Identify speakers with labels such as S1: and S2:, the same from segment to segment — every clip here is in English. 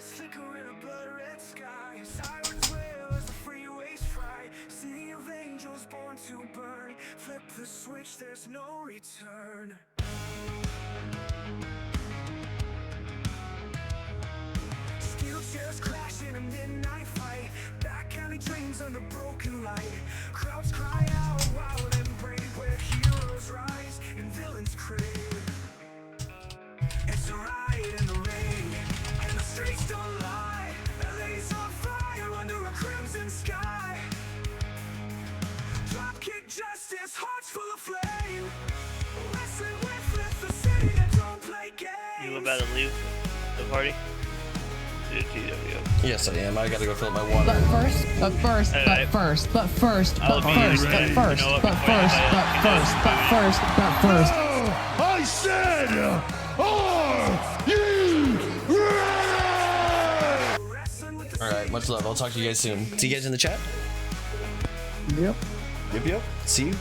S1: flicker in a blood red sky. Sirens wail as the freeways fry. City of angels born to burn. Flip the switch, there's no return. Steel chairs clash in a midnight fight. Back alley drains under broken light. Crowds cry out wild and brave, where heroes rise and villains crave. It's a riot in the ring, and the streets don't lie. LA's on fire under a crimson sky. Dropkick justice, hearts full of flame. Wrestling with the city that don't play games.
S2: You about to leave the party?
S3: Yes, I am. I gotta go fill up my water.
S4: But first, but first, but first, but first, but first, but first, but first, but first, but first, but first.
S5: I said, are you ready?
S3: Alright, much love. I'll talk to you guys soon. See you guys in the chat.
S4: Yep.
S3: Yep. See you.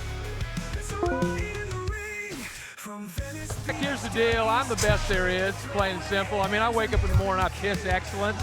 S6: Here's the deal, I'm the best there is, plain and simple. I mean, I wake up in the morning, I kiss excellence.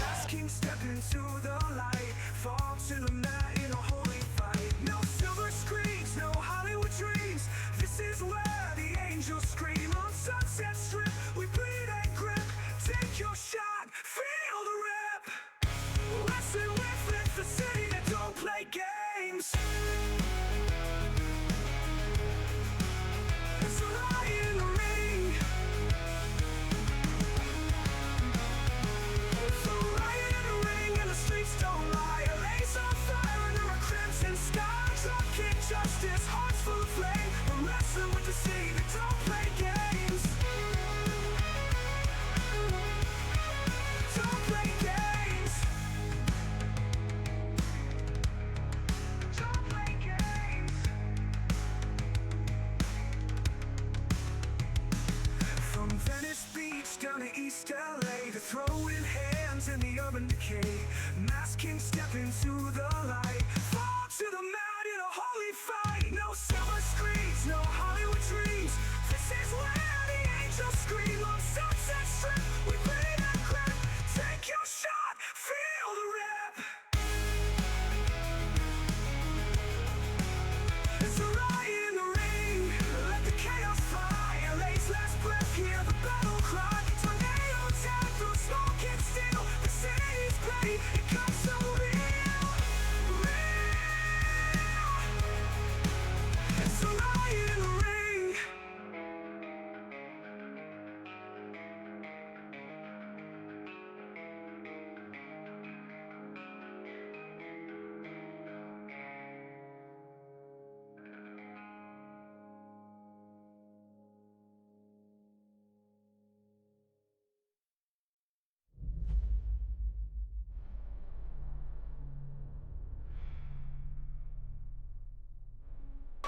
S1: Down to East LA, the throw in hands in the urban decay. Masked King step into the light, fall to the mat in a holy fight. No silver screens, no Hollywood dreams. This is where the angels scream. On Sunset Strip, we play that grip. Take your shot, feel the rip. It's a riot in the ring, let the chaos fly. LA's last breath, hear the battle cry.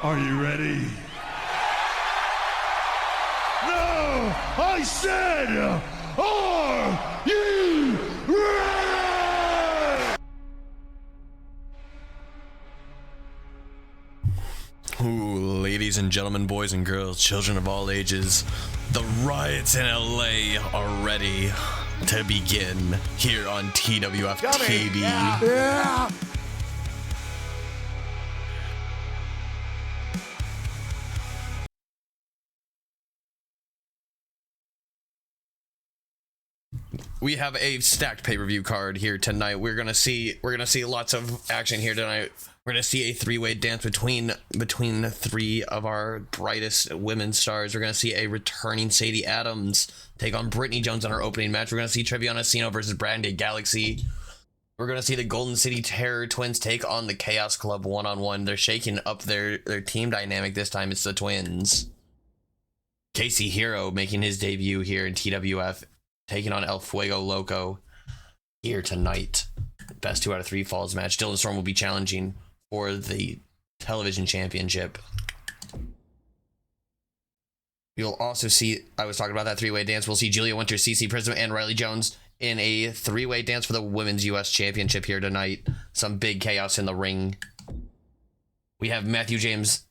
S5: Are you ready? No! I said, are you ready?
S3: Ooh, ladies and gentlemen, boys and girls, children of all ages, the riots in LA are ready to begin here on TWFtv.
S5: Yeah.
S3: We have a stacked pay-per-view card here tonight. We're gonna see lots of action here tonight. We're gonna see a three-way dance between three of our brightest women stars. We're gonna see a returning Sadie Adams take on Brittany Jones in our opening match. We're gonna see Treviana Sino versus Brandy Galaxy. We're gonna see the Golden City Terror Twins take on the Chaos Club one-on-one. They're shaking up their team dynamic this time. It's the Twins. Casey Hero making his debut here in TWF, taking on El Fuego Loco here tonight. Best 2 out of 3 falls match. Dylan Storm will be challenging for the television championship. You'll also see, I was talking about that three-way dance. We'll see Julia Winter, CC Prism, and Riley Jones in a three-way dance for the Women's US Championship here tonight. Some big chaos in the ring. We have Matthew James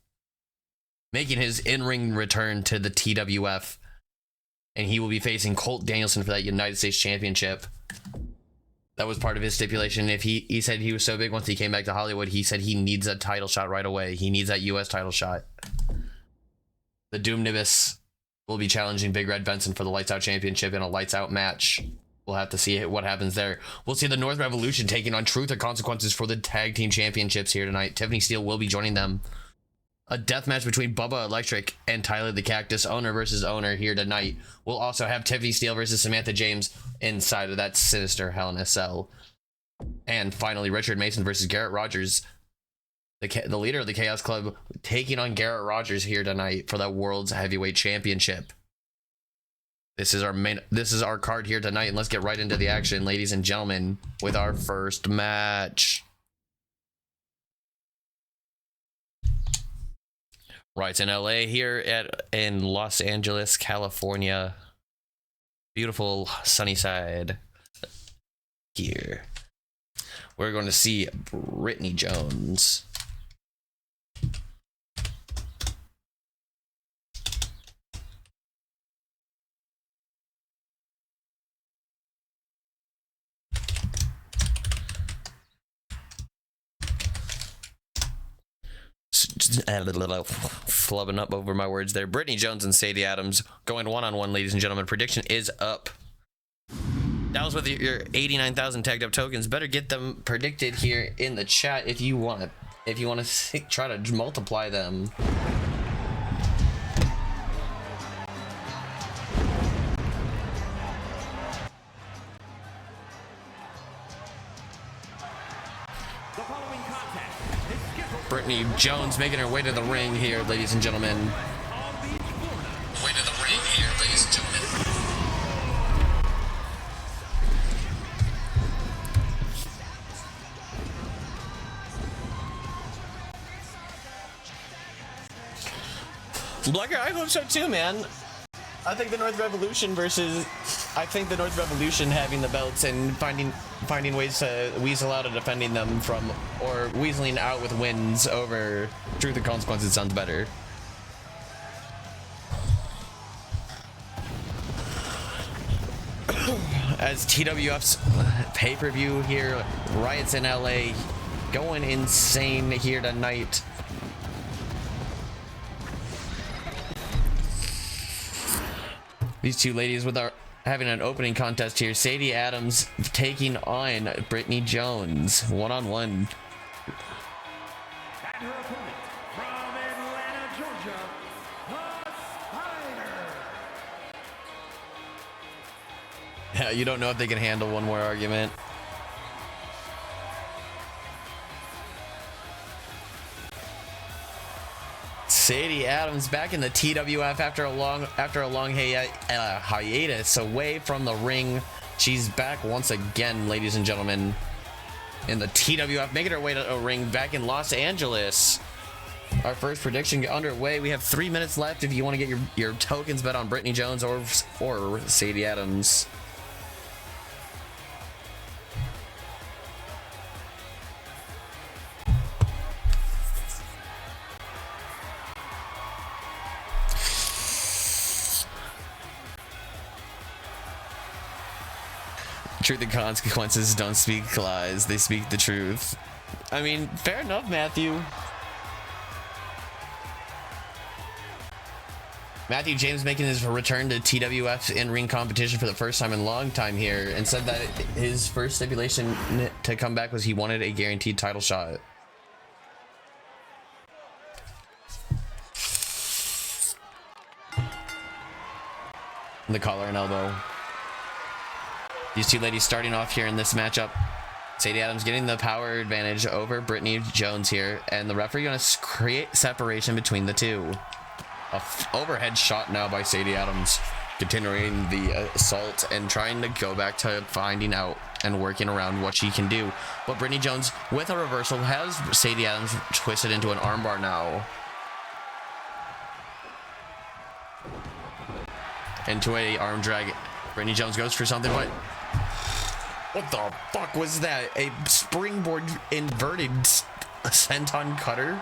S3: making his in-ring return to the TWF, and he will be facing Colt Danielson for that United States Championship. That was part of his stipulation. If he said he was so big once he came back to Hollywood, he said he needs a title shot right away. He needs that US title shot. The Doom Nibis will be challenging Big Red Benson for the Lights Out Championship in a Lights Out match. We'll have to see what happens there. We'll see the North Revolution taking on Truth or Consequences for the Tag Team Championships here tonight. Tiffany Steele will be joining them. A death match between Bubba Electric and Tyler the Cactus, owner versus owner, here tonight. We'll also have Tiffany Steele versus Samantha James inside of that sinister Hell in a Cell. And finally, Richard Mason versus Garrett Rogers, the leader of the Chaos Club, taking on Garrett Rogers here tonight for that World's Heavyweight Championship. This is our card here tonight, and let's get right into the action, ladies and gentlemen, with our first match. Right, in LA here in Los Angeles, California. Beautiful sunny side here. We're going to see Brittany Jones. Just a little flubbing up over my words there. Brittany Jones and Sadie Adams going one-on-one, ladies and gentlemen. Prediction is up. Dallas, with your 89,000 tagged up tokens, better get them predicted here in the chat if you want to try to multiply them. Brittany Jones making her way to the ring here, ladies and gentlemen. Way to the ring here, ladies and gentlemen. Blacker, I hope so too, man. I think the North Revolution having the belts and finding ways to weasel out of defending them from, or weaseling out with wins over Truth and Consequences sounds better. As TWF's pay-per-view here, Riots in LA, going insane here tonight. These two ladies having an opening contest here. Sadie Adams taking on Brittany Jones one-on-one.
S5: And her opponent from Atlanta, Georgia, the Spider.
S3: Yeah, you don't know if they can handle one more argument. Sadie Adams back in the TWF after a long hiatus away from the ring. She's back once again, ladies and gentlemen, in the TWF, making her way to a ring back in Los Angeles. Our first prediction underway. We have 3 minutes left if you want to get your tokens bet on Brittany Jones or Sadie Adams. Truth and Consequences don't speak lies, they speak the truth. I mean, fair enough, Matthew. Matthew James making his return to TWF's in-ring competition for the first time in a long time here, and said that his first stipulation to come back was he wanted a guaranteed title shot. The collar and elbow. These two ladies starting off here in this matchup. Sadie Adams getting the power advantage over Brittany Jones here, and the referee going to create separation between the two. Overhead shot now by Sadie Adams, continuing the assault and trying to go back to finding out and working around what she can do. But Brittany Jones, with a reversal, has Sadie Adams twisted into an armbar now. Into a arm drag. Brittany Jones goes for something, but what the fuck was that? A springboard inverted senton cutter?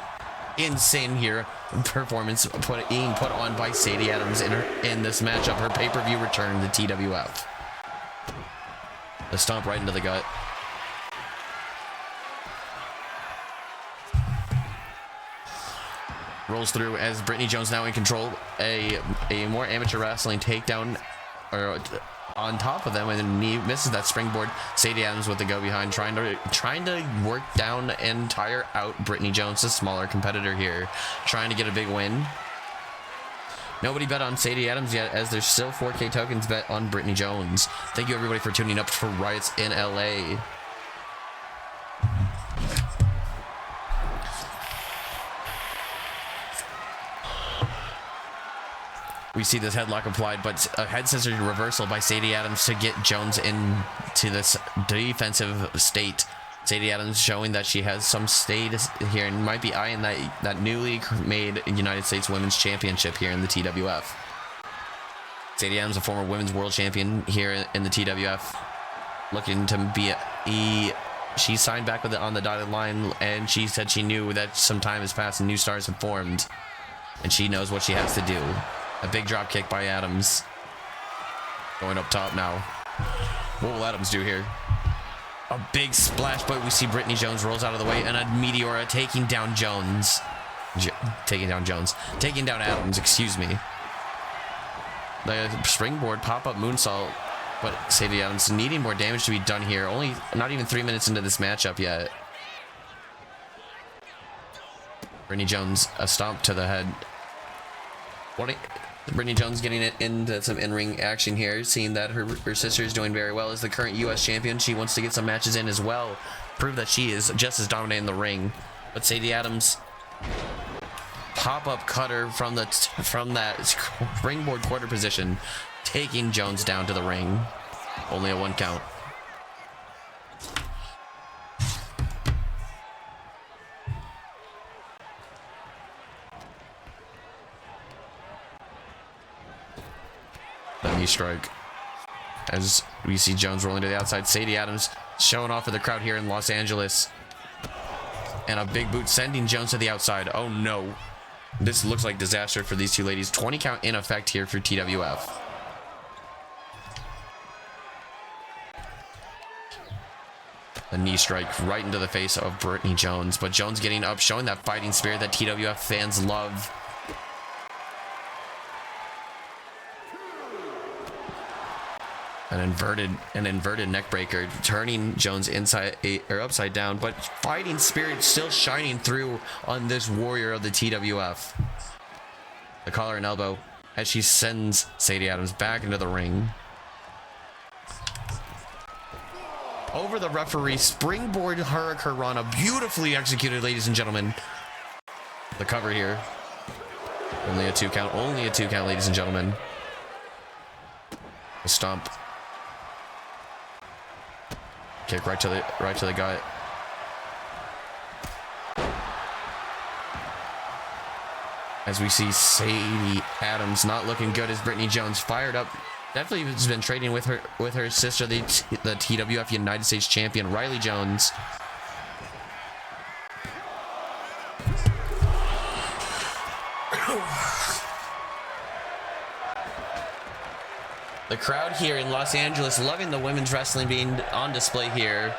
S3: Insane here. Performance being put on by Sadie Adams in this matchup. Her pay-per-view return to TWF. A stomp right into the gut. Rolls through as Brittany Jones now in control. A more amateur wrestling takedown or on top of them, and then knee misses that springboard. Sadie Adams with the go behind, trying to work down and tire out Brittany Jones, a smaller competitor here, trying to get a big win. Nobody bet on Sadie Adams yet, as there's still 4K tokens bet on Brittany Jones. Thank you everybody for tuning up for Riots in LA. We see this headlock applied, but a head scissor reversal by Sadie Adams to get Jones into this defensive state. Sadie Adams showing that she has some status here and might be eyeing that newly made United States Women's Championship here in the TWF. Sadie Adams, a former women's world champion here in the TWF, looking to be she signed back on the dotted line, and she said she knew that some time has passed and new stars have formed, and she knows what she has to do. A big drop kick by Adams. Going up top now. What will Adams do here? A big splash, but we see Brittany Jones rolls out of the way, and a Meteora taking down Jones. Taking down Adams, excuse me. The springboard pop-up moonsault, but Sadie Adams needing more damage to be done here. Only not even 3 minutes into this matchup yet. Brittany Jones, a stomp to the head. Brittany Jones getting it into some in-ring action here, seeing that her sister is doing very well as the current U.S. champion. She wants to get some matches in as well, prove that she is just as dominant in the ring. But Sadie Adams, pop-up cutter from that springboard quarter position, taking Jones down to the ring. Only a 1 count. Knee strike as we see Jones rolling to the outside. Sadie Adams showing off for the crowd here in Los Angeles, and a big boot sending Jones to the outside. Oh no, this looks like disaster for these two ladies. 20 count in effect here for TWF. A knee strike right into the face of Brittany Jones, but Jones getting up, showing that fighting spirit that TWF fans love. An inverted neck breaker, turning Jones inside or upside down, but fighting spirit still shining through on this warrior of the TWF. The collar and elbow as she sends Sadie Adams back into the ring. Over the referee, springboard hurricanrana, beautifully executed, ladies and gentlemen. The cover here. Only a 2 count, ladies and gentlemen. A stomp. Kick right to the gut. As we see Sadie Adams not looking good as Brittany Jones fired up. Definitely has been trading with her sister, the TWF United States champion, Riley Jones. The crowd here in Los Angeles loving the women's wrestling being on display here.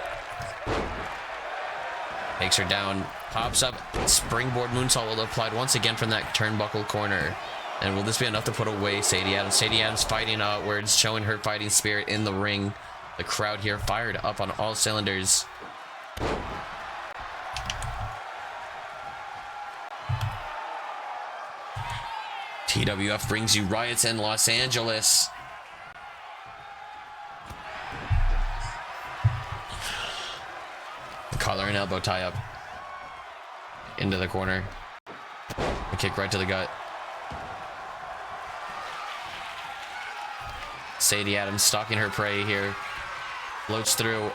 S3: Takes her down, pops up, springboard moonsault will applied once again from that turnbuckle corner. And will this be enough to put away Sadie Adams? Sadie Adams fighting outwards, showing her fighting spirit in the ring. The crowd here fired up on all cylinders. TWF brings you Riots in Los Angeles. Collar and elbow tie up into the corner. A kick right to the gut. Sadie Adams stalking her prey here. Floats through.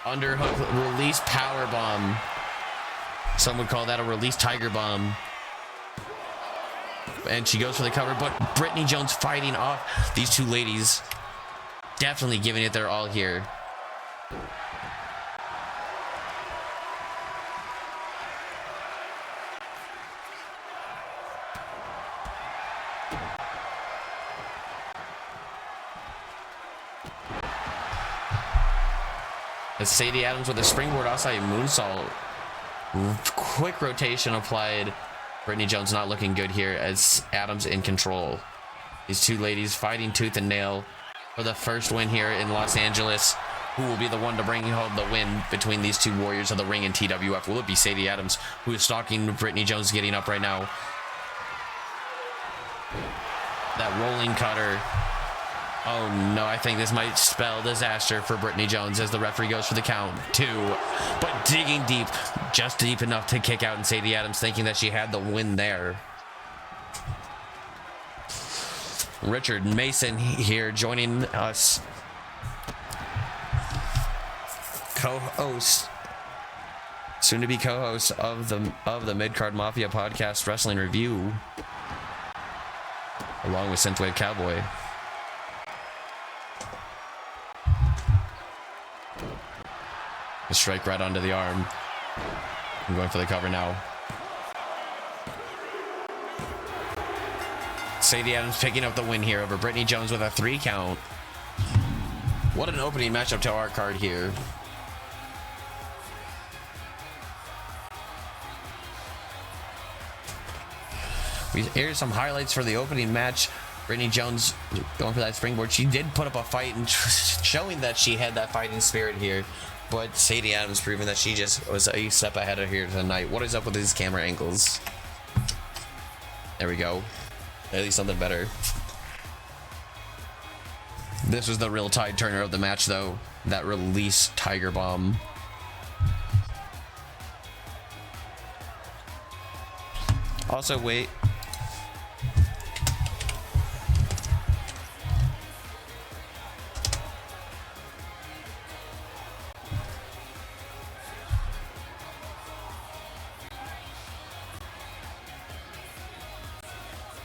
S3: Underhook release power bomb. Some would call that a release tiger bomb. And she goes for the cover, but Brittany Jones fighting off these two ladies. Definitely giving it their all here. As Sadie Adams with a springboard outside moonsault. Quick rotation applied. Brittany Jones not looking good here as Adams in control. These two ladies fighting tooth and nail for the first win here in Los Angeles. Who will be the one to bring home the win between these two warriors of the ring in TWF? Will it be Sadie Adams, who is stalking Brittany Jones, getting up right now? That rolling cutter. Oh no, I think this might spell disaster for Brittany Jones as the referee goes for the count. 2, but digging deep, just deep enough to kick out, and Sadie Adams thinking that she had the win there. Richard Mason here joining us. Co-host, soon to be co-host of the Mid-Card Mafia podcast Wrestling Review, along with Synthwave Cowboy. A strike right onto the arm. I'm going for the cover now. Sadie Adams picking up the win here over Brittany Jones with a 3 count. What an opening matchup to our card here. Here's some highlights for the opening match. Brittany Jones going for that springboard. She did put up a fight and showing that she had that fighting spirit here. But Sadie Adams proving that she just was a step ahead of here tonight. What is up with these camera angles? There we go. At least something better. This was the real tide turner of the match, though. That release Tiger Bomb. Also, wait.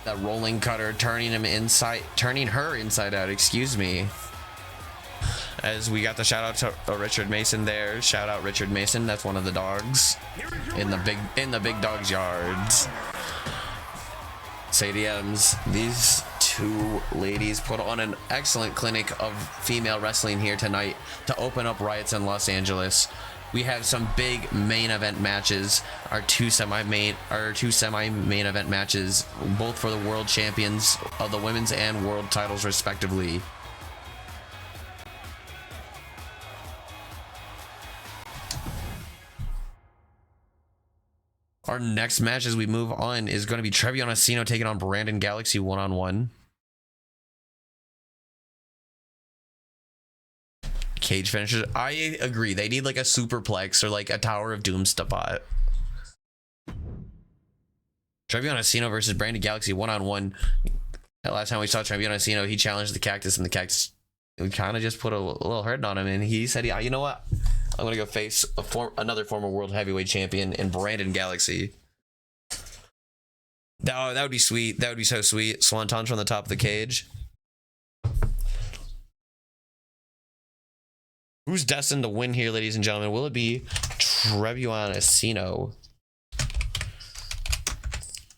S3: That rolling cutter turning her inside out, excuse me. As we got the shout out to Richard Mason there. Shout out Richard Mason, that's one of the dogs in the big dog's yards. Sadie Adams, these two ladies put on an excellent clinic of female wrestling here tonight to open up Riots in Los Angeles. We have some big main event matches, our two semi-main event matches, both for the world champions of the women's and world titles respectively. Our next match as we move on is going to be Trevion Asino taking on Brandon Galaxy one-on-one. Cage finishes. I agree. They need like a superplex or like a Tower of Doom spot. Trevion Asino versus Brandon Galaxy one-on-one. Last time we saw Trevion Asino, he challenged the Cactus, and the Cactus kind of just put a little hurt on him, and he said, "Yeah, you know what? I'm gonna go face another former world heavyweight champion in Brandon Galaxy." That would be sweet. That would be so sweet. Swantons from the top of the cage. Who's destined to win here, ladies and gentlemen? Will it be Trevion Asino?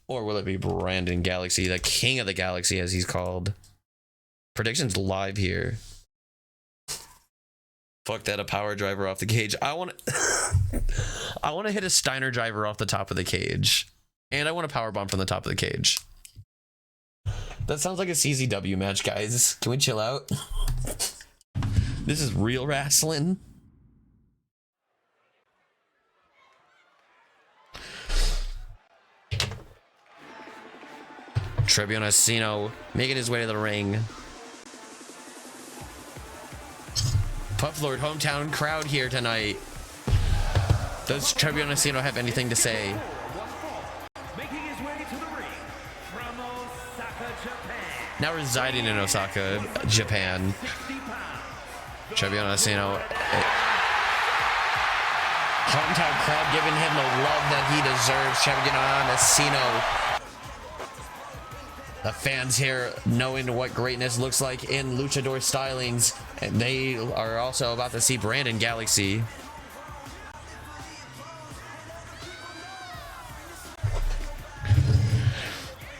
S3: Or will it be Brandon Galaxy, the king of the galaxy as he's called? Predictions live here. Fuck that, a power driver off the cage. I want to hit a Steiner driver off the top of the cage. And I want a power bomb from the top of the cage. That sounds like a CZW match, guys. Can we chill out? This is real wrestling. Trevion Asino making his way to the ring. Puff Lord hometown crowd here tonight. Does Trevion Asino have anything to say?
S5: Making his way to the ring from Osaka, Japan.
S3: Now residing in Osaka, Japan.
S5: 60 pounds.
S3: Trevion Asino. Hometown crowd giving him the love that he deserves. Trevion Asino. The fans here knowing what greatness looks like in luchador stylings, and they are also about to see Brandon Galaxy.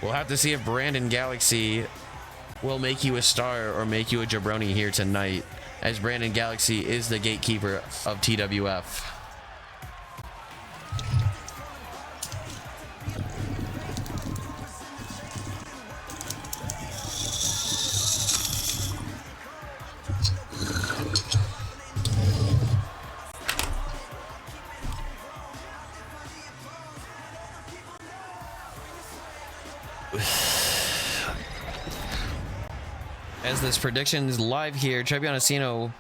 S3: We'll have to see if Brandon Galaxy will make you a star or make you a jabroni here tonight, as Brandon Galaxy is the gatekeeper of TWF. As this prediction is live here, Trebbianosino,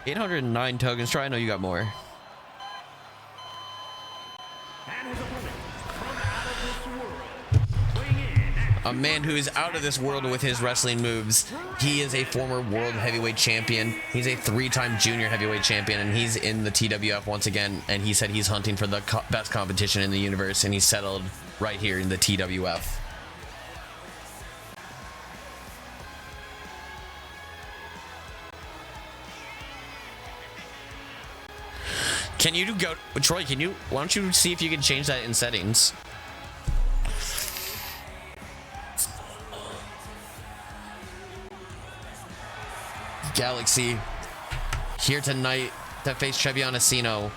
S3: 809 tokens. Try, I know you got more. A man who is out of this world with his wrestling moves. He is a former world heavyweight champion. He's a 3-time junior heavyweight champion, and he's in the TWF once again. And he said he's hunting for the best competition in the universe, and he's settled right here in the TWF. Can you go, Troy? Can you? Why don't you see if you can change that in settings? Galaxy here tonight to face Trebbianosino.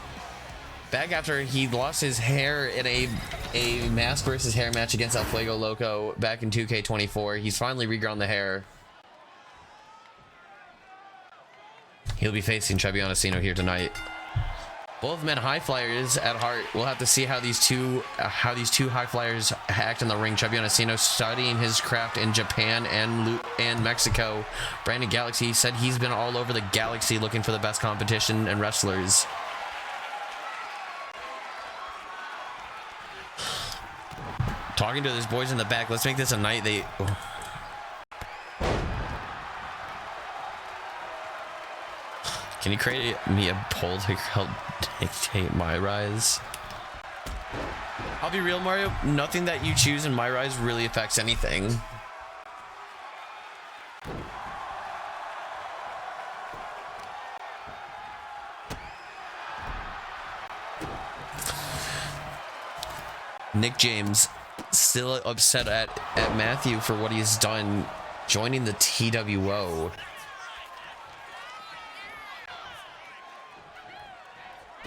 S3: Back after he lost his hair in a mask versus hair match against El Fuego Loco back in 2K24. He's finally regrown the hair. He'll be facing Trebbianosino here tonight. Both men high flyers at heart. We'll have to see how these two high flyers act in the ring. Trebbianosino studying his craft in Japan and Mexico. Brandon Galaxy said he's been all over the galaxy looking for the best competition and wrestlers. Talking to his boys in the back. Let's make this a night they... Can you create me a poll to help dictate my rise? I'll be real, Mario. Nothing that you choose in my rise really affects anything. Nick James still upset at Matthew for what he's done joining the TWO.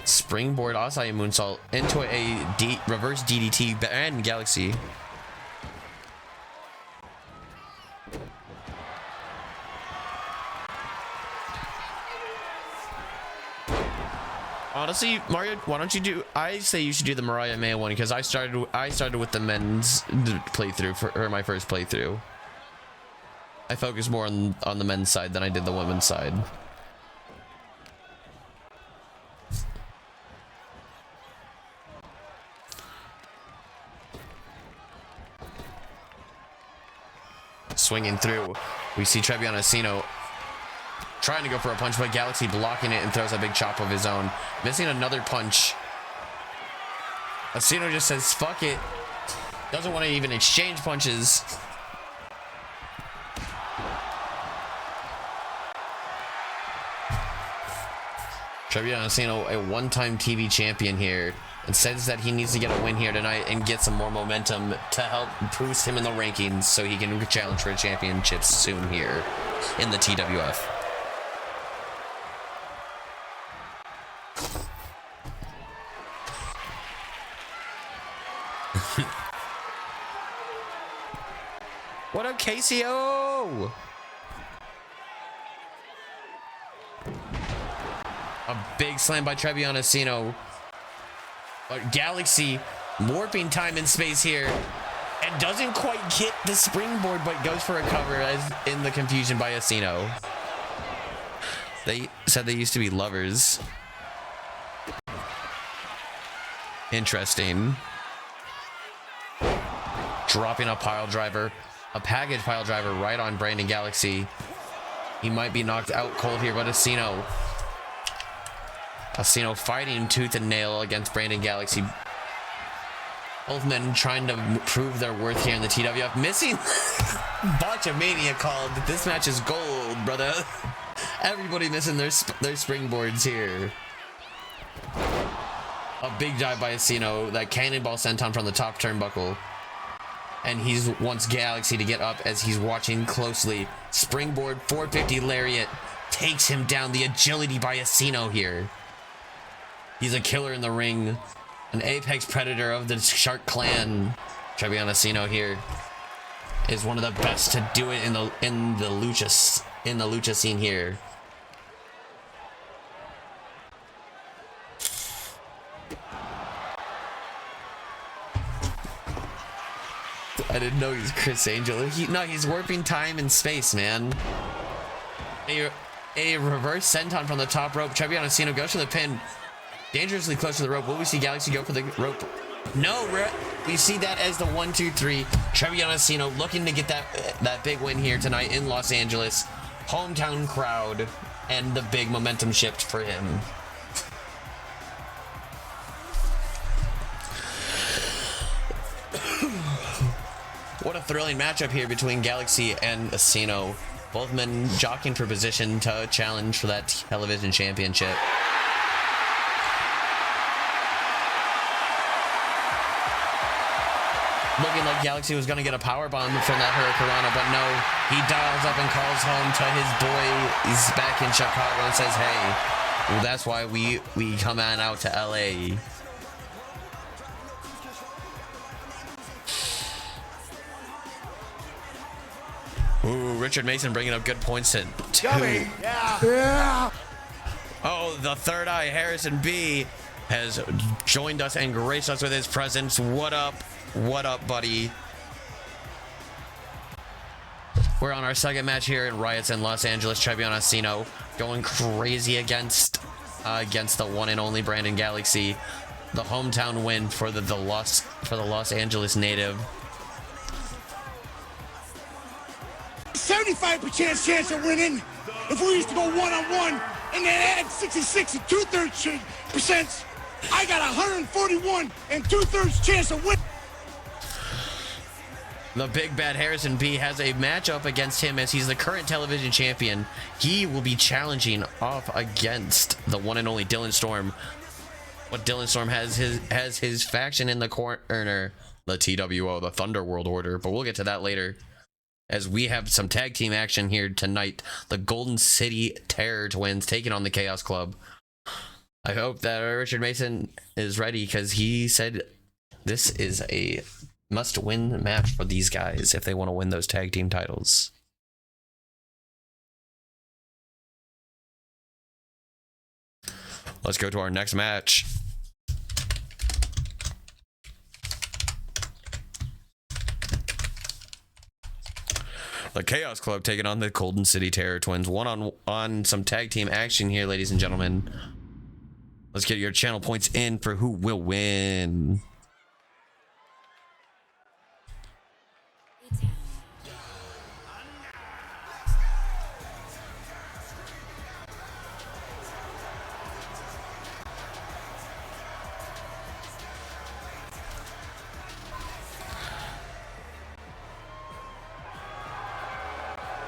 S3: Springboard Asai moonsault into a reverse DDT and Galaxy. Honestly, Mario, why don't you do? I say you should do the Mariah May one because I started with the men's playthrough for my first playthrough. I focused more on the men's side than I did the women's side. Swinging through, we see Trebbianosino trying to go for a punch, but Galaxy blocking it and throws a big chop of his own, missing another punch. Asino just says fuck it, doesn't want to even exchange punches. Trebbianosino, a one-time TV champion here, and says that he needs to get a win here tonight and get some more momentum to help boost him in the rankings so he can challenge for championships soon here in the TWF. What up, KCO? A big slam by Trebbianosino. But Galaxy warping time and space here and doesn't quite get the springboard, but goes for a cover as in the confusion by Asino. They said they used to be lovers. Interesting. Dropping a pile driver, a package pile driver right on Brandon Galaxy. He might be knocked out cold here, but Asino fighting tooth and nail against Brandon Galaxy. Both men trying to prove their worth here in the TWF. Missing Botchamania called. This match is gold, brother. Everybody missing their springboards here. A big dive by Asino. That cannonball senton from the top turnbuckle. And he wants Galaxy to get up as he's watching closely. Springboard 450 lariat takes him down. The agility by Asino here. He's a killer in the ring. An apex predator of the Shark Clan. Trevion Asino here is one of the best to do it in the lucha scene here. I didn't know he's Chris Angel. He's warping time and space, man. A reverse senton from the top rope. Trevion Asino goes for the pin. Dangerously close to the rope. Will we see Galaxy go for the rope? No, we see that as the 1, 2, 3. Trevion Asino looking to get that big win here tonight in Los Angeles. Hometown crowd and the big momentum shift for him. What a thrilling matchup here between Galaxy and Asino. Both men jockeying for position to challenge for that television championship. Looking like Galaxy was going to get a powerbomb from that Hurricanrana, but no. He dials up and calls home to his boy. He's back in Chicago and says, hey, well, that's why we come on out to LA. Ooh, Richard Mason bringing up good points to Oh, the third eye, Harrison B, has joined us and graced us with his presence. What up? What up, buddy? We're on our second match here in Riots in Los Angeles. Trevion Asino going crazy against the one and only Brandon Galaxy. The hometown win for the Los Angeles native.
S7: 75% chance of winning if we used to go one-on-one and then add 66 and 2/3%. I got 141 and 2/3 chance of winning.
S3: The big bad Harrison B has a matchup against him as he's the current television champion. He will be challenging off against the one and only Dylan Storm. But Dylan Storm has his faction in the corner, the TWO, the Thunder World Order. But we'll get to that later, as we have some tag team action here tonight. The Golden City Terror Twins taking on the Chaos Club. I hope that Richard Mason is ready, because he said this is a must-win match for these guys if they want to win those tag team titles. Let's go to our next match. The Chaos Club taking on the Golden City Terror Twins. One-on-one, some tag team action here, ladies and gentlemen. Let's get your channel points in for who will win.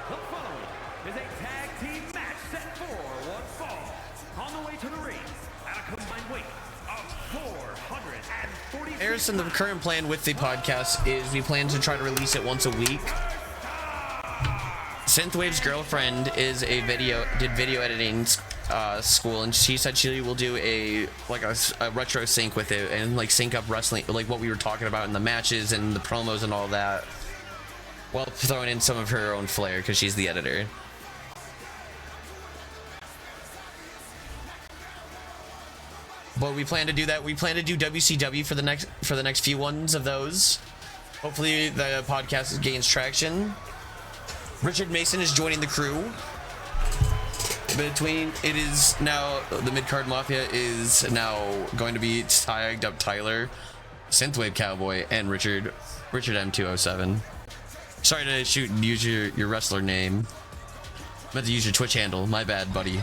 S5: The following is a tag team match set for one fall. On the way to the ring, at a combined weight of 440.
S3: Harrison, the current plan with the podcast is we plan to try to release it once a week. Synthwave's girlfriend is did video editing school, and she said she will do a retro sync with it and like sync up wrestling, like what we were talking about in the matches and the promos and all that, while throwing in some of her own flair because she's the editor. But we plan to do that. We plan to do WCW for the next few ones of those. Hopefully the podcast gains traction. Richard Mason is joining the crew. It is now the Mid-Card Mafia is now going to be tagged up Tyler, Synthwave Cowboy, and Richard M207. Sorry to use your wrestler name. I meant to use your Twitch handle. My bad, buddy.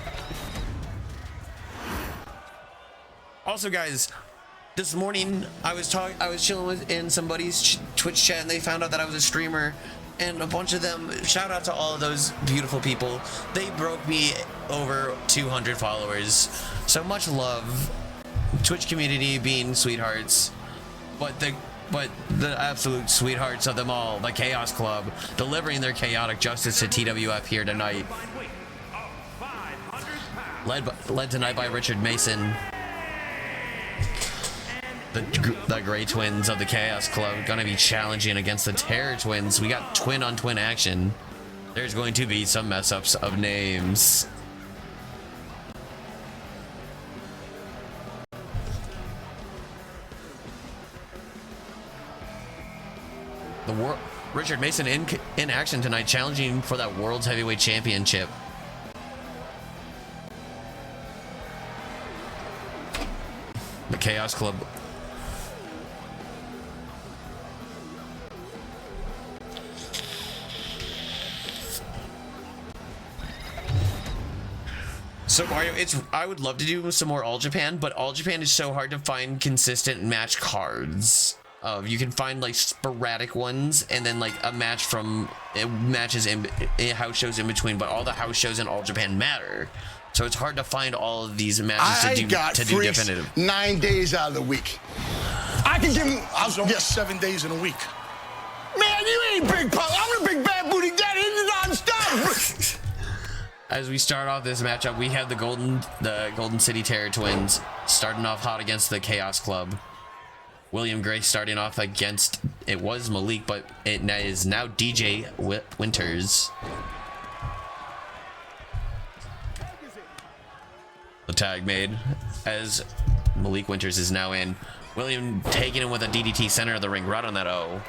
S3: Also, guys, this morning I was chilling in somebody's Twitch chat, and they found out that I was a streamer, and a bunch of them, shout out to all of those beautiful people, they broke me over 200 followers. So much love. Twitch community being sweethearts, but the absolute sweethearts of them all, the Chaos Club, delivering their chaotic justice to TWF here tonight. led tonight by Richard Mason. The Gray Twins of the Chaos Club gonna be challenging against the Terror Twins. We got twin on twin action. There's going to be some mess ups of names. Richard Mason in action tonight, challenging for that World's Heavyweight Championship. The Chaos Club. So Mario, I would love to do some more All Japan, but All Japan is so hard to find consistent match cards. You can find like sporadic ones and then like a match from matches in house shows in between, but all the house shows in All Japan matter. So it's hard to find all of these matches to do definitive.
S7: 9 days out of the week. I can give him. I was only 7 days in a week. Man, you ain't big pop. I'm the big bad booty daddy. It's non-stop.
S3: As we start off this matchup, we have the Golden City Terror Twins starting off hot against the Chaos Club. William Gray starting off against, it was Malik, but it is now DJ Winters. The tag made as Malik Winters is now in. William taking him with a DDT center of the ring right on that O.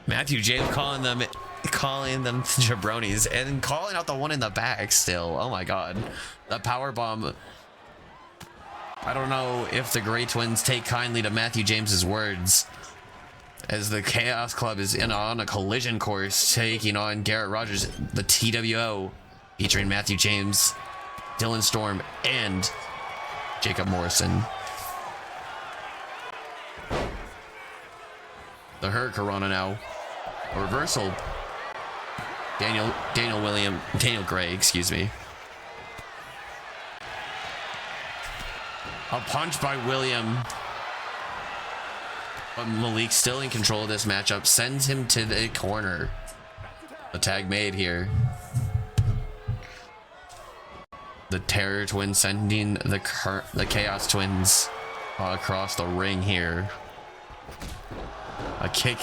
S3: Matthew James calling them jabronis and calling out the one in the back still. Oh my god. The power bomb. I don't know if the Gray Twins take kindly to Matthew James's words, as the Chaos Club is on a collision course taking on Garrett Rogers, the TWO, featuring Matthew James, Dylan Storm, and Jacob Morrison. The Hurricanrana now. A reversal. Daniel Gray, excuse me. A punch by William. But Malik still in control of this matchup, sends him to the corner. The tag made here. The Terror Twins sending the Chaos Twins across the ring here. A kick.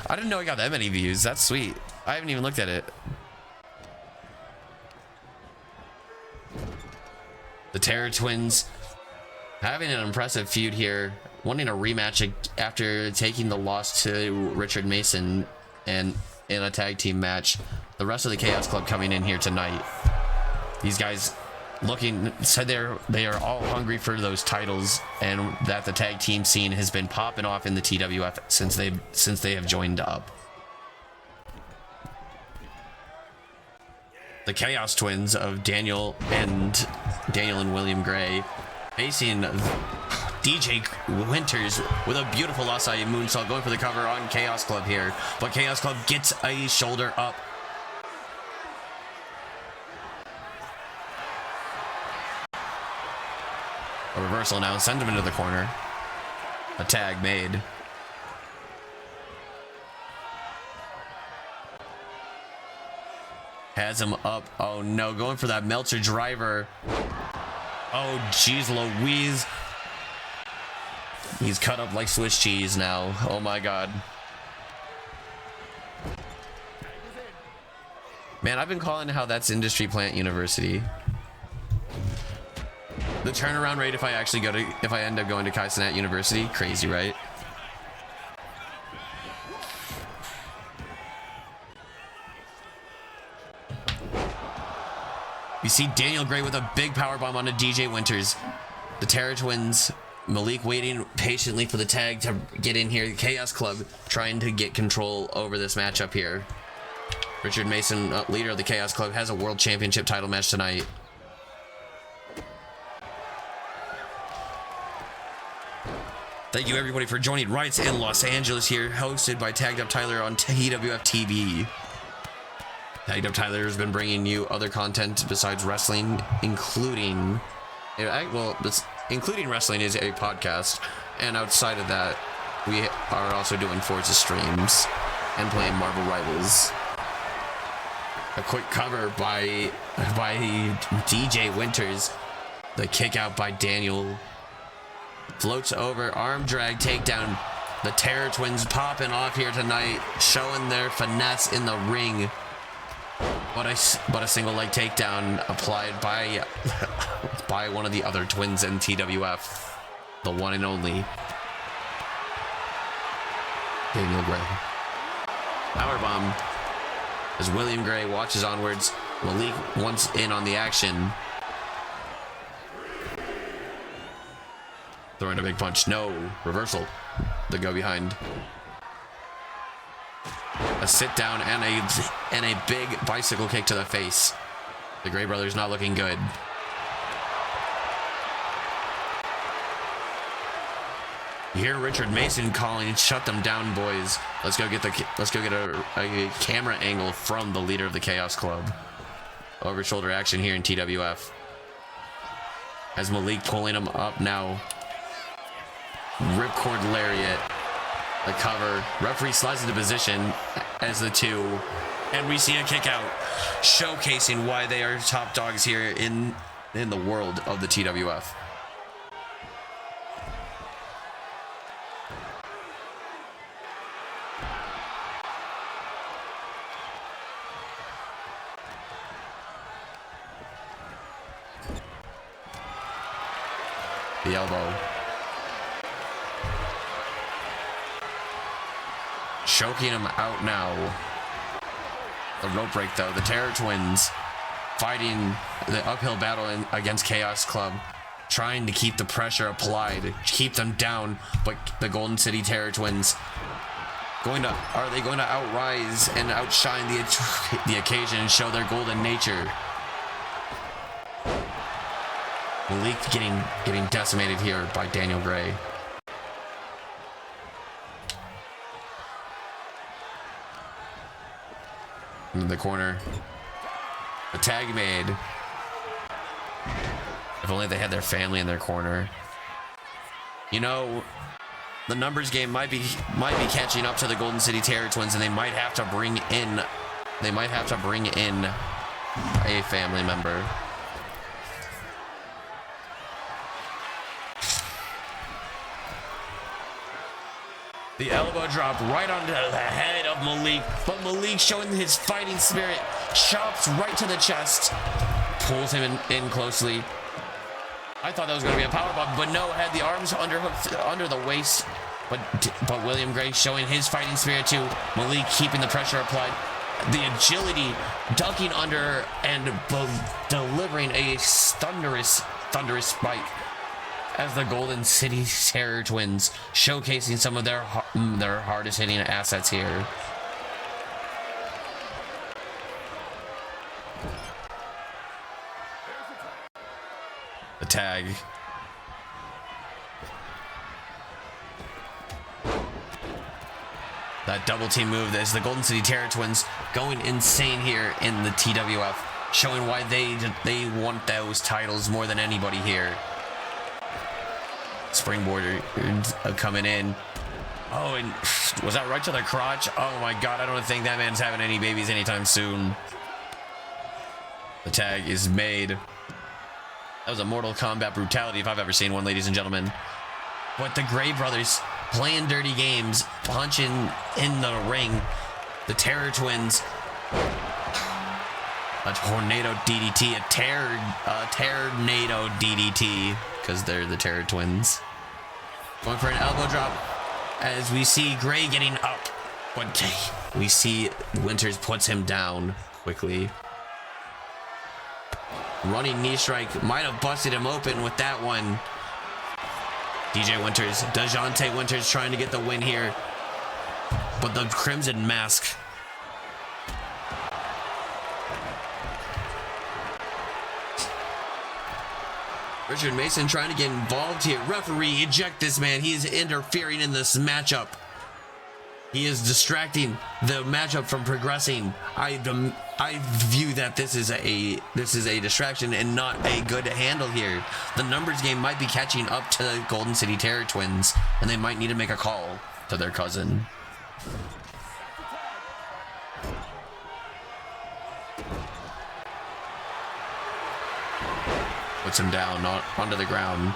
S3: I didn't know I got that many views. That's sweet. I haven't even looked at it. The Terror Twins having an impressive feud here, wanting a rematch after taking the loss to Richard Mason and in a tag team match. The rest of the Chaos Club coming in here tonight. These guys said they are all hungry for those titles, and that the tag team scene has been popping off in the TWF since they have joined up. The Chaos Twins of Daniel and William Gray facing DJ Winters with a beautiful Asai moonsault, going for the cover on Chaos Club here, but Chaos Club gets a shoulder up. A reversal now, send him into the corner. A tag made. Has him up. Oh no, going for that Meltzer driver. Oh jeez Louise. He's cut up like Swiss cheese now. Oh my god. Man, I've been calling how that's Industry Plant University. The turnaround rate if I end up going to Kai Cenat University, crazy, right? You see Daniel Gray with a big power bomb onto DJ Winters. The Terror Twins, Malik waiting patiently for the tag to get in here. The Chaos Club trying to get control over this matchup here. Richard Mason, leader of the Chaos Club, has a World Championship title match tonight. Thank you everybody for joining Riots in Los Angeles here, hosted by Tagged Up Tyler on TWFtv. Tagged Up Tyler has been bringing you other content besides wrestling, including, well, including wrestling, is a podcast. And outside of that, we are also doing Forza streams and playing Marvel Rivals. A quick cover by DJ Winters. The kick out by Daniel. Floats over, arm drag, takedown. The Terror Twins popping off here tonight, showing their finesse in the ring. But a single leg takedown applied by by one of the other twins in TWF, the one and only Daniel Gray. Powerbomb as William Gray watches onwards. Malik once in on the action. Throwing a big punch. No. Reversal. The go behind. A sit down and a big bicycle kick to the face. The Gray brothers not looking good. You hear Richard Mason calling, "Shut them down, boys." Let's go get a camera angle from the leader of the Chaos Club. Over shoulder action here in TWF. As Malik pulling him up now. Ripcord lariat. The cover. Referee slides into position as the two. And we see a kick out. Showcasing why they are top dogs here in the world of the TWF. The elbow. Choking him out now. The rope break though. The Terror Twins fighting the uphill battle against Chaos Club. Trying to keep the pressure applied. Keep them down. But the Golden City Terror Twins are they going to outrise and outshine the occasion and show their golden nature? Malik getting decimated here by Daniel Gray. In the corner. The tag made. If only they had their family in their corner. You know, the numbers game might be catching up to the Golden City Terror Twins, and they might have to bring in a family member. The elbow drop right onto the head of Malik, but Malik, showing his fighting spirit, chops right to the chest, pulls him in closely. I thought that was going to be a powerbomb, but no, had the arms underhooked under the waist. But William Gray showing his fighting spirit too. Malik keeping the pressure applied, the agility, ducking under and delivering a thunderous spike. As the Golden City Terror Twins showcasing some of their hardest hitting assets here. The tag. That double team move as the Golden City Terror Twins going insane here in the TWF, showing why they want those titles more than anybody here. Springboard coming in. Oh, and was that right to the crotch? Oh my god, I don't think that man's having any babies anytime soon. The tag is made. That was a Mortal Kombat brutality if I've ever seen one, ladies and gentlemen. But the Gray brothers playing dirty games, punching in the ring. The Terror Twins. A tornado DDT, a tornado DDT, because they're the Terror Twins. Going for an elbow drop as we see Gray getting up, but we see Winters puts him down quickly. Running knee strike, might have busted him open with that one. DJ Winters, DeJounte Winters trying to get the win here, but the Crimson Mask. Richard Mason trying to get involved here. Referee, eject this man. He is interfering in this matchup. He is distracting the matchup from progressing. I view that this is a distraction and not a good handle here. The numbers game might be catching up to the Golden City Terror Twins, and they might need to make a call to their cousin. Puts him down onto the ground.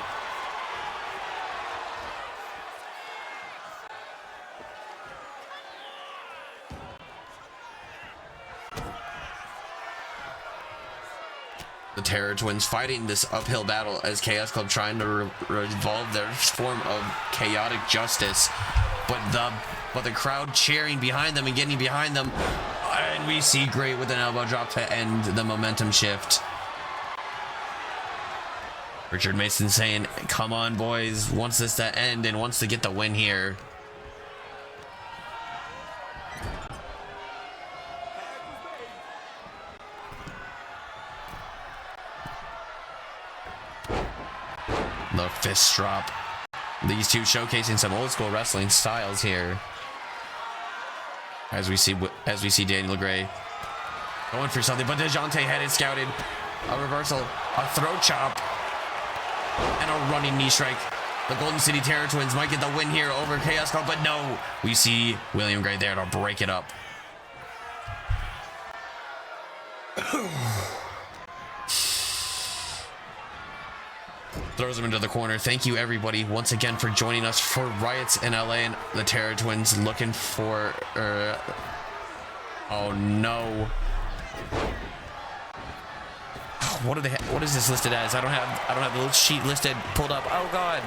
S3: The Terror Twins fighting this uphill battle as Chaos Club trying to revolve their form of chaotic justice, but the crowd cheering behind them and getting behind them, and we see Great with an elbow drop to end the momentum shift. Richard Mason saying, come on boys, wants this to end and wants to get the win here. The fist drop. These two showcasing some old school wrestling styles here. As we see Daniel Gray going for something, but DeJounte had it scouted. A reversal, a throat chop, and a running knee strike. The Golden City Terror Twins might get the win here over Chaos Club, but no. We see William Gray there to break it up. Throws him into the corner. Thank you everybody once again for joining us for Riots in LA, and the Terror Twins looking for oh no. What is this listed as? I don't have the little sheet listed pulled up. Oh god.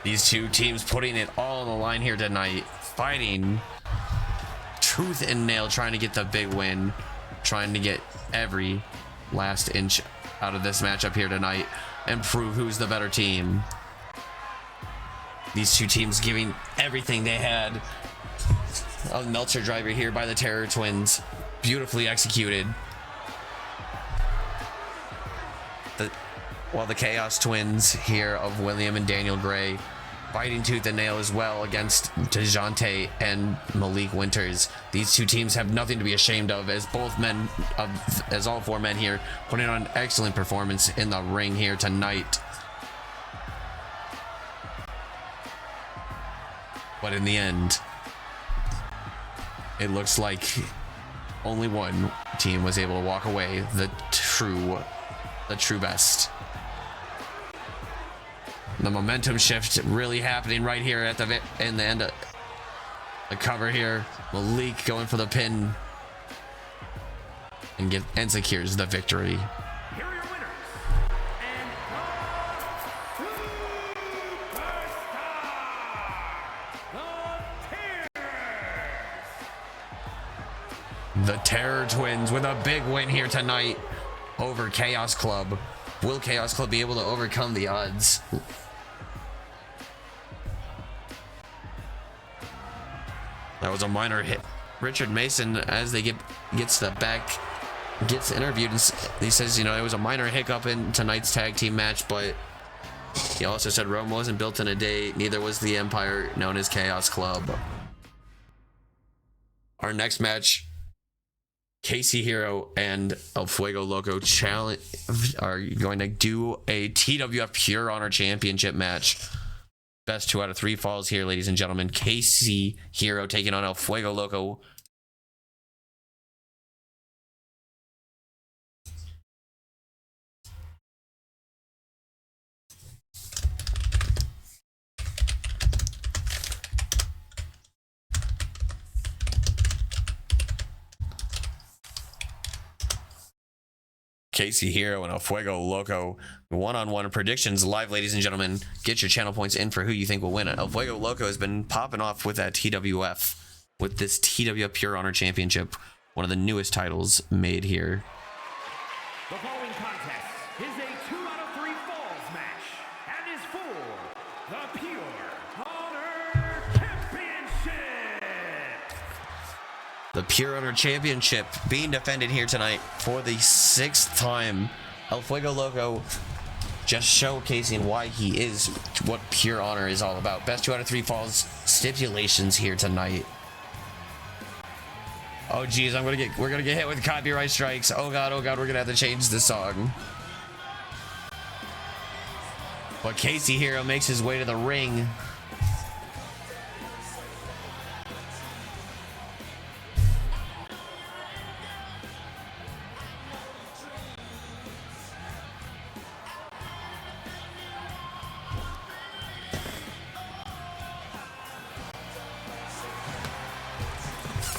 S3: These two teams putting it all on the line here tonight, fighting tooth and nail, trying to get the big win, trying to get every last inch out of this matchup here tonight and prove who's the better team. These two teams giving everything they had. A Meltzer driver here by the Terror Twins, beautifully executed. While the Chaos Twins here of William and Daniel Gray fighting tooth and nail as well against DeJounte and Malik Winters. These two teams have nothing to be ashamed of, as all four men here putting on an excellent performance in the ring here tonight. But in the end, it looks like only one team was able to walk away the true best. The momentum shift really happening right here at in the end of the cover here. Malik going for the pin and secures the victory.
S5: Here are your winners. And
S3: The Terror Twins with a big win here tonight over Chaos Club. Will Chaos Club be able to overcome the odds? That was a minor hit. Richard Mason, as they gets interviewed, and he says, you know, it was a minor hiccup in tonight's tag team match, but he also said Rome wasn't built in a day, neither was the empire known as Chaos Club. Our next match, Casey Hero and El Fuego Loco are going to do a TWF Pure Honor Championship match. Best 2 out of 3 falls here, ladies and gentlemen. Casey Hero taking on El Fuego Loco. Casey Hero and El Fuego Loco one-on-one predictions live, ladies and gentlemen. Get your channel points in for who you think will win. El Fuego Loco has been popping off with that TWF, with this TWF Pure Honor Championship, one of the newest titles made here.
S5: The following contest is a 2 out of 3 falls match and is for the Pure Honor Championship.
S3: The Pure Honor Championship being defended here tonight for the 6th time. El Fuego Loco just showcasing why he is what Pure Honor is all about. Best 2 out of 3 falls stipulations here tonight. Oh geez, we're gonna get hit with copyright strikes. Oh god, we're gonna have to change the song. But Casey Hero makes his way to the ring.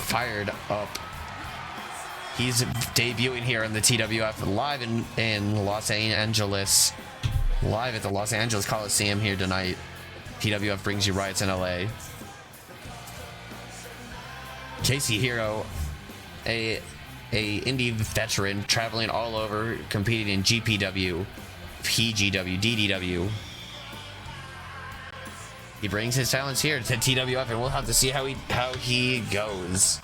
S3: Fired up. He's debuting here in the TWF live in Los Angeles. Live at the Los Angeles Coliseum here tonight. TWF brings you Riots in LA. Casey Hero, a indie veteran traveling all over, competing in GPW, PGW, DDW. He brings his talents here to TWF, and we'll have to see how he goes.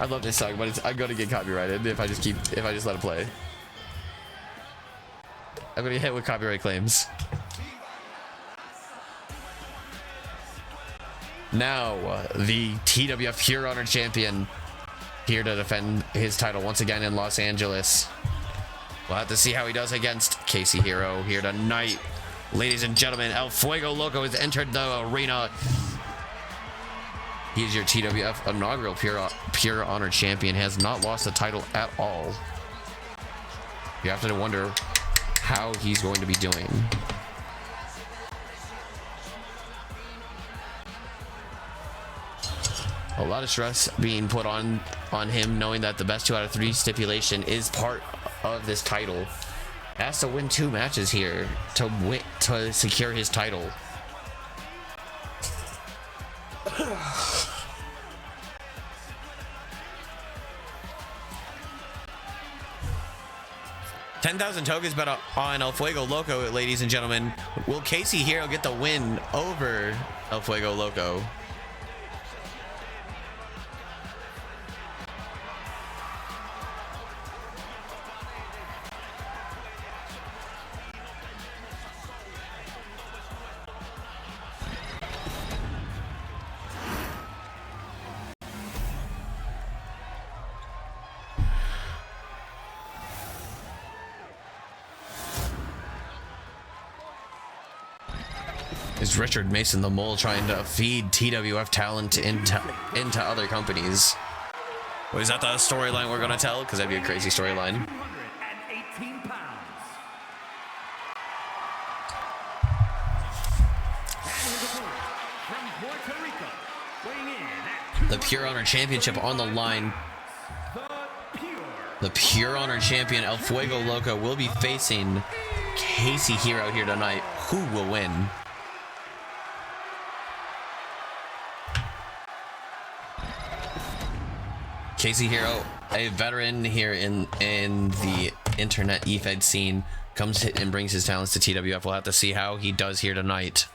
S3: I love this song, but I'm gonna get copyrighted if I just let it play. I'm gonna get hit with copyright claims. Now, the TWF Pure Honor champion here to defend his title once again in Los Angeles. We'll have to see how he does against Casey Hero here tonight. Ladies and gentlemen, El Fuego Loco has entered the arena. He is your TWF inaugural Pure Honor champion. Has not lost the title at all. You have to wonder how he's going to be doing. A lot of stress being put on him, knowing that the best 2 out of 3 stipulation is part of this title. Has to win 2 matches here to secure his title. $10,000 tokens bet on El Fuego Loco, ladies and gentlemen. Will Casey Hero get the win over El Fuego Loco? Is Richard Mason the Mole trying to feed TWF talent into other companies? Well, is that the storyline we're going to tell? Because that'd be a crazy storyline.
S5: 218 pounds. And his opponent from Puerto Rico, weighing in at
S3: The Pure Honor Championship on the line. The Pure Honor champion El Fuego Loco will be facing Casey Hero here tonight. Who will win? Casey Hero, a veteran here in the internet Efed scene, comes and brings his talents to TWF. We'll have to see how he does here tonight.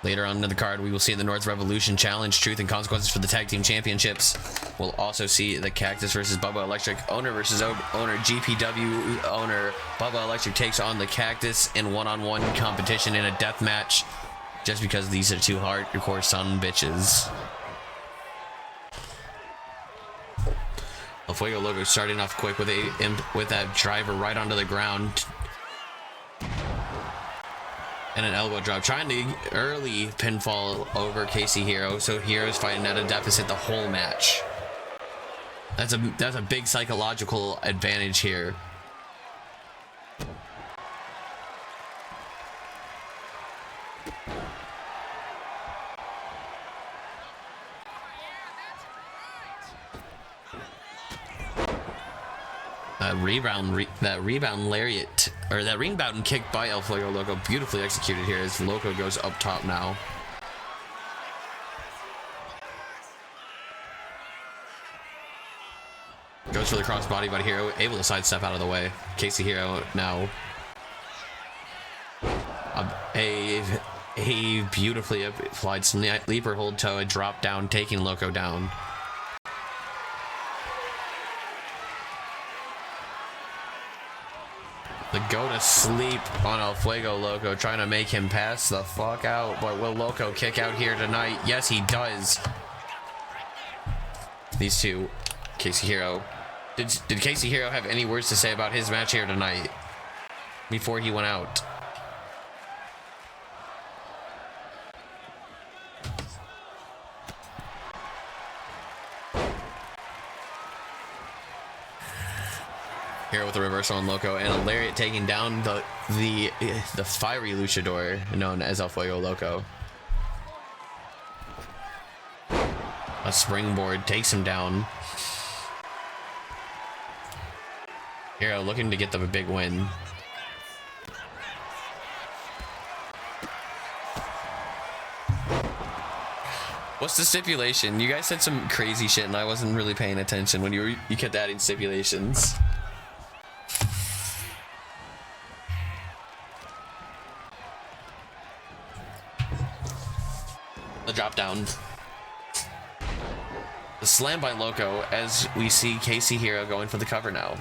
S3: Later on in the card, we will see the North Revolution Challenge, Truth and Consequences for the Tag Team Championships. We'll also see the Cactus versus Bubba Electric, owner versus owner, GPW owner. Bubba Electric takes on the Cactus in one-on-one competition in a death match, just because these are 2 hardcore son bitches. El Fuego Loco starting off quick with that driver right onto the ground. And an elbow drop, trying to early pinfall over Casey Hero, so Hero's fighting at a deficit the whole match. That's a big psychological advantage here. That rebound lariat, or that rebound kick by El Fuego Loco, beautifully executed here as Loco goes up top now. Goes for the crossbody, but Hero able to sidestep out of the way. Casey Hero now a beautifully applied sleeper hold toe, a drop down, taking Loco down. The go to sleep on El Fuego Loco, trying to make him pass the fuck out. But will Loco kick out here tonight? Yes, he does. These two, Casey Hero. Did Casey Hero have any words to say about his match here tonight before he went out? Here with a reversal on Loco and a lariat taking down the fiery luchador known as El Fuego Loco. A springboard takes him down. Hero looking to get the big win. What's the stipulation? You guys said some crazy shit and I wasn't really paying attention when you kept adding stipulations. The drop down. The slam by Loco as we see Casey Hero going for the cover now.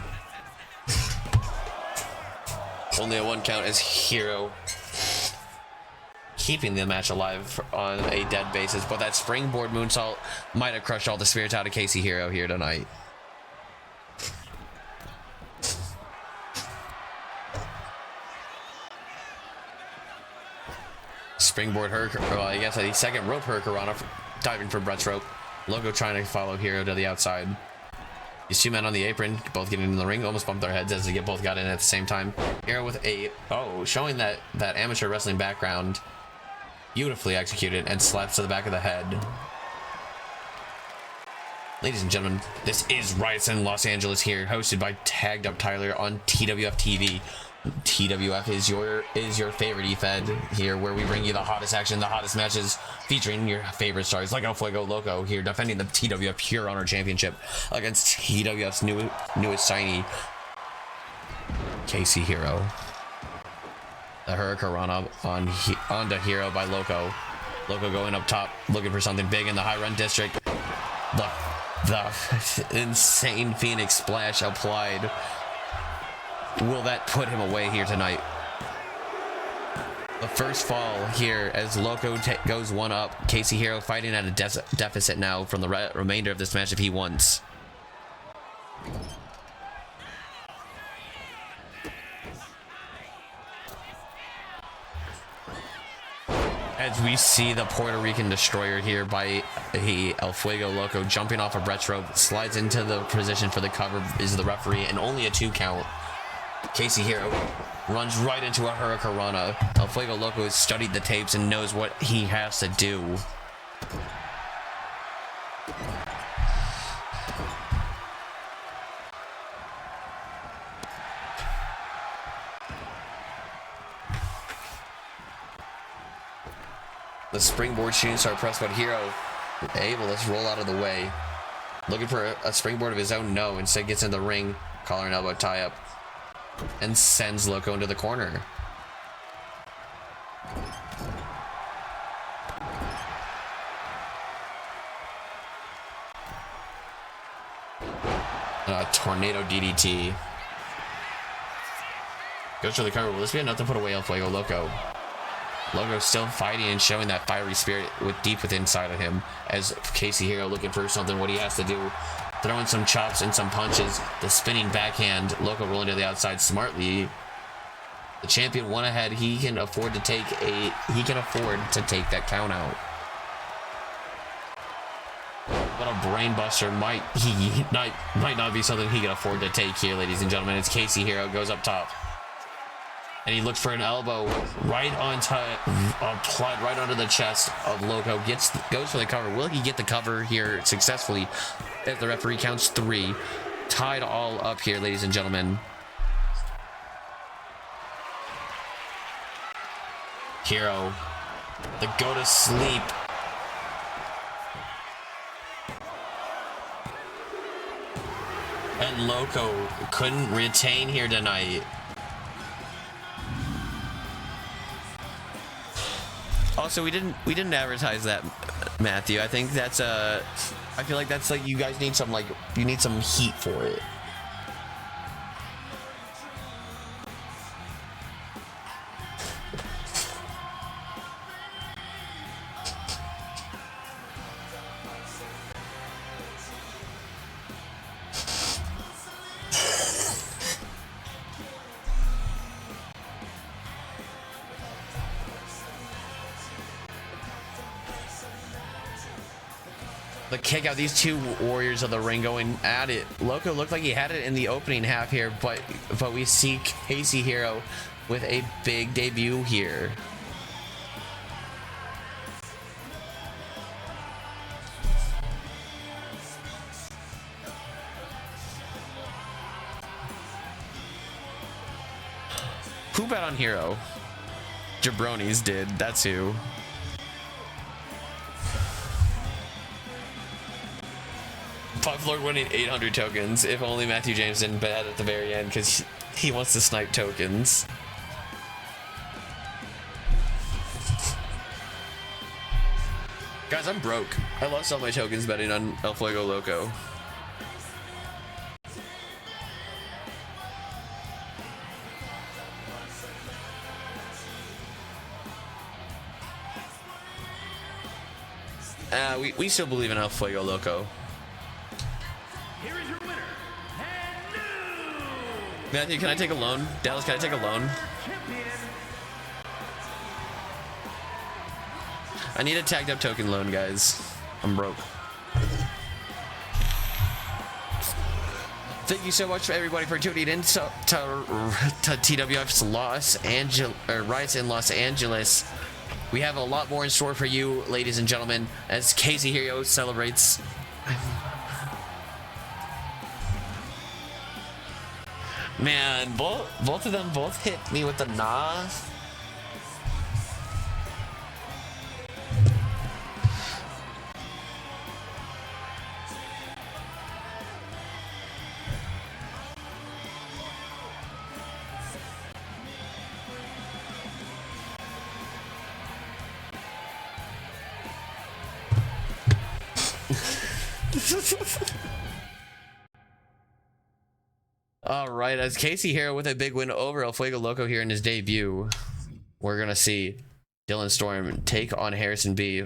S3: Only a 1 count as Hero keeping the match alive on a dead basis, but that springboard moonsault might have crushed all the spirits out of Casey Hero here tonight. Springboard I guess a second rope Hurricanrana, diving for Brett's rope. Loco trying to follow Hero to the outside. These two men on the apron, both getting in the ring, almost bumped their heads as they both got in at the same time. Hero with showing that amateur wrestling background, beautifully executed, and slaps to the back of the head. Ladies and gentlemen, this is Riots in Los Angeles here, hosted by Tagged Up Tyler on TWFtv. TWF is your favorite Efed here, where we bring you the hottest action, the hottest matches, featuring your favorite stars like El Fuego Loco here, defending the TWF Pure Honor Championship against TWF's newest signee, Casey Hero. The Hurricanrana onto Hero by Loco. Loco going up top, looking for something big in the high run district. The insane Phoenix splash applied. Will that put him away here tonight? The first fall here as Loco goes one up. Casey Hero fighting at a deficit now from the remainder of this match if he wants. As we see the Puerto Rican destroyer here by El Fuego Loco jumping off a Brett's rope, slides into the position for the cover, is the referee, and only a 2 count. Casey Hero runs right into a Hurricanrana. El Fuego Loco has studied the tapes and knows what he has to do. The springboard shooting star press, but Hero able to roll out of the way. Looking for a springboard of his own, no. Instead gets in the ring, collar and elbow tie up, and sends Loco into the corner. A tornado DDT. Goes to the cover. Will this be enough to put away El Fuego Loco? Loco still fighting and showing that fiery spirit deep within inside of him, as Casey Hero looking for something, what he has to do. Throwing some chops and some punches. The spinning backhand. Loco rolling to the outside smartly. The champion went ahead. He can afford to take that count out. But a brain buster might not be something he can afford to take here, ladies and gentlemen. It's Casey Hero goes up top. And he looks for an elbow right applied right onto the chest of Loco. Goes for the cover. Will he get the cover here successfully? If the referee counts 3. Tied all up here, ladies and gentlemen. Hero, the go to sleep. And Loco couldn't retain here tonight. Also, we didn't advertise that, Matthew. I think that's I feel like that's like you guys need some heat for it. The kick out, these two warriors of the ring going at it. Loco looked like he had it in the opening half here, but we see Casey Hero with a big debut here. Who bet on Hero? Jabronis did, that's who. Puff Lord winning 800 tokens. If only Matthew James didn't bet at the very end, because he wants to snipe tokens. Guys, I'm broke. I lost all my tokens betting on El Fuego Loco. We still believe in El Fuego Loco.
S5: Here is your winner, and new
S3: Matthew, can I take a loan? Dallas, can I take a loan?
S5: champion,
S3: I need a tagged up token loan, guys. I'm broke. Thank you so much for everybody for tuning in to TWF's Riots in Los Angeles. We have a lot more in store for you, ladies and gentlemen, as Casey Hero celebrates. Man, both of them hit me with the nah. All right, as Casey Hero with a big win over El Fuego Loco here in his debut, we're gonna see Dylan Storm take on Harrison B.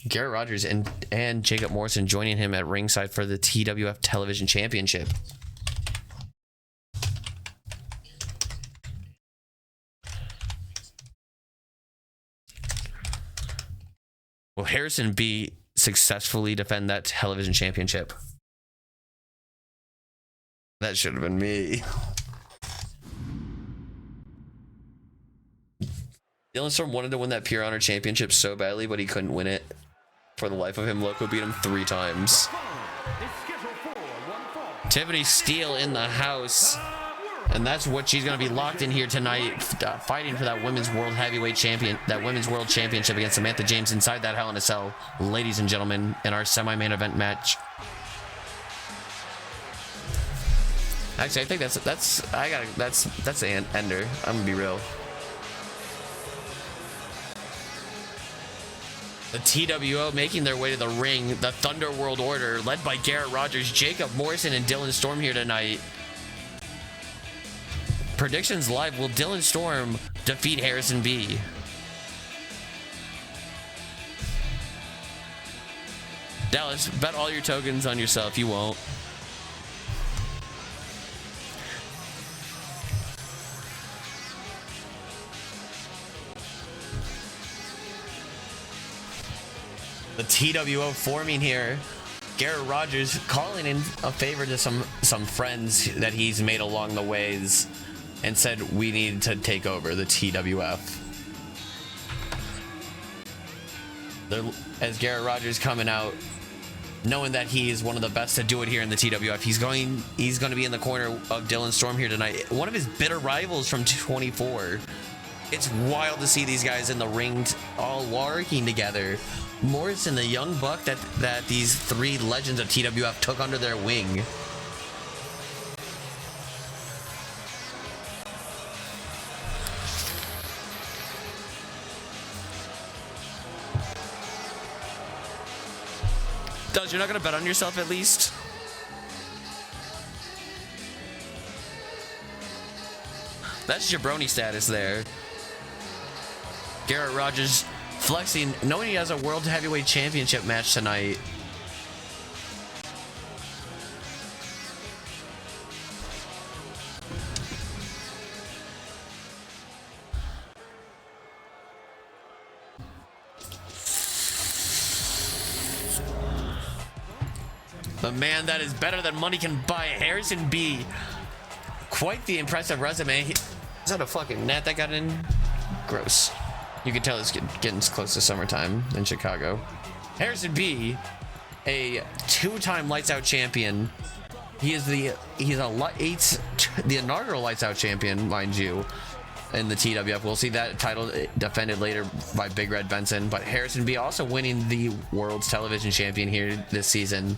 S3: Garrett Rogers and Jacob Morrison joining him at ringside for the TWF Television Championship. Will Harrison B successfully defend that television championship? That should have been me. Dylan Storm wanted to win that Pure Honor Championship so badly, but he couldn't win it. For the life of him, Loco beat him 3 times. Tiffany Steele in the house. And that's what she's going to be locked in here tonight, fighting for that Women's World Heavyweight Champion, that Women's World Championship against Samantha James inside that Hell in a Cell, ladies and gentlemen, in our semi-main event match. Actually, I think that's the ender. I'm gonna be real. The TWO making their way to the ring. The Thunder World Order, led by Garrett Rogers, Jacob Morrison, and Dylan Storm here tonight. Predictions live. Will Dylan Storm defeat Harrison B? Dallas, bet all your tokens on yourself. You won't. The TWO forming here. Garrett Rogers calling in a favor to some friends that he's made along the ways and said we need to take over the TWF. As Garrett Rogers coming out, knowing that he is one of the best to do it here in the TWF, he's going to be in the corner of Dylan Storm here tonight, one of his bitter rivals from 24. It's wild to see these guys in the ring all working together. Morrison, the young buck that these three legends of TWF took under their wing. Does, you're not gonna bet on yourself at least? That's jabroni status there. Garrett Rogers flexing, knowing he has a World Heavyweight Championship match tonight. The man that is better than money can buy, Harrison B. Quite the impressive resume. Is that a fucking net that got in? Gross. You can tell it's getting close to summertime in Chicago. Harrison B, a two-time Lights Out champion. He's the inaugural Lights Out champion, mind you, in the TWF. We'll see that title defended later by Big Red Benson. But Harrison B also winning the World's Television Champion here this season.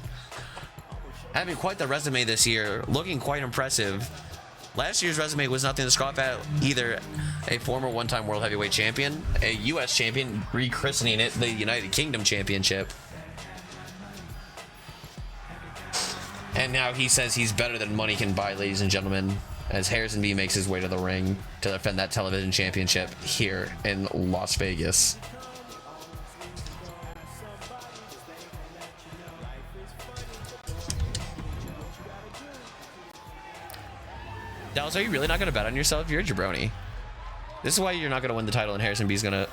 S3: Having quite the resume this year, looking quite impressive. Last year's resume was nothing to scoff at either. A former one-time World Heavyweight Champion, a U.S. champion, rechristening it the United Kingdom Championship. And now he says he's better than money can buy, ladies and gentlemen, as Harrison B makes his way to the ring to defend that television championship here in Las Vegas. Dallas, are you really not going to bet on yourself? You're a jabroni. This is why you're not going to win the title, and Harrison B is going to...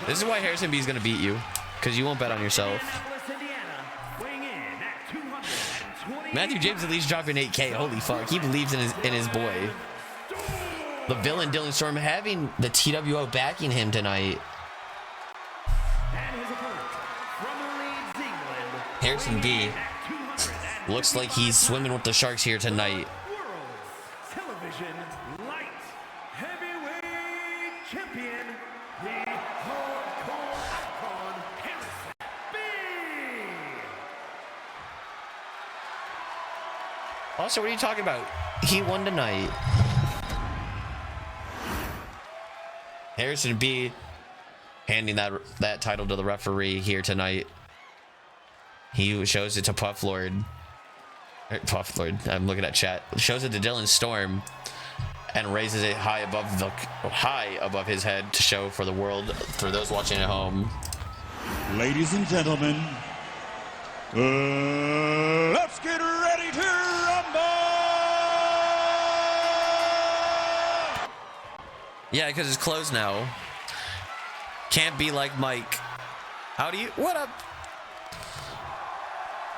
S3: This is why Harrison B is going to beat you, because you won't bet on yourself. Matthew James at least dropping 8K. Holy fuck, he believes in his boy. The villain Dylan Storm having the TWO backing him tonight. Harrison B looks like he's swimming with the sharks here tonight.
S5: Television Light Heavyweight Champion, the hardcore icon, Harrison B.
S3: Also, what are you talking about? He won tonight. Harrison B handing that title to the referee here tonight. He shows it to Puff Lord. I'm looking at chat. Shows it to Dylan Storm and raises it high above his head to show for the world, for those watching at home.
S7: Ladies and gentlemen, let's get ready to rumble!
S3: Yeah, because it's closed now. Can't be like Mike. What up?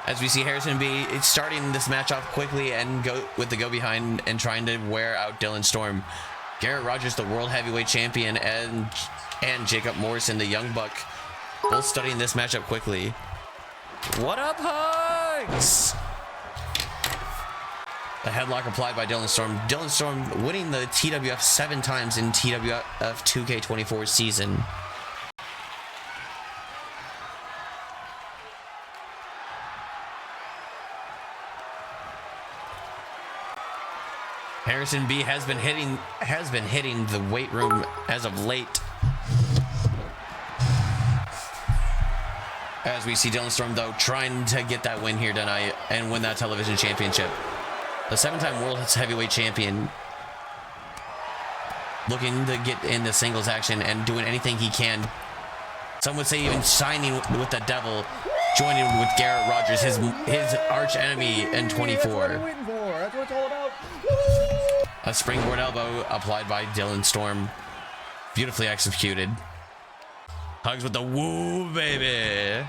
S3: As we see Harrison B starting this match off quickly and go behind and trying to wear out Dylan Storm. Garrett Rogers, the World Heavyweight Champion, and Jacob Morrison, the Young Buck, both studying this matchup quickly. What up, Hugs? A headlock applied by Dylan Storm. Dylan Storm winning the TWF 7 times in TWF 2K24 season. Harrison B has been hitting the weight room as of late. As we see Dylan Storm, though, trying to get that win here tonight and win that television championship. The 7-time World Heavyweight Champion looking to get in the singles action and doing anything he can. Some would say even signing with the devil, joining with Garrett Rogers, his arch enemy in 24.
S5: That's what it's all about.
S3: A springboard elbow applied by Dylan Storm. Beautifully executed. Hugs with the woo, baby.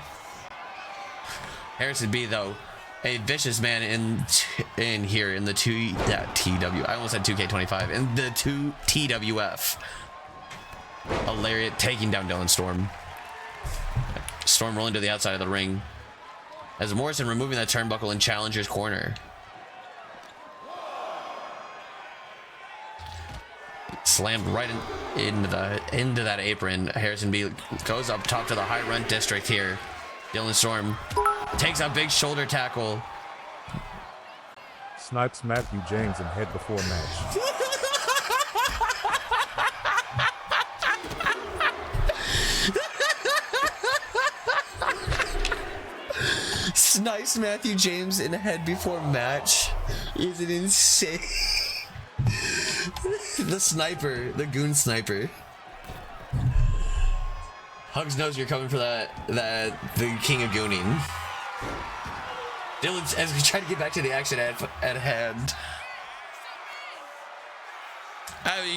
S3: Harrison B, though, a vicious man in here in the TW. I almost said 2K25 in the TWF. A lariat taking down Dylan Storm. Storm rolling to the outside of the ring as Morrison removing that turnbuckle in Challenger's corner. Slammed right into that apron. Harrison B goes up top to the high rent district here. Dylan Storm takes a big shoulder tackle.
S8: Snipes Matthew James and head before match.
S3: Snipes Matthew James in head before match. Is it insane? The sniper, the goon sniper. Hugs knows you're coming for the king of gooning. Dylan, as we try to get back to the action at hand.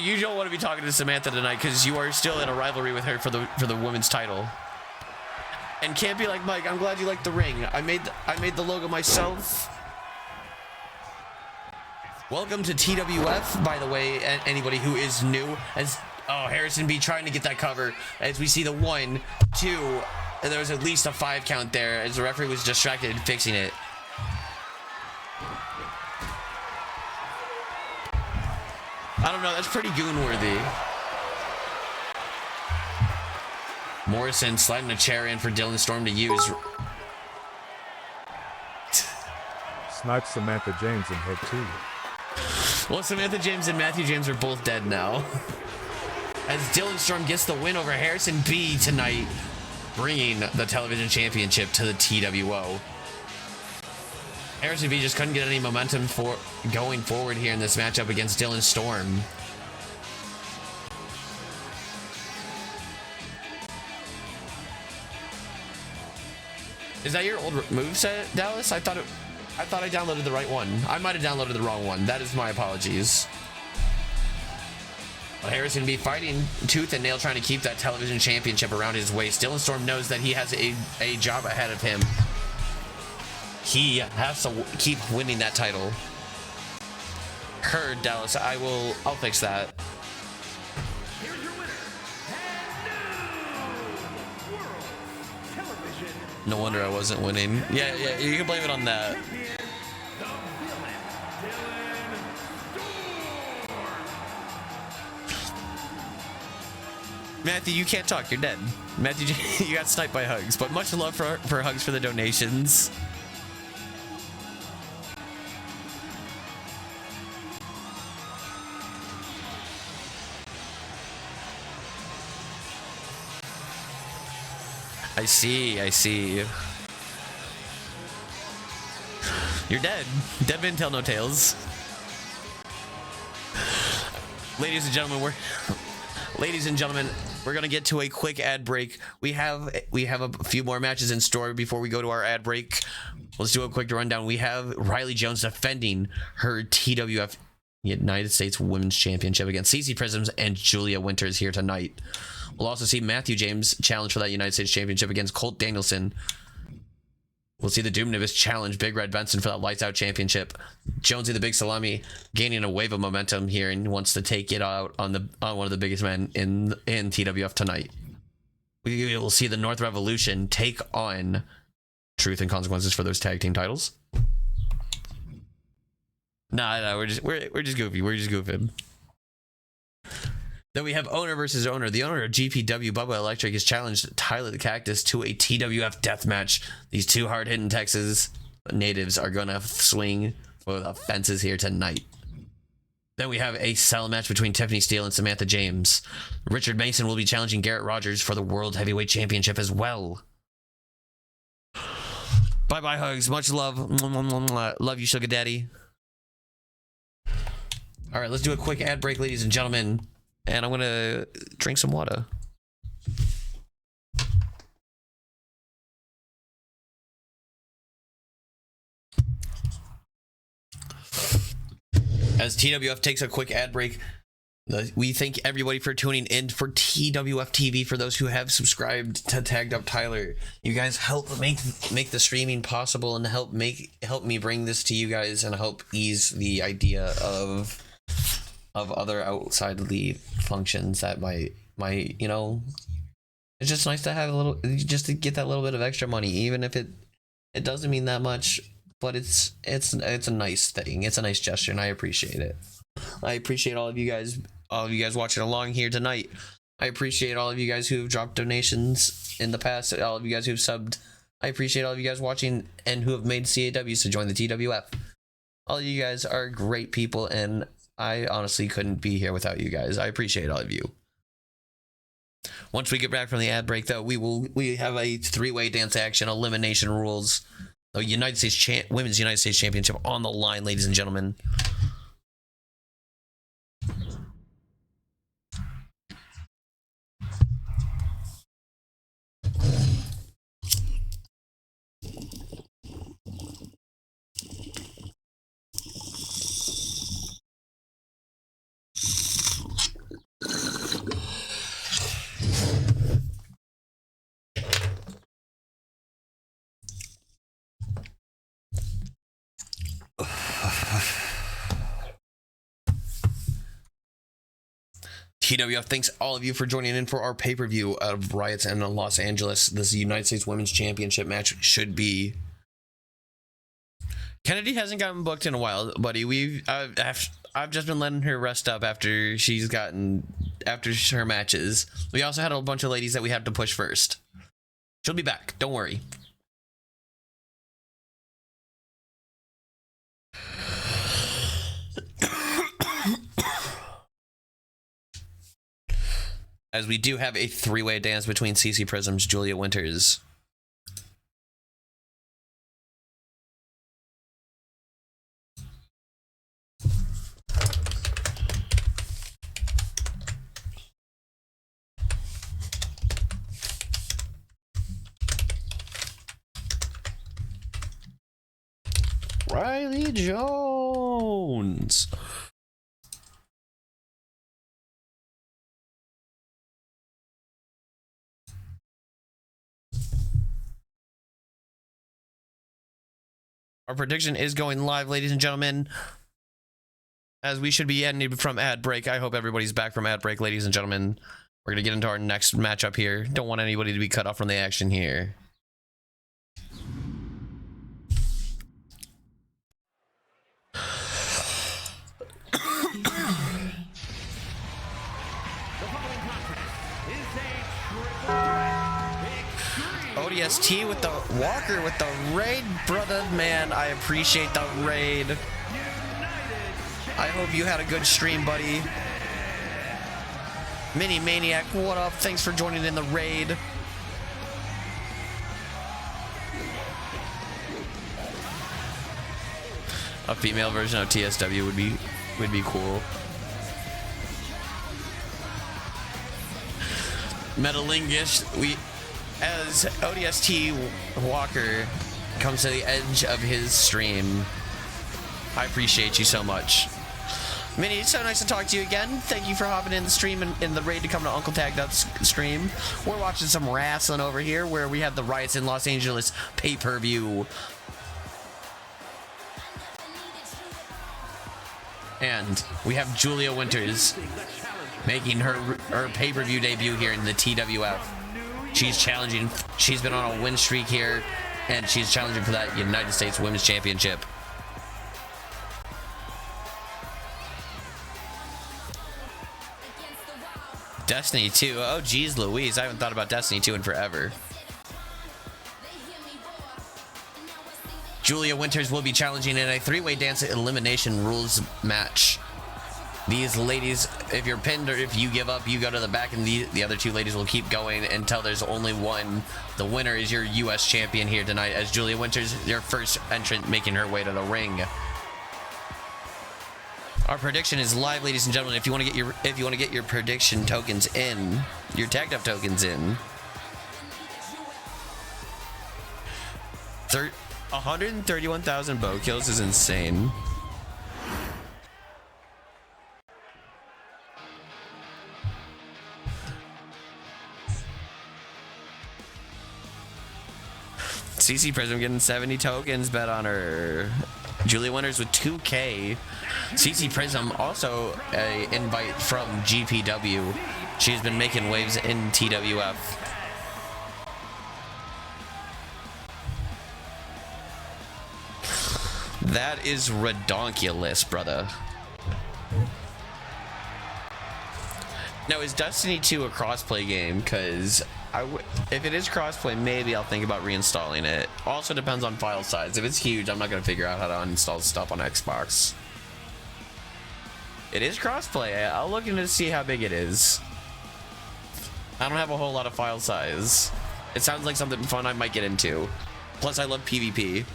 S3: You don't want to be talking to Samantha tonight because you are still in a rivalry with her for the women's title. And can't be like, Mike, I'm glad you like the ring. I made the logo myself. Welcome to TWF, by the way, anybody who is new. As Harrison B trying to get that cover as we see the 1, 2, and there was at least a 5 count there as the referee was distracted fixing it. I don't know, that's pretty goon worthy. Morrison sliding a chair in for Dylan Storm to use.
S8: Snipes Samantha James in head 2.
S3: Well, Samantha James and Matthew James are both dead now. As Dylan Storm gets the win over Harrison B tonight, bringing the television championship to the TWO. Harrison B just couldn't get any momentum for going forward here in this matchup against Dylan Storm. Is that your old moveset, Dallas? I thought I downloaded the right one. I might have downloaded the wrong one. That is my apologies. But Harrison B fighting tooth and nail trying to keep that television championship around his waist. Dylan Storm knows that he has a job ahead of him. He has to keep winning that title. Heard, Dallas. I'll fix that.
S5: Here's your winner, and new World Television
S3: No wonder I wasn't winning. Yeah, you can blame it on that.
S5: Champion, the villain, Dylan Storm.
S3: Matthew, you can't talk. You're dead. Matthew, you got sniped by Hugs. But much love for Hugs for the donations. I see. You're dead. Dead men tell no tales. Ladies and gentlemen, we're gonna get to a quick ad break. We have a few more matches in store before we go to our ad break. Let's do a quick rundown. We have Riley Jones defending her TWF United States Women's Championship against Cece Prisms and Julia Winters here tonight. We'll also see Matthew James challenge for that United States Championship against Colt Danielson. We'll see the Doomnibus challenge Big Red Benson for that Lights Out Championship. Jonesy the Big Salami gaining a wave of momentum here and wants to take it out on one of the biggest men in TWF tonight. We will see the North Revolution take on Truth and Consequences for those tag team titles. No, we're just goofy. We're just goofing. Then we have owner versus owner. The owner of GPW, Bubba Electric, has challenged Tyler the Cactus to a TWF death match. These two hard-hitting Texas natives are going to swing for the fences here tonight. Then we have a cell match between Tiffany Steele and Samantha James. Richard Mason will be challenging Garrett Rogers for the World Heavyweight Championship as well. Bye-bye, Hugs. Much love. Love you, Sugar Daddy. All right, let's do a quick ad break, ladies and gentlemen. And I'm gonna drink some water. As TWF takes a quick ad break, we thank everybody for tuning in for TWFtv. For those who have subscribed to Tagged Up Tyler, you guys help make the streaming possible and help me bring this to you guys and help ease the idea of other outside league functions that might you know, it's just nice to have a little, just to get that little bit of extra money, even if it doesn't mean that much, but it's a nice thing. It's a nice gesture, and I appreciate it. I appreciate all of you guys watching along here tonight. I appreciate all of you guys who have dropped donations in the past, all of you guys who've subbed. I appreciate all of you guys watching and who have made CAWs to join the TWF. All of you guys are great people, and I honestly couldn't be here without you guys. I appreciate all of you. Once we get back from the ad break, though, we have a three-way dance action, elimination rules, the Women's United States Championship on the line, ladies and gentlemen. TWF thanks all of you for joining in for our pay-per-view of Riots in Los Angeles. This United States Women's Championship match should be. Kennedy hasn't gotten booked in a while, buddy. I've just been letting her rest up after her matches. We also had a bunch of ladies that we have to push first. She'll be back. Don't worry. As we do have a three-way dance between CC Prism's Julia Winters. Riley Jones. Our prediction is going live, ladies and gentlemen. As we should be ending from ad break. I hope everybody's back from ad break, ladies and gentlemen. We're going to get into our next matchup here. Don't want anybody to be cut off from the action here. ODST with the Walker with the raid, brother. Man, I appreciate the raid. I hope you had a good stream, buddy. Mini Maniac, what up? Thanks for joining in the raid. A female version of TSW would be cool. Metalingus, as ODST Walker comes to the edge of his stream, I appreciate you so much. Minnie, it's so nice to talk to you again. Thank you for hopping in the stream and in the raid to come to Uncle Tagged Up stream. We're watching some wrestling over here where we have the Riots in Los Angeles pay-per-view. And we have Julia Winters making her pay-per-view debut here in the TWF. She's challenging. She's been on a win streak here, and she's challenging for that United States Women's Championship. Destiny 2. Oh, geez, Louise. I haven't thought about Destiny 2 in forever. Julia Winters will be challenging in a three-way dance elimination rules match. These ladies, if you're pinned or if you give up, you go to the back, and the other two ladies will keep going until there's only one. The winner is your U.S. champion here tonight, as Julia Winters, your first entrant, making her way to the ring. Our prediction is live, ladies and gentlemen. If you want to get your prediction tokens in, your tagged up tokens in, 131,000 bow kills is insane. CC Prism getting 70 tokens bet on her. Julia Winters with 2K. CC Prism also a invite from GPW. She's been making waves in TWF. That is redonkulous, brother. Now, is Destiny 2 a crossplay game? Because if it is crossplay, maybe I'll think about reinstalling it. Also depends on file size. If it's huge, I'm not going to figure out how to uninstall stuff on Xbox. It is crossplay. I'll look into see how big it is. I don't have a whole lot of file size. It sounds like something fun I might get into. Plus, I love PvP.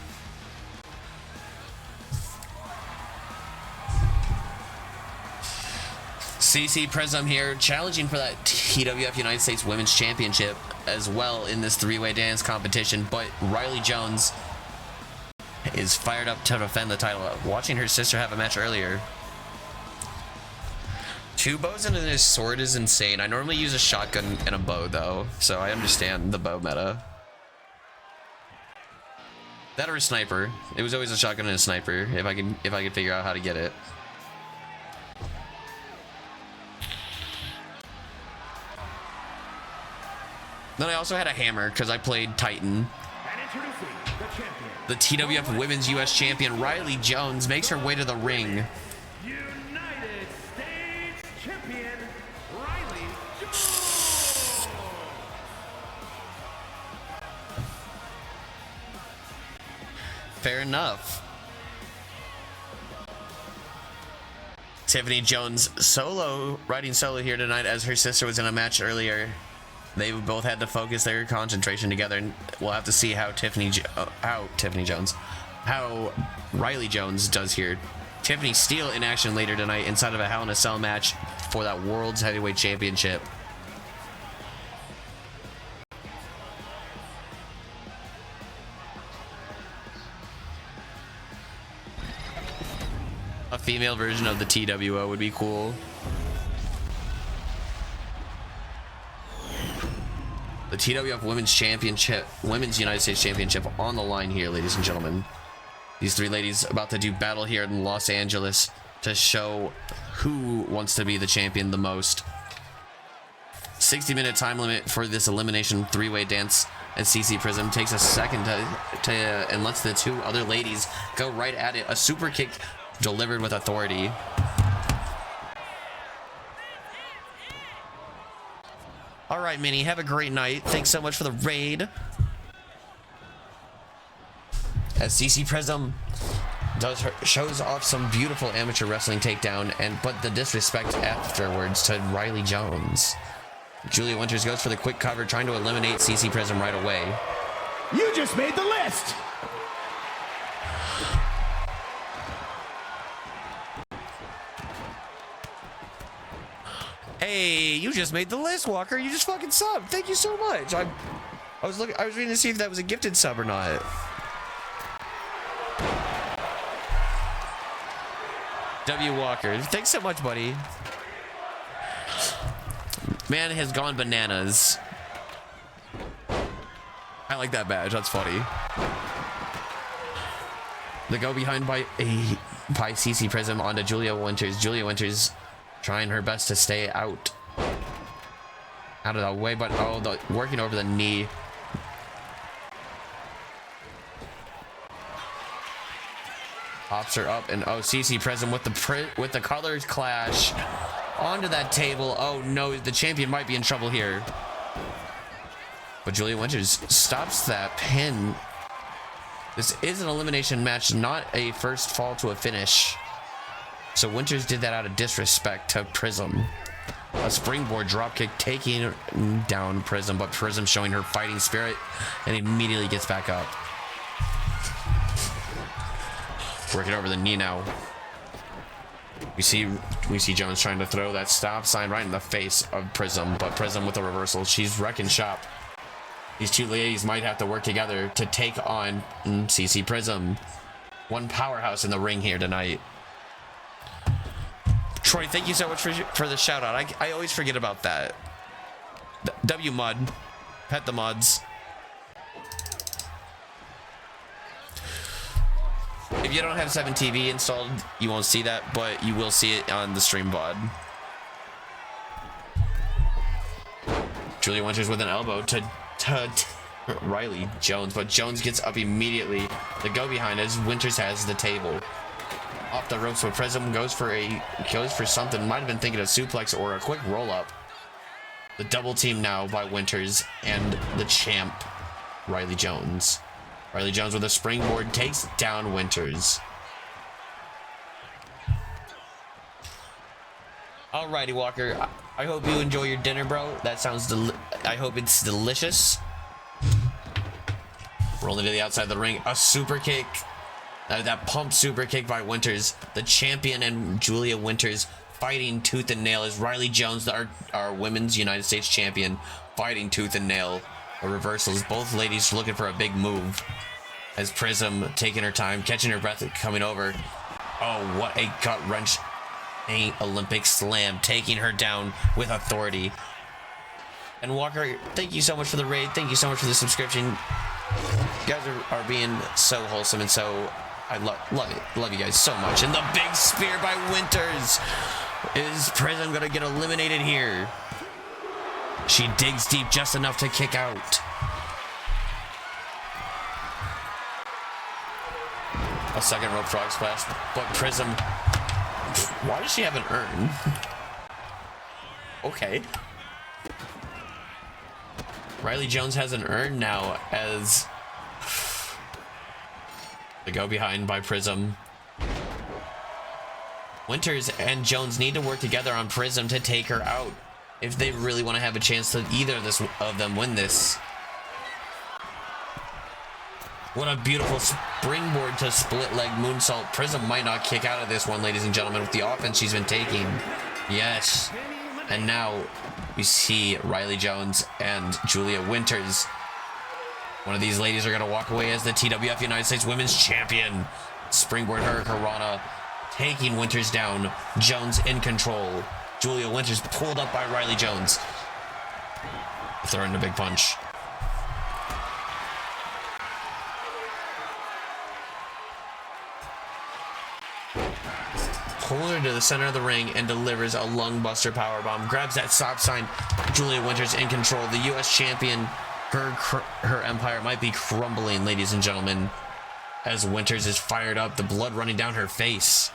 S3: CC Prism here, challenging for that TWF United States Women's Championship as well in this three-way dance competition, but Riley Jones is fired up to defend the title. Watching her sister have a match earlier. 2 bows and a sword is insane. I normally use a shotgun and a bow though, so I understand the bow meta. That or a sniper. It was always a shotgun and a sniper if I could figure out how to get it. Then I also had a hammer because I played Titan. The TWF Women's US Champion Riley Jones makes her way to the ring.
S5: United States Champion Riley Jones.
S3: Fair enough. Tiffany Jones riding solo here tonight as her sister was in a match earlier. They both had to focus their concentration together, and we'll have to see how Riley Jones does here. Tiffany Steele in action later tonight inside of a Hell in a Cell match for that World's Heavyweight Championship. A female version of the TWO would be cool. The TWF Women's United States Championship on the line here, ladies and gentlemen. These 3 ladies about to do battle here in Los Angeles to show who wants to be the champion the most. 60-minute time limit for this elimination 3-way dance, and CC Prism takes a second and lets the 2 other ladies go right at it. A super kick delivered with authority. All right, Minnie, have a great night. Thanks so much for the raid. As CC Prism shows off some beautiful amateur wrestling takedown, but the disrespect afterwards to Riley Jones. Julia Winters goes for the quick cover, trying to eliminate CC Prism right away.
S7: You just made the list.
S3: Hey, you just made the list, Walker. You just fucking subbed. Thank you so much. I was reading to see if that was a gifted sub or not. W Walker, thanks so much, buddy. Man has gone bananas. I like that badge. That's funny. The go behind by CC Prism onto Julia Winters. Julia Winters trying her best to stay out of the way, but working over the knee. Pops her up, and CC Prism with the colors clash onto that table. Oh no, the champion might be in trouble here. But Julia Winters stops that pin. This is an elimination match, not a first fall to a finish. So Winters did that out of disrespect to Prism. A springboard dropkick taking down Prism, but Prism showing her fighting spirit and immediately gets back up. Working over the knee now. We see Jones trying to throw that stop sign right in the face of Prism, but Prism with a reversal. She's wrecking shop. These 2 ladies might have to work together to take on CC Prism. One powerhouse in the ring here tonight. Troy, thank you so much for the shout out. I always forget about that. W Mud, pet the mods. If you don't have 7TV installed, you won't see that, but you will see it on the stream VOD. Julia Winters with an elbow to Riley Jones, but Jones gets up immediately to go behind as Winters has the table. Off the ropes, but Prism goes for something. Might have been thinking of suplex or a quick roll up. The double team now by Winters and the champ Riley Jones. Riley Jones with a springboard takes down Winters. Alrighty, Walker. I hope you enjoy your dinner, bro. That sounds I hope it's delicious. Rolling to the outside of the ring, a super kick. That pump super kick by Winters. The champion and Julia Winters fighting tooth and nail as Riley Jones, our women's United States champion, fighting tooth and nail. A reversals. Both ladies looking for a big move. As Prism taking her time, catching her breath, coming over. Oh, what a gut wrench. A Olympic slam, taking her down with authority. And Walker, thank you so much for the raid. Thank you so much for the subscription. You guys are being so wholesome and so... I love it. Love you guys so much. And the big spear by Winters. Is Prism gonna get eliminated here? She digs deep just enough to kick out. A second rope frog splash, but Prism... Why does she have an urn? Okay. Riley Jones has an urn now as... The go behind by Prism. Winters and Jones need to work together on Prism to take her out if they really want to have a chance to either of them win this. What a beautiful springboard to split leg moonsault. Prism might not kick out of this one, ladies and gentlemen, with the offense she's been taking. Yes. And now we see Riley Jones and Julia Winters. One of these ladies are going to walk away as the TWF United States Women's Champion. Springboard Hurricanrana, taking Winters down. Jones in control. Julia Winters pulled up by Riley Jones. Throwing a big punch. Pulls her to the center of the ring and delivers a lungbuster powerbomb. Grabs that stop sign. Julia Winters in control. The U.S. champion. Her empire might be crumbling, ladies and gentlemen, as Winters is fired up, the blood running down her face.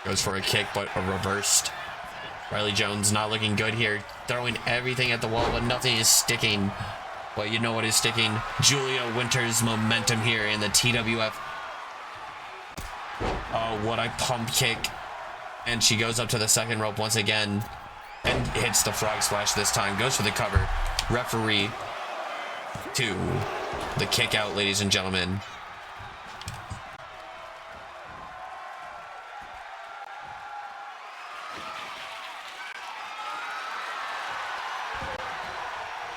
S3: Goes for a kick, but a reversed. Riley Jones not looking good here, throwing everything at the wall, but nothing is sticking. But you know what is sticking? Julia Winters' momentum here in the TWF. Oh, what a pump kick. And she goes up to the second rope once again and hits the frog splash this time. Goes for the cover. Referee to the kick out, ladies and gentlemen.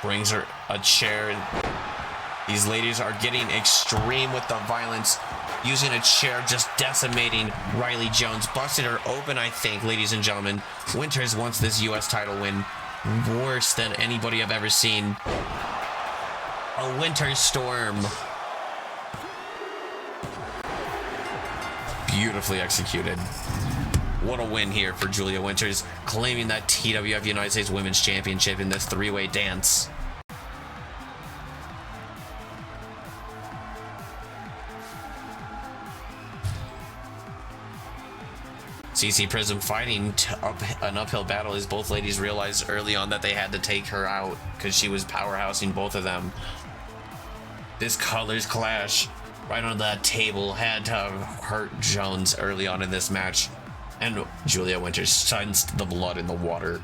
S3: Brings her a chair. These ladies are getting extreme with the violence. Using a chair, just decimating Riley Jones. Busted her open, I think, ladies and gentlemen. Winters wants this U.S. title win worse than anybody I've ever seen. A winter storm. Beautifully executed. What a win here for Julia Winters, claiming that TWF United States Women's Championship in this three-way dance. CC Prism fighting an uphill battle as both ladies realized early on that they had to take her out because she was powerhousing both of them. This colors clash right on that table had to hurt Jones early on in this match. And Julia Winters sensed the blood in the water.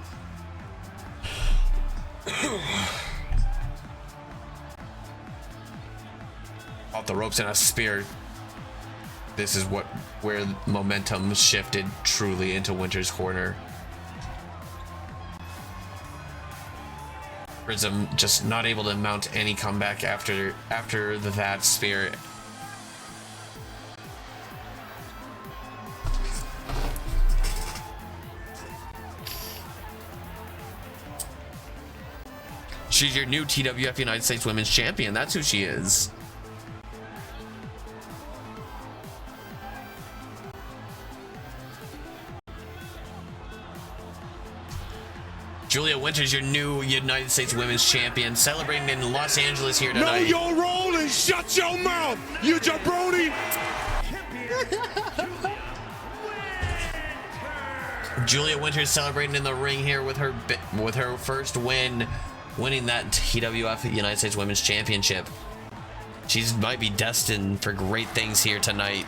S3: Off the ropes and a spear. This is where momentum shifted truly into Winters' corner. Prism just not able to mount any comeback after that spear. She's your new TWF United States Women's Champion. That's who she is. Julia Winters, your new United States Women's Champion, celebrating in Los Angeles here tonight.
S7: Know your role and shut your mouth, you jabroni.
S3: Julia Winters celebrating in the ring here with her first win, winning that TWF United States Women's Championship. She might be destined for great things here tonight.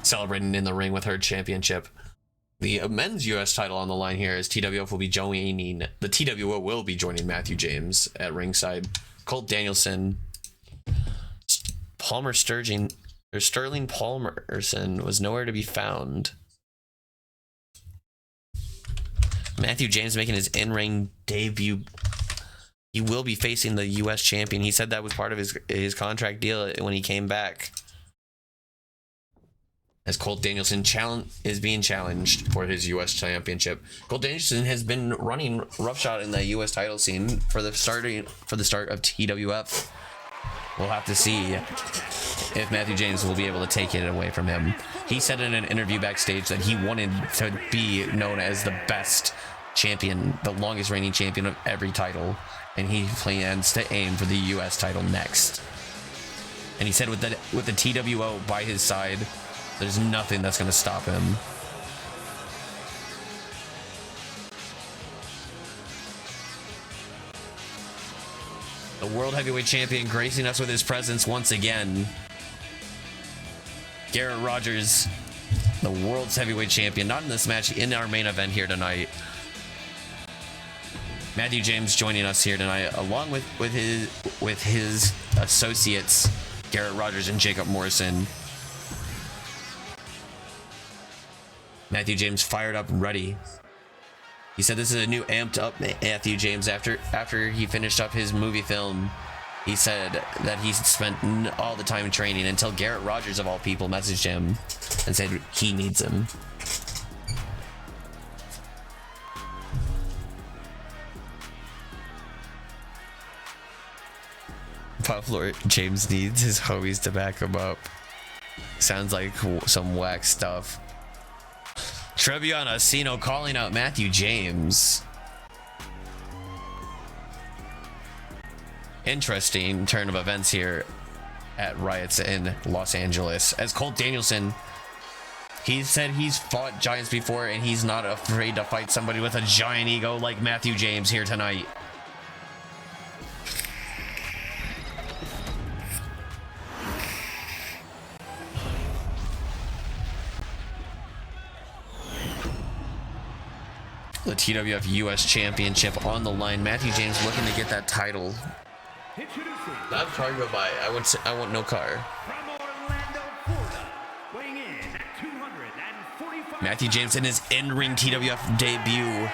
S3: Celebrating in the ring with her championship. The men's U.S. title on the line here as TWF will be joining, the TWO will be joining Matthew James at ringside. Colt Danielson, Sterling Palmerson was nowhere to be found. Matthew James making his in-ring debut. He will be facing the U.S. champion. He said that was part of his contract deal when he came back. As Colt Danielson is being challenged for his U.S. championship. Colt Danielson has been running roughshod in the U.S. title scene for the start of TWF. We'll have to see if Matthew James will be able to take it away from him. He said in an interview backstage that he wanted to be known as the best champion, the longest reigning champion of every title, and he plans to aim for the U.S. title next. And he said with the TWO by his side, there's nothing that's going to stop him. The World Heavyweight Champion gracing us with his presence once again. Garrett Rogers, the World's Heavyweight Champion, not in this match, in our main event here tonight. Matthew James joining us here tonight, along with his associates, Garrett Rogers and Jacob Morrison. Matthew James fired up and ready. He said this is a new amped up Matthew James after he finished up his movie film. He said that he spent all the time training until Garrett Rogers of all people messaged him and said he needs him. Buffalo James needs his homies to back him up. Sounds like some whack stuff. Trevion Asino calling out Matthew James. Interesting turn of events here at Riots in Los Angeles. As Colt Danielson, he said he's fought giants before and he's not afraid to fight somebody with a giant ego like Matthew James here tonight. The TWF US Championship on the line. Matthew James looking to get that title. That car go by. I want no car.
S5: From Orlando, Florida, weighing in at 245.
S3: Matthew James in his in-ring TWF debut.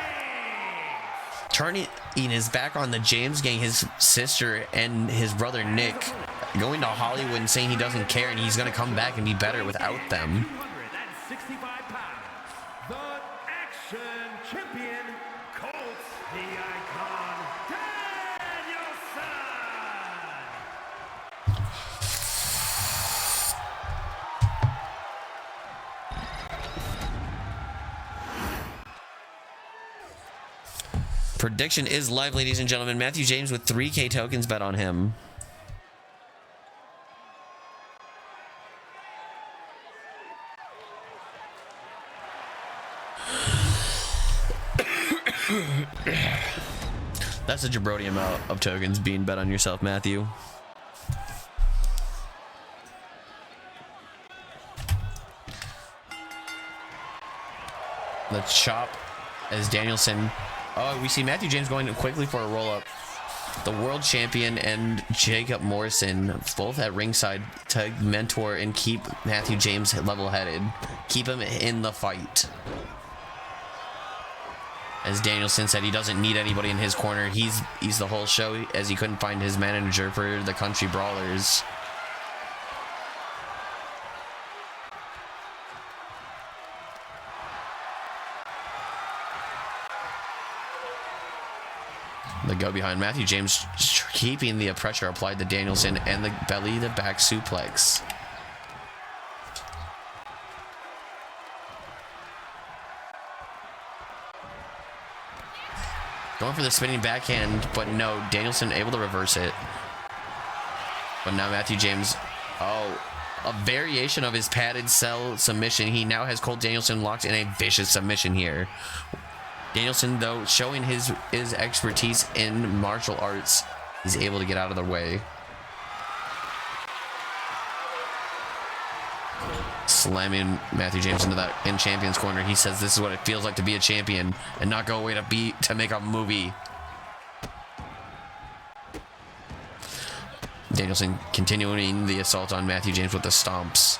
S3: Turning his back on the James gang, his sister and his brother Nick. Going to Hollywood and saying he doesn't care and he's going to come back and be better without them.
S5: 265 pounds. The Action Champion, Colt the Icon Danielson.
S3: Prediction is live, ladies and gentlemen. Matthew James with 3K tokens bet on him. That's a jabroni amount of tokens being bet on yourself, Matthew. The chop as Danielson. Oh, we see Matthew James going quickly for a roll-up. The world champion and Jacob Morrison both at ringside to mentor and keep Matthew James level-headed. Keep him in the fight. As Danielson said, he doesn't need anybody in his corner. He's the whole show, as he couldn't find his manager for the Country Brawlers. The go behind. Matthew James keeping the pressure applied to Danielson and the belly to back suplex. Going for the spinning backhand, but no, Danielson able to reverse it. But now Matthew James, a variation of his padded cell submission. He now has Cole Danielson locked in a vicious submission here. Danielson, though, showing his expertise in martial arts, he's able to get out of the way. Slamming Matthew James into that in champion's corner. He says this is what it feels like to be a champion and not go away to make a movie. Danielson continuing the assault on Matthew James with the stomps.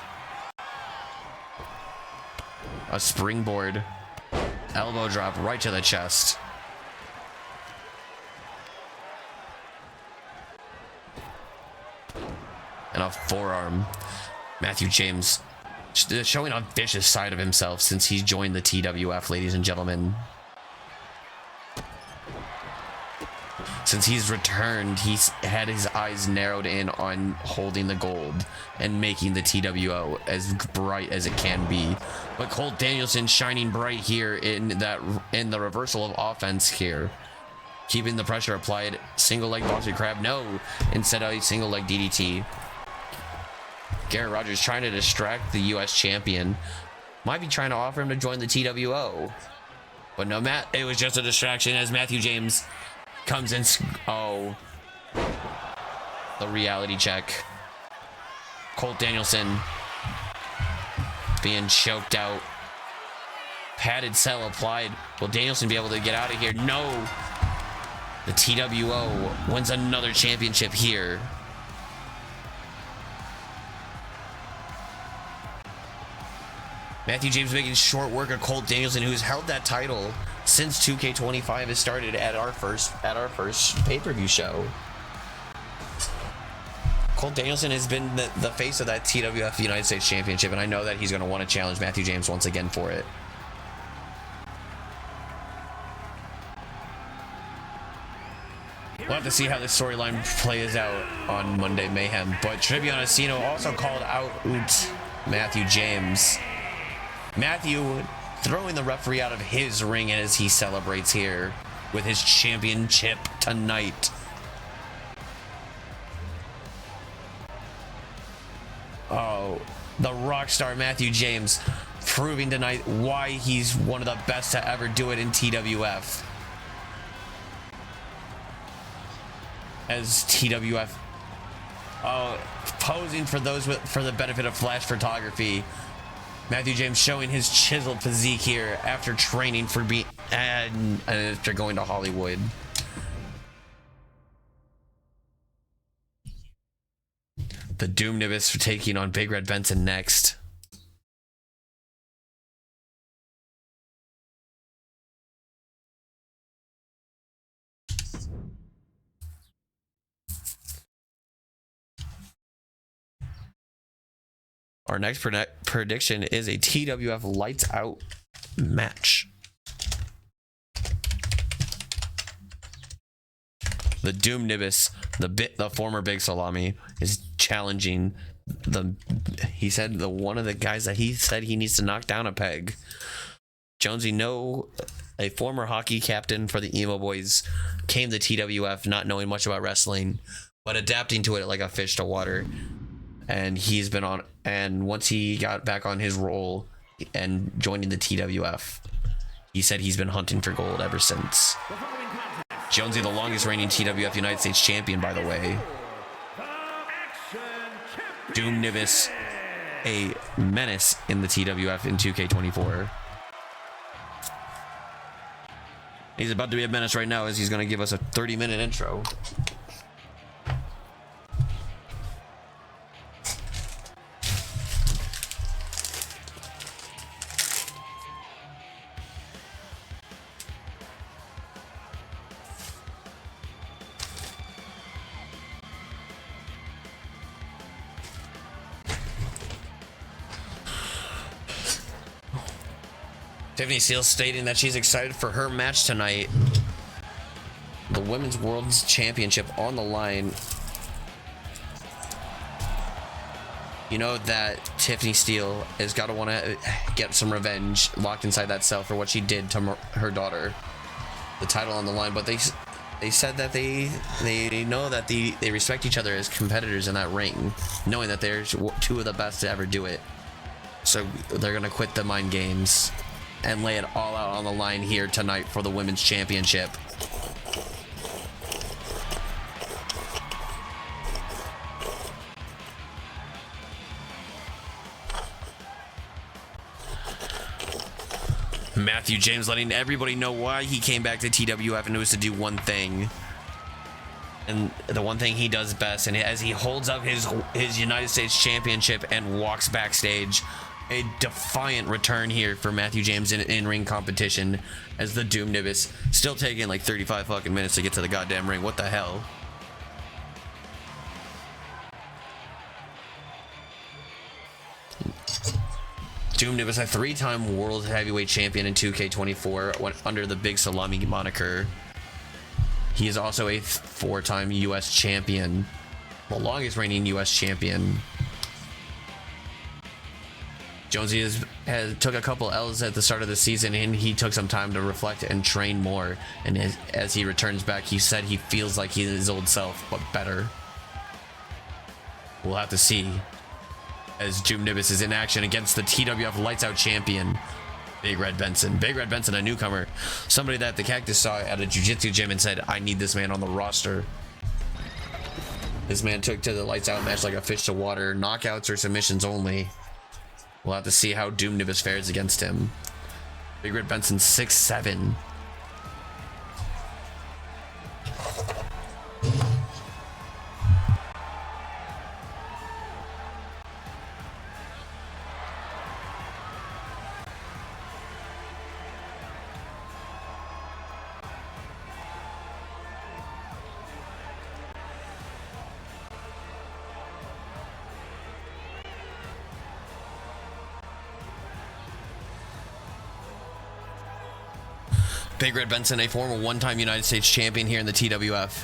S3: A springboard elbow drop right to the chest. And a forearm. Matthew James showing a vicious side of himself since he's joined the TWF, ladies and gentlemen. Since he's returned, he's had his eyes narrowed in on holding the gold and making the TWO as bright as it can be. But Cole Danielson shining bright here in the reversal of offense here. Keeping the pressure applied. Single leg Boston Crab. No, instead of a single leg DDT. Garrett Rogers trying to distract the US champion. Might be trying to offer him to join the TWO. But no, it was just a distraction as Matthew James comes in. Oh, the reality check. Colt Danielson being choked out. Padded cell applied. Will Danielson be able to get out of here? No. The TWO wins another championship here. Matthew James making short work of Colt Danielson, who's held that title since 2K25 has started at our first pay-per-view show. Colt Danielson has been the face of that TWF United States Championship, and I know that he's going to want to challenge Matthew James once again for it. We'll have to see how this storyline plays out on Monday Mayhem. But Trivion Asino also called out Matthew James. Matthew throwing the referee out of his ring as he celebrates here with his championship tonight. Oh, the rock star Matthew James proving tonight why he's one of the best to ever do it in TWF. As TWF posing for the benefit of flash photography. Matthew James showing his chiseled physique here after training for after going to Hollywood. The Doom Nibis for taking on Big Red Benson next. Our next prediction is a TWF lights out match. The Doom Nibis, the former Big Salami, is challenging one of the guys that he said he needs to knock down a peg. Jonesy, a former hockey captain for the Emo Boys, came to TWF not knowing much about wrestling, but adapting to it like a fish to water. And he's been on, and once he got back on his role and joining the TWF, he said he's been hunting for gold ever since. Jonesy, the longest reigning TWF United States champion, by the way. Doom Nibis, a menace in the TWF in 2K24. He's about to be a menace right now as he's going to give us a 30-minute intro. Tiffany Seals stating that she's excited for her match tonight. the Women's World's Championship on the line. You know that Tiffany Steele has got to want to get some revenge locked inside that cell for what she did to her daughter. The title on the line, but they said that they know that they respect each other as competitors in that ring, knowing that they're two of the best to ever do it. So they're gonna quit the mind games and lay it all out on the line here tonight for the Women's Championship. Matthew James letting everybody know why he came back to TWF, and it was to do one thing. And the one thing he does best, and as he holds up his United States Championship and walks backstage, a defiant return here for Matthew James in ring competition, as the Doom Nibbis still taking like 35 fucking minutes to get to the goddamn ring. What the hell? Doom Nibbis, a 3-time world heavyweight champion in 2K24, went under the Big Salami moniker. He is also a 4-time US champion, the longest reigning US champion. Jonesy has took a couple L's at the start of the season, and he took some time to reflect and train more. And as he returns back, he said he feels like he's his old self, but better. We'll have to see, as Doom Nibbis is in action against the TWF Lights Out champion, Big Red Benson. Big Red Benson, a newcomer, somebody that the Cactus saw at a jiu-jitsu gym and said, I need this man on the roster. This man took to the Lights Out match like a fish to water, knockouts or submissions only. We'll have to see how Doom Nibbis fares against him. Big Red Benson, 6'7". Big Red Benson, a former one-time United States champion here in the TWF.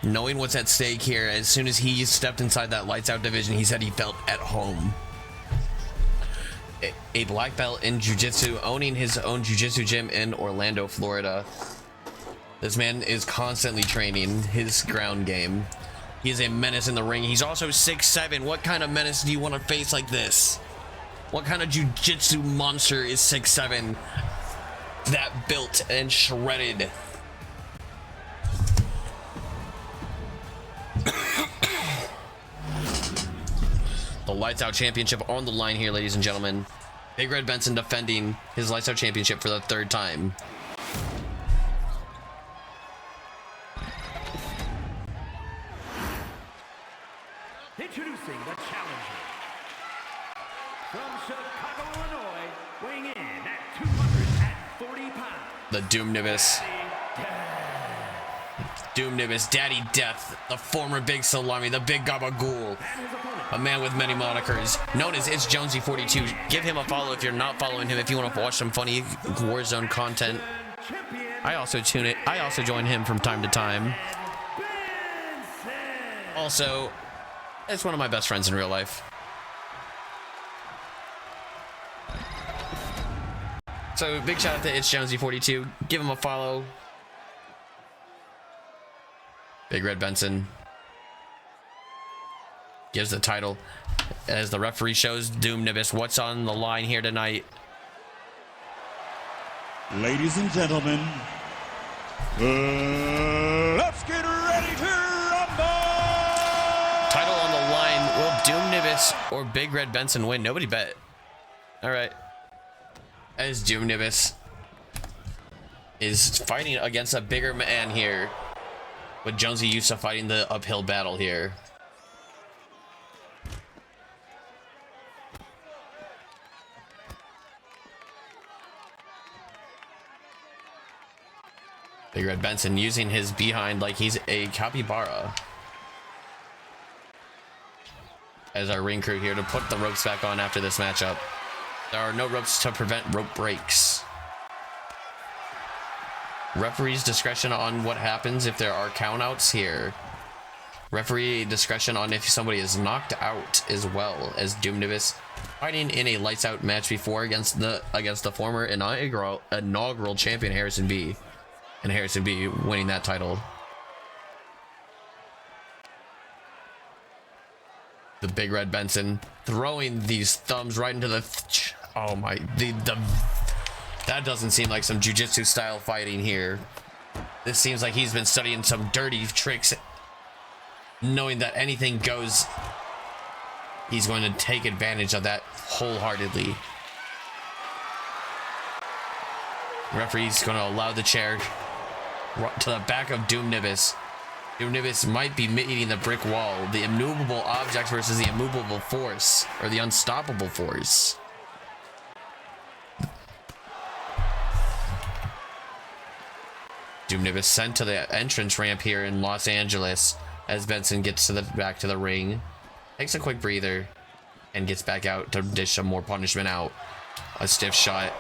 S3: Knowing what's at stake here, as soon as he stepped inside that Lights Out division, he said he felt at home. A black belt in jiu-jitsu, owning his own jiu-jitsu gym in Orlando, Florida. This man is constantly training his ground game. He is a menace in the ring. He's also 6'7". What kind of menace do you want to face like this? What kind of jiu-jitsu monster is 6'7"? That built and shredded. The Lights Out Championship on the line here, ladies and gentlemen. Big Red Benson defending his Lights Out Championship for the 3rd time.
S5: Introducing the challenger from Chicago, Illinois, weighing in at 240 pounds.
S3: The Doom Nibbis. Doom Nibbis, Daddy Death, the former Big Salami, the Big Gabagool, a man with many monikers, known as It's Jonesy 42. Give him a follow if you're not following him, if you want to watch some funny Warzone content. I also join him from time to time. Also, it's one of my best friends in real life. So big shout out to It's Jonesy 42. Give him a follow. Big Red Benson gives the title as the referee shows Doom Nibbis what's on the line here tonight.
S7: Ladies and gentlemen, let's get ready to rumble!
S3: Title on the line. Will Doom Nibbis or Big Red Benson win? Nobody bet. All right. As Doom Nibbis is fighting against a bigger man here, with Jonesy Yusa fighting the uphill battle here. Big Red Benson using his behind like he's a capybara. As our ring crew here to put the ropes back on after this matchup. There are no ropes to prevent rope breaks. Referee's discretion on what happens if there are countouts here. Referee discretion on if somebody is knocked out, as well as Doom Nivis fighting in a lights out match before against the former inaugural champion Harrison B, and Harrison B winning that title. The Big Red Benson throwing these thumbs right into the oh my, that doesn't seem like some jiu-jitsu style fighting here. This seems like he's been studying some dirty tricks, knowing that anything goes. He's going to take advantage of that wholeheartedly. Referee's going to allow the chair to the back of Doom Nivis. Doom Nivis might be meeting the brick wall. The immovable objects versus the immovable force, or the unstoppable force. Doom Nivis sent to the entrance ramp here in Los Angeles as Benson gets to the back to the ring, takes a quick breather, and gets back out to dish some more punishment out. A stiff shot.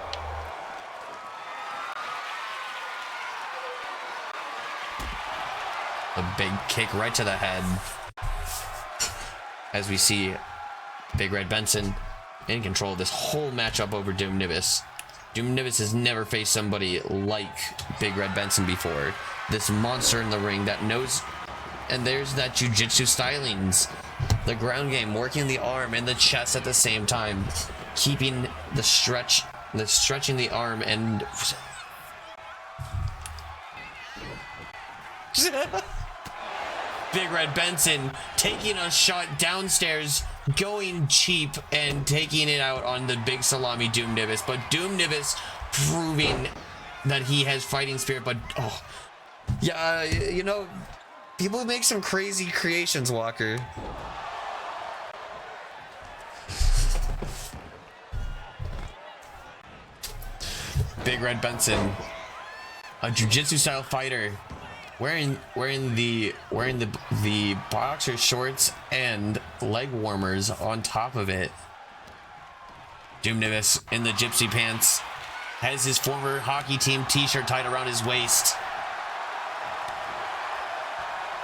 S3: A big kick right to the head. As we see Big Red Benson in control of this whole matchup over Doom Nivis. Doom Nivis has never faced somebody like Big Red Benson before. This monster in the ring that knows, and there's that jiu-jitsu stylings. The ground game, working the arm and the chest at the same time, keeping the stretching the arm and Big Red Benson taking a shot downstairs, going cheap and taking it out on the big salami Doom Nivis. But Doom Nivis proving that he has fighting spirit. But oh yeah, you know, people make some crazy creations, Walker. Big Red Benson, a jiu-jitsu style fighter, wearing the boxer shorts and leg warmers on top of it. Doom Nivis in the gypsy pants, has his former hockey team t-shirt tied around his waist.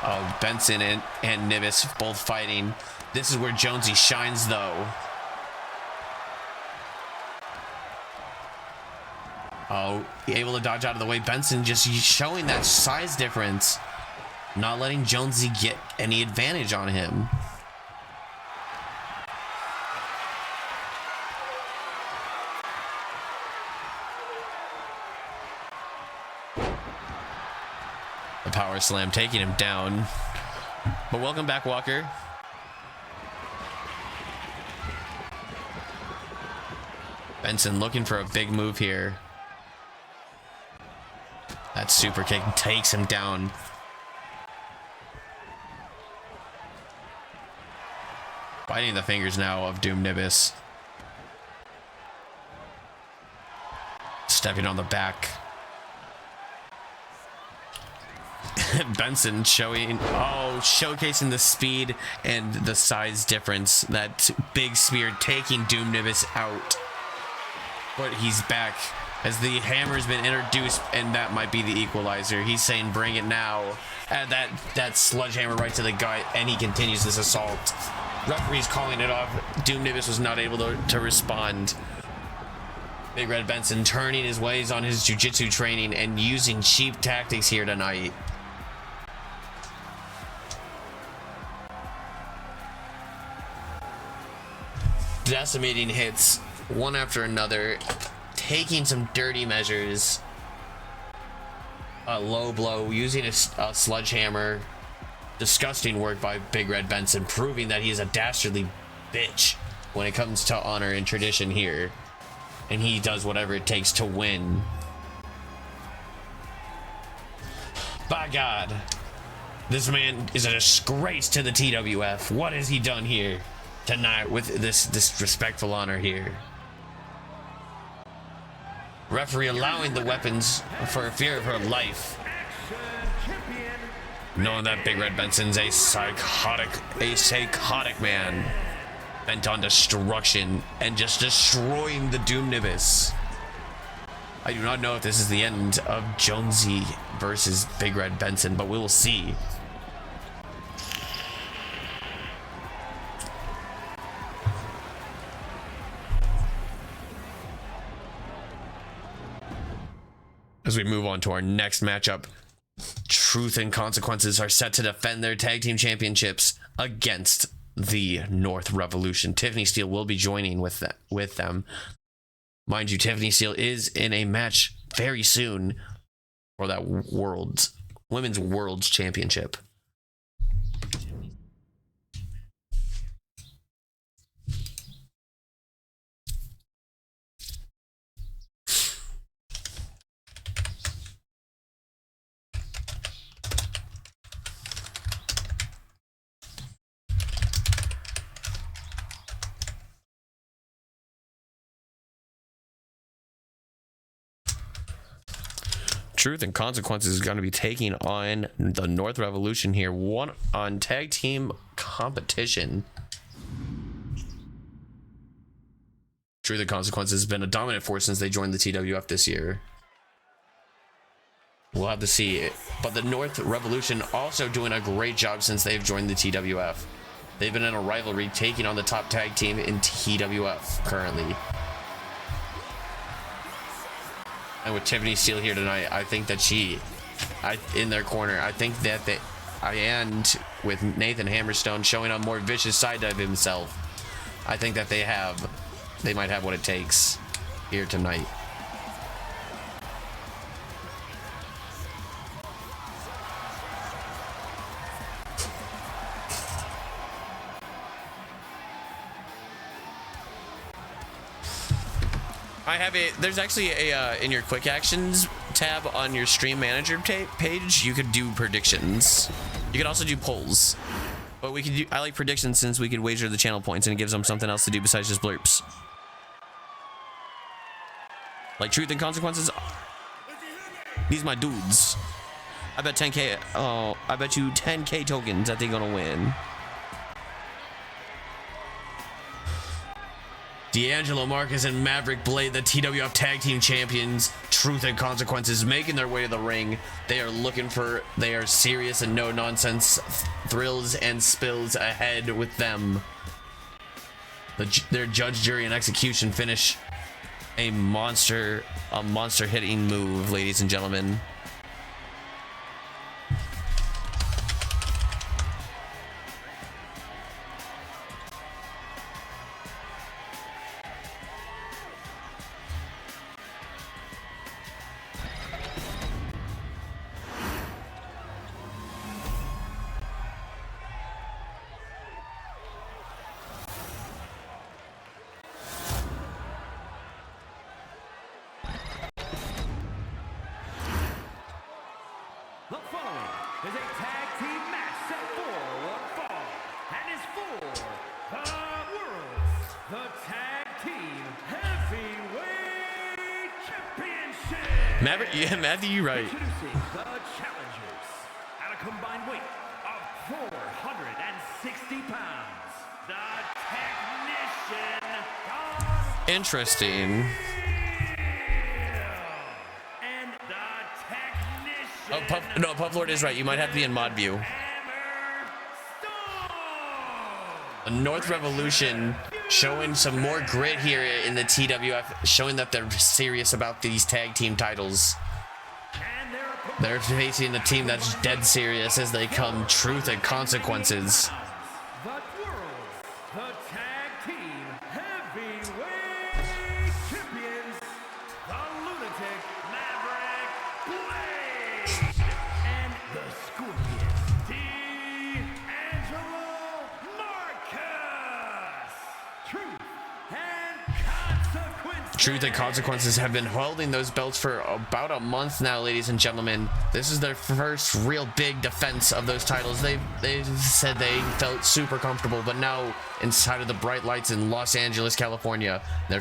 S3: Oh, Benson and Nivis both fighting. This is where Jonesy shines, though. Oh, able to dodge out of the way. Benson just showing that size difference, not letting Jonesy get any advantage on him. The power slam taking him down. But welcome back, Walker. Benson looking for a big move here. That super kick takes him down. Biting the fingers now of Doom Nivis. Stepping on the back. Benson showcasing the speed and the size difference. That big spear taking Doom Nivis out. But he's back as the hammer's been introduced, and that might be the equalizer. He's saying bring it now. Add that sludge hammer right to the gut, and he continues this assault. Referee's calling it off. Doom Nivis was not able to respond. Big Red Benson turning his ways on his jiu-jitsu training and using cheap tactics here tonight. Decimating hits one after another, taking some dirty measures. A low blow using a sledgehammer. Disgusting work by Big Red Benson, proving that he's a dastardly bitch when it comes to honor and tradition here, and he does whatever it takes to win. By God, this man is a disgrace to the TWF. What has he done here tonight with this disrespectful honor here? Referee allowing the weapons for fear of her life, knowing that Big Red Benson's a psychotic man, bent on destruction and just destroying the Doom Nivis. I do not know if this is the end of Jonesy versus Big Red Benson, but we will see. As we move on to our next matchup, Truth and Consequences are set to defend their tag team championships against the North Revolution. Tiffany Steele will be joining with them. Mind you, Tiffany Steele is in a match very soon for that Women's World's Championship. Truth and Consequences is going to be taking on the North Revolution here, one on tag team competition. Truth and Consequences has been a dominant force since they joined the TWF this year. We'll have to see it. But the North Revolution also doing a great job since they've joined the TWF. They've been in a rivalry taking on the top tag team in TWF currently. And with Tiffany Steele here tonight, I think that in their corner, I think that and with Nathan Hammerstone showing a more vicious side of himself, I think that they might have what it takes here tonight. There's actually a in your quick actions tab on your stream manager page, you could do predictions. You could also do polls, but I like predictions since we could wager the channel points and it gives them something else to do besides just blurps. Like Truth and Consequences, these my dudes. I bet 10k. Oh, I bet you 10k tokens that they're gonna win. D'Angelo Marcus and Maverick Blade, the TWF Tag Team Champions. Truth and Consequences making their way to the ring. They are serious and no nonsense. Thrills and spills ahead with them. Their judge, jury, and execution finish a monster hitting move, ladies and gentlemen.
S5: The following is a tag team match set for one fall and is for the world's tag team heavyweight championship.
S3: Matthew, you're right.
S5: Introducing the challengers at a combined weight of 460 pounds. The Technician.
S3: Interesting. Oh, Puff Lord is right. You might have to be in mod view. The North Revolution showing some more grit here in the TWF, showing that they're serious about these tag team titles. They're facing a team that's dead serious as they come. Truth and Consequences.
S5: The tag team heavyweight champions, the Lunatic Maverick Blade and the Scorpion D'Angelo Marcus. Truth and Consequences.
S3: Truth and Consequences have been holding those belts for about a month now, ladies and gentlemen. This is their first real big defense of those titles. They said they felt super comfortable, but now inside of the bright lights in Los Angeles, California, they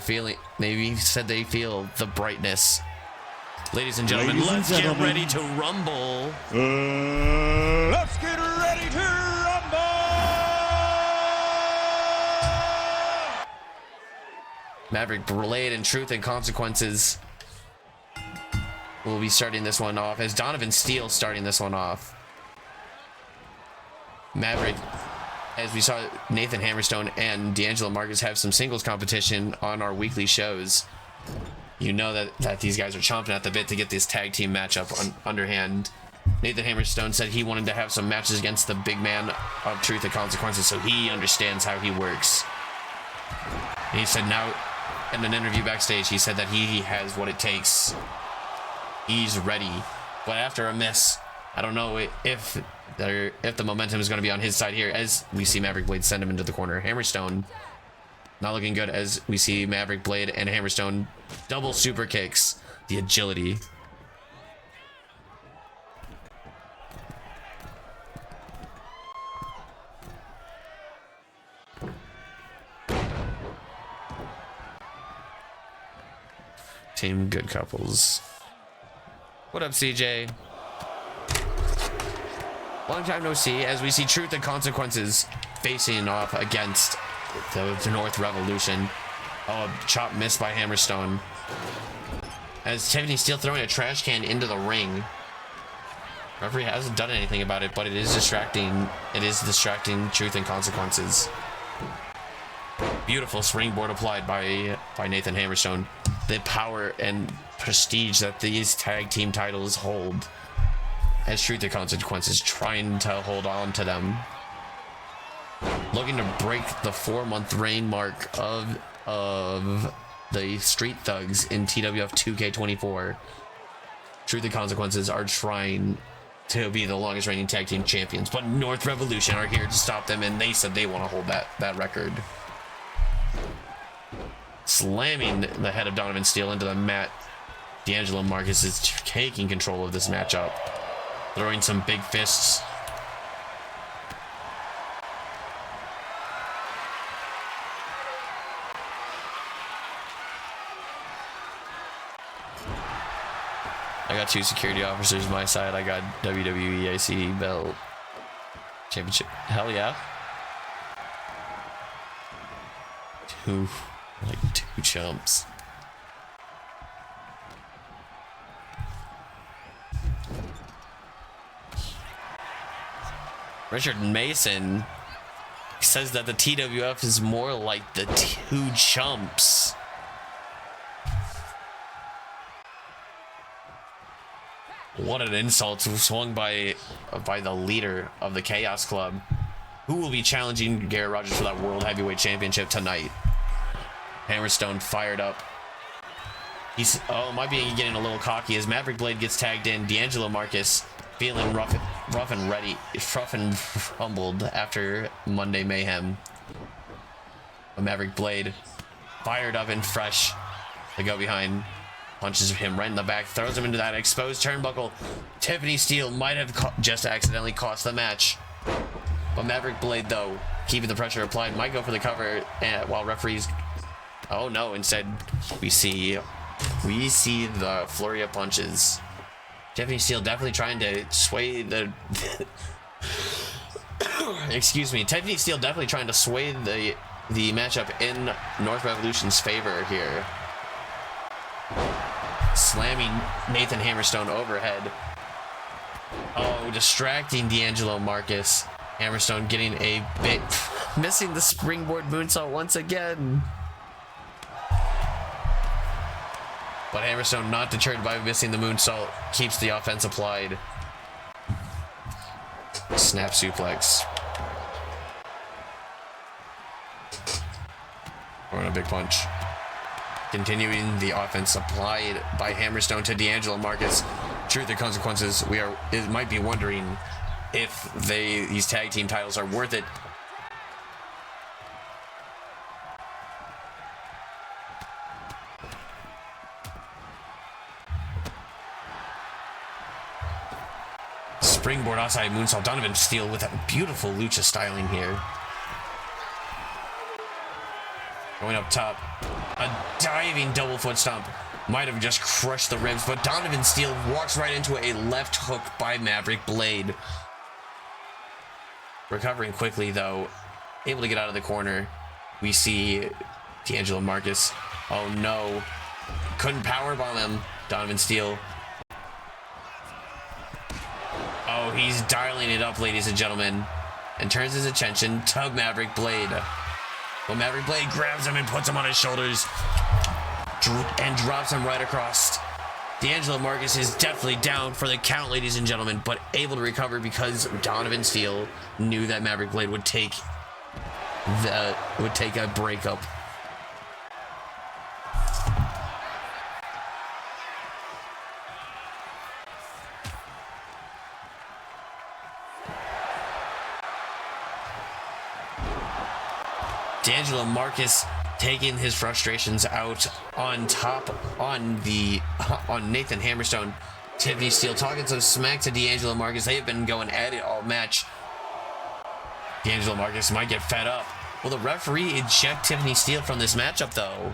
S3: said they feel the brightness. Ladies and gentlemen, let's get ready to rumble.
S7: Let's get ready to rumble!
S3: Maverick Blade and Truth and Consequences will be starting this one off as Donovan Steele starting this one off. Maverick, as we saw Nathan Hammerstone and D'Angelo Marcus have some singles competition on our weekly shows. You know that these guys are chomping at the bit to get this tag team matchup underhand. Nathan Hammerstone said he wanted to have some matches against the big man of Truth and Consequences, so he understands how he works. And he said now, in an interview backstage, he said that he has what it takes. He's ready. But after a miss, I don't know if the momentum is going to be on his side here, as we see Maverick Blade send him into the corner. Hammerstone not looking good, as we see Maverick Blade and Hammerstone double super kicks. The agility. Team Good Couples. What up, CJ? Long time no see, as we see Truth and Consequences facing off against the North Revolution. Oh, a chop missed by Hammerstone. As Tiffany Steele throwing a trash can into the ring. Referee hasn't done anything about it, but it is distracting. It is distracting Truth and Consequences. Beautiful springboard applied by Nathan Hammerstone. The power and prestige that these tag team titles hold, as Truth and Consequences trying to hold on to them, looking to break the 4-month reign mark of the Street Thugs in TWF 2K24. Truth and Consequences are trying to be the longest reigning tag team champions, but North Revolution are here to stop them, and they said they want to hold that record. Slamming the head of Donovan Steele into the mat. D'Angelo Marcus is taking control of this matchup, throwing some big fists. I got 2 security officers on my side. I got WWE IC belt championship. Hell yeah. 2 chumps. Richard Mason says that the TWF is more like the 2 chumps. What an insult swung by the leader of the Chaos Club, who will be challenging Garrett Rogers for that World Heavyweight Championship tonight. Hammerstone fired up. He's might be getting a little cocky as Maverick Blade gets tagged in. D'Angelo Marcus feeling rough and humbled after Monday Mayhem. But Maverick Blade fired up and fresh to go behind. Punches him right in the back, throws him into that exposed turnbuckle. Tiffany Steele might have just accidentally cost the match. But Maverick Blade, though, keeping the pressure applied, might go for the cover, and while referees... Oh no, instead we see the flurry of punches. Tiffany Steele definitely trying to sway the excuse me, Tiffany Steele definitely trying to sway the matchup in North Revolution's favor here. Slamming Nathan Hammerstone overhead. Oh, distracting D'Angelo Marcus. Hammerstone getting a bit, missing the springboard moonsault once again. But Hammerstone, not deterred by missing the moonsault, keeps the offense applied. Snap suplex. Throwing a big punch. Continuing the offense applied by Hammerstone to D'Angelo Marcus. Truth and Consequences, it might be wondering if these tag team titles are worth it. Springboard outside moonsault. Donovan Steele with a beautiful lucha styling here. Going up top. A diving double foot stomp. Might have just crushed the ribs, but Donovan Steele walks right into a left hook by Maverick Blade. Recovering quickly, though. Able to get out of the corner. We see D'Angelo Marcus. Oh no. Couldn't powerbomb him. Donovan Steele he's dialing it up, ladies and gentlemen, and turns his attention to Maverick Blade. Well, Maverick Blade grabs him and puts him on his shoulders and drops him right across. D'Angelo Marcus is definitely down for the count, ladies and gentlemen, but able to recover because Donovan Steele knew that Maverick Blade would take a breakup. D'Angelo Marcus taking his frustrations out on Nathan Hammerstone. Tiffany Steele talking some smack to D'Angelo Marcus. They have been going at it all match. D'Angelo Marcus might get fed up. Will the referee eject Tiffany Steele from this matchup, though?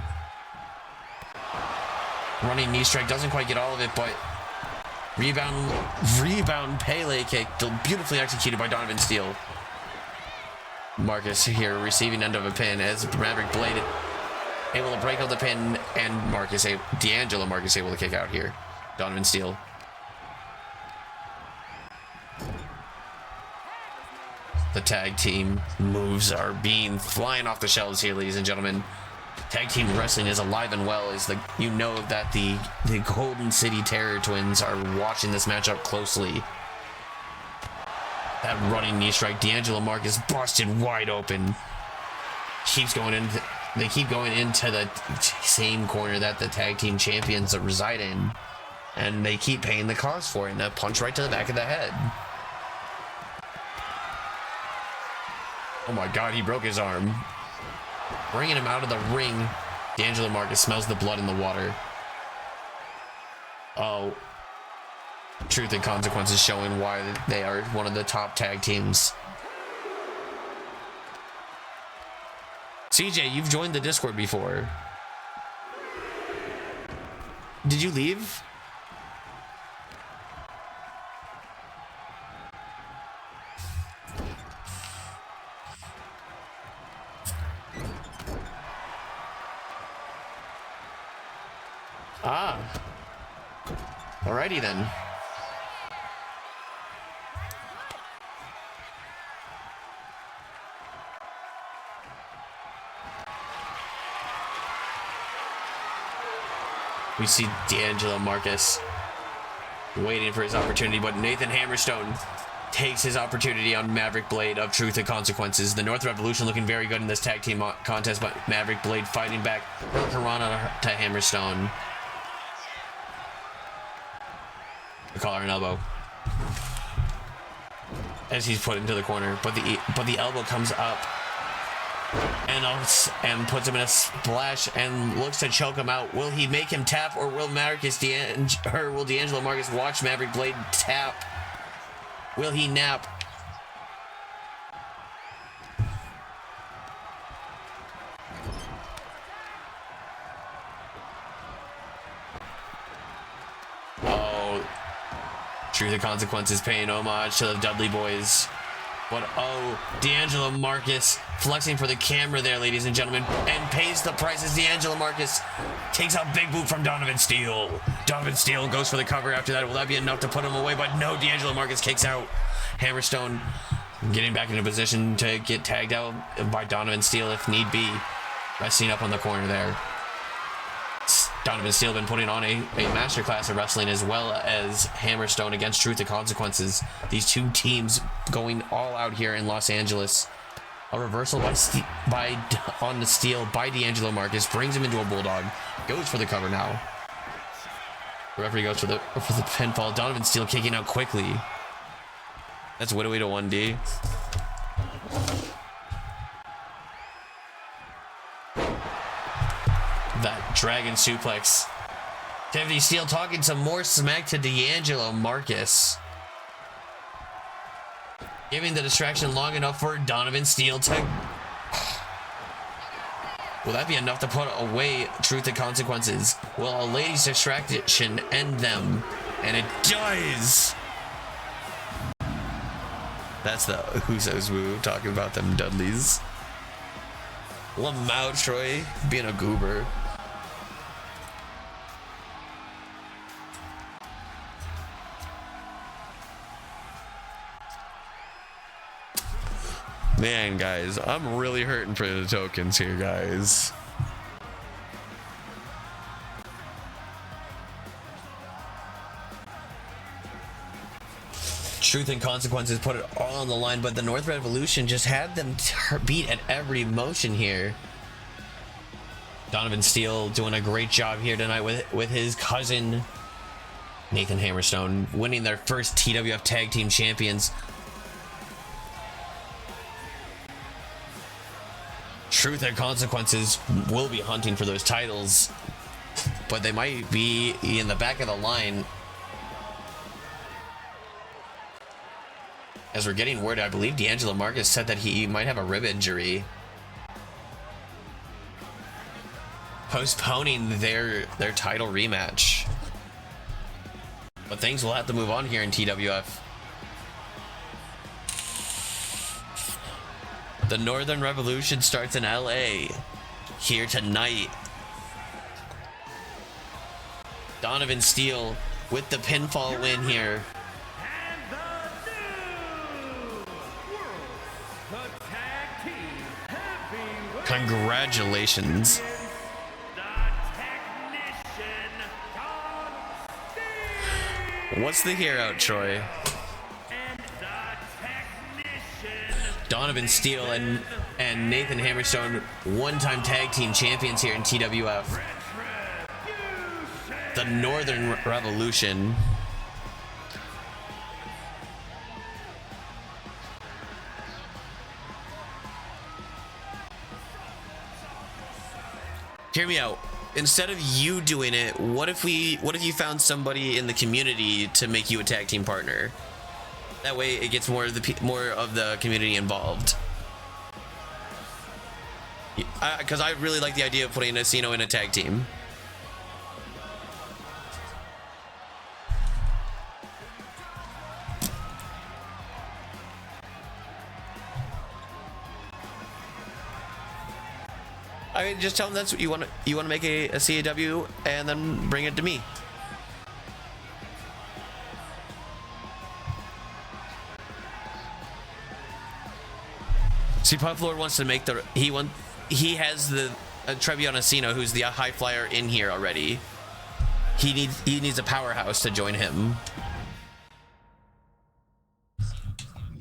S3: Running knee strike doesn't quite get all of it, but rebound Pele kick, beautifully executed by Donovan Steele. Marcus here receiving end of a pin as Maverick Blade able to break out the pin, and D'Angelo Marcus able to kick out here. Donovan Steele. The tag team moves are being flying off the shelves here, ladies and gentlemen. Tag team wrestling is alive and well as you know that the Golden City Terror Twins are watching this matchup closely. That running knee strike, D'Angelo Marcus busted wide open. They keep going into the same corner that the tag team champions reside in, and they keep paying the cost for it. And that punch right to the back of the head. Oh my God, he broke his arm. Bringing him out of the ring. D'Angelo Marcus smells the blood in the water. Oh. Truth and Consequences showing why they are one of the top tag teams. CJ, you've joined the Discord before. Did you leave? Ah. Alrighty then. We see D'Angelo Marcus waiting for his opportunity, but Nathan Hammerstone takes his opportunity on Maverick Blade of Truth and Consequences. The North Revolution looking very good in this tag team contest, but Maverick Blade fighting back. Piranha to Hammerstone. The collar and elbow as he's put into the corner, but the elbow comes up and puts him in a splash and looks to choke him out. Will he make him tap, or will D'Angelo Marcus watch Maverick Blade tap? Will he nap? Oh, Truth and Consequences paying homage to the Dudley Boys. But oh, D'Angelo Marcus flexing for the camera there, ladies and gentlemen, and pays the price as D'Angelo Marcus takes a big boot from Donovan Steele. Donovan Steele goes for the cover after that. Will that be enough to put him away? But no, D'Angelo Marcus kicks out. Hammerstone getting back into position to get tagged out by Donovan Steele if need be. Resting up on the corner there. Donovan Steele been putting on a masterclass of wrestling, as well as Hammerstone against Truth and Consequences. These two teams going all out here in Los Angeles. A reversal on the Steele by D'Angelo Marcus brings him into a bulldog. Goes for the cover now. The referee goes for the pinfall. Donovan Steele kicking out quickly. That's Widowy to 1D. That dragon suplex. Tiffany Steele talking some more smack to D'Angelo Marcus. Giving the distraction long enough for Donovan Steele to... Will that be enough to put away Truth and Consequences? Will a lady's distraction end them? And it does! That's the Usos move, talking about them Dudleys. Lamau Troy being a goober. Man, guys, I'm really hurting for the tokens here, guys. Truth and Consequences put it all on the line, but the North Revolution just had them beat at every motion here. Donovan Steele doing a great job here tonight with his cousin Nathan Hammerstone, winning their first TWF Tag Team Champions. Truth and Consequences will be hunting for those titles, but they might be in the back of the line. As we're getting word, I believe D'Angelo Marcus said that he might have a rib injury, postponing their title rematch. But things will have to move on here in TWF. The Northern Revolution starts in LA here tonight. Donovan Steele with the pinfall win here. Congratulations. What's the here out, Troy? Donovan Steele and Nathan Hammerstone, one-time tag team champions here in TWF. The Northern Revolution. Hear me out. Instead of you doing it, what if you found somebody in the community to make you a tag team partner? That way it gets more of the community involved. Because I really like the idea of putting Asino in a tag team. I mean, just tell them that's what you want to make a CAW and then bring it to me. See, Puff Lord wants to make he has the Trevion Asino, who's the high flyer in here already. He needs a powerhouse to join him.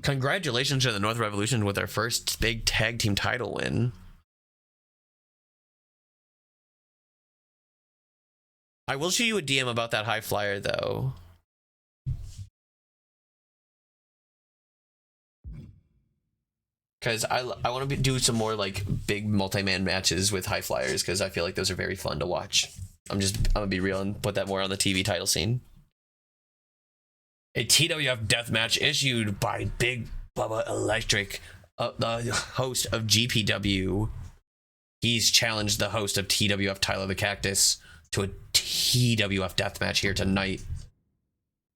S3: Congratulations to the North Revolution with their first big tag team title win. I will show you a DM about that high flyer, though. Because I want to do some more like big multi-man matches with high flyers, because I feel like those are very fun to watch. I'm gonna be real and put that more on the TV title scene. A TWF death match issued by Big Bubba Electric, the host of GPW. He's challenged the host of TWF, Tyler the Cactus, to a TWF deathmatch here tonight.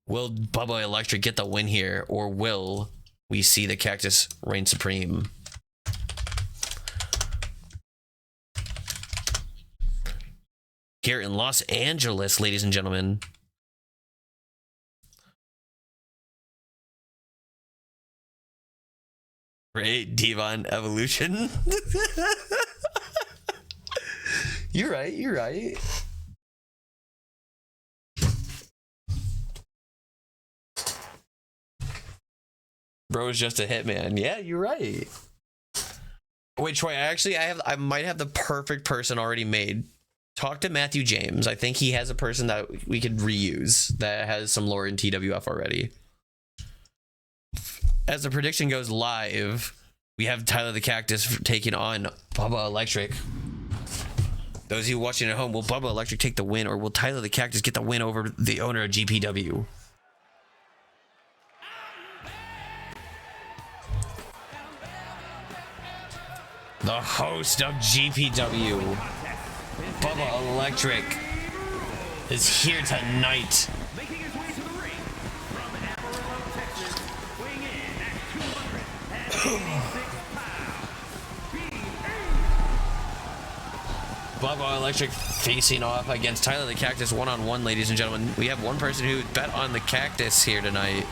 S3: Will Bubba Electric get the win here, or will we see the Cactus reign supreme? Here in Los Angeles, ladies and gentlemen. Great Devon Evolution. You're right. Bro is just a hitman. Yeah, you're right. Wait, Troy, I might have the perfect person already made. Talk to Matthew James. I think he has a person that we could reuse that has some lore in TWF already. As the prediction goes live, we have Tyler the Cactus taking on Bubba Electric. Those of you watching at home, will Bubba Electric take the win, or will Tyler the Cactus get the win over the owner of GPW? The host of GPW, Bubba Electric, is here tonight.
S5: Making his way to the ring from Amarillo, Texas, weighing in at 286 pounds.
S3: Bubba Electric facing off against Tyler the Cactus one-on-one, ladies and gentlemen. We have one person who bet on the Cactus here tonight,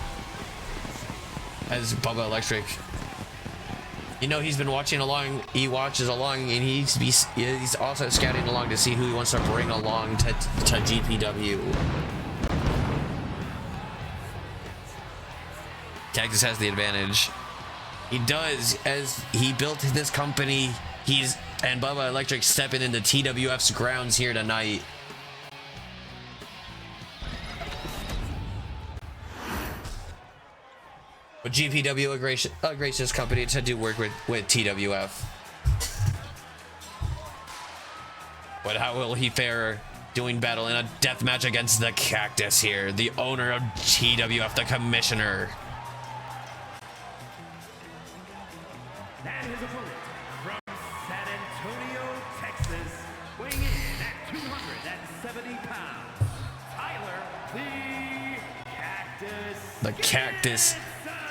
S3: as Bubba Electric You know, he's been watching along. He watches along, and he's also scouting along to see who he wants to bring along to GPW. Cactus has the advantage. He does, as he built this company. And Bubba Electric stepping into TWF's grounds here tonight. But GPW, a gracious company to do work with TWF. But how will he fare doing battle in a death match against the Cactus here, the owner of TWF, the commissioner?
S5: And his opponent from San Antonio, Texas, weighing in at 270 pounds, Tyler the Cactus.
S3: The Cactus.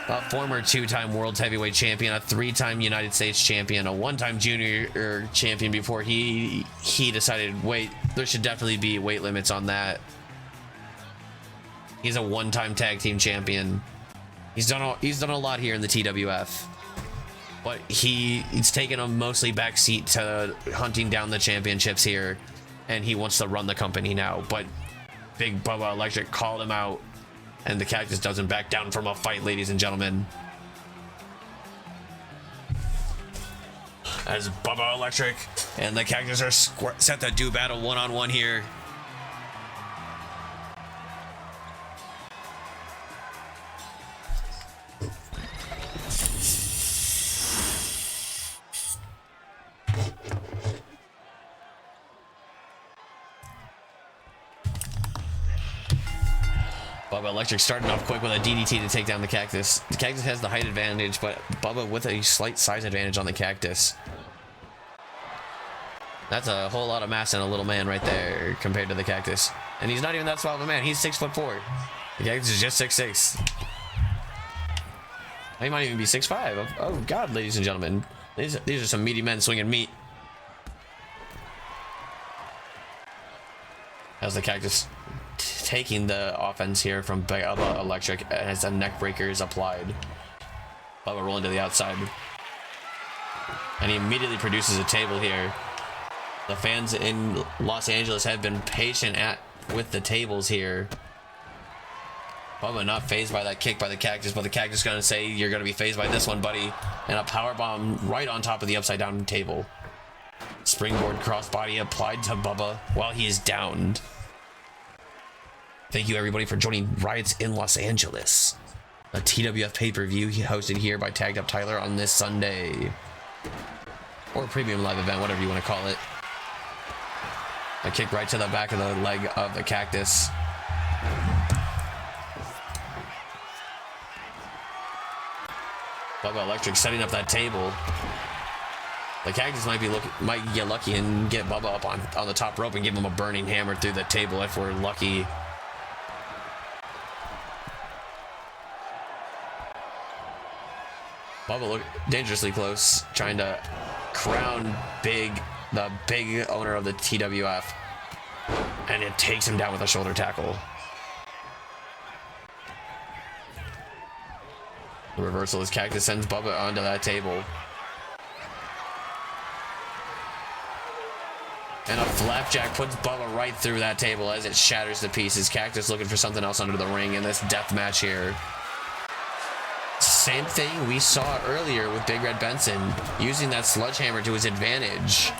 S3: A former 2-time world heavyweight champion, a 3-time United States champion, a 1-time junior champion before he decided, wait, there should definitely be weight limits on that. He's a 1-time tag team champion. He's done a lot here in the TWF, but he's taken a mostly backseat to hunting down the championships here, and he wants to run the company now. But Big Bubba Electric called him out. And the Cactus doesn't back down from a fight, ladies and gentlemen. As Bubba Electric and the Cactus are set to do battle one-on-one here. Bubba Electric starting off quick with a DDT to take down the Cactus. The Cactus has the height advantage, but Bubba with a slight size advantage on the Cactus. That's a whole lot of mass in a little man right there compared to the Cactus. And he's not even that small of a man. He's 6'4". The Cactus is just 6'6". He might even be 6'5". Oh God, ladies and gentlemen. These are some meaty men swinging meat. As the Cactus taking the offense here from Bubba Electric as a neck breaker is applied. Bubba rolling to the outside. And he immediately produces a table here. The fans in Los Angeles have been patient with the tables here. Bubba not phased by that kick by the Cactus, but the Cactus is going to say, you're going to be phased by this one, buddy. And a power bomb right on top of the upside down table. Springboard crossbody applied to Bubba while he is downed. Thank you everybody for joining Riots in Los Angeles, a TWF pay-per-view hosted here by Tagged Up Tyler on this Sunday, or premium live event, whatever you want to call it. A kick right to the back of the leg of the Cactus. Bubba Electric setting up that table. The Cactus might get lucky and get Bubba up on the top rope and give him a burning hammer through the table if we're lucky. Bubba look dangerously close, trying to crown the big owner of the TWF, and it takes him down with a shoulder tackle. The reversal as Cactus sends Bubba onto that table. And a flapjack puts Bubba right through that table as it shatters to pieces. Cactus looking for something else under the ring in this death match here. Same thing we saw earlier with Big Red Benson, using that sledgehammer to his advantage.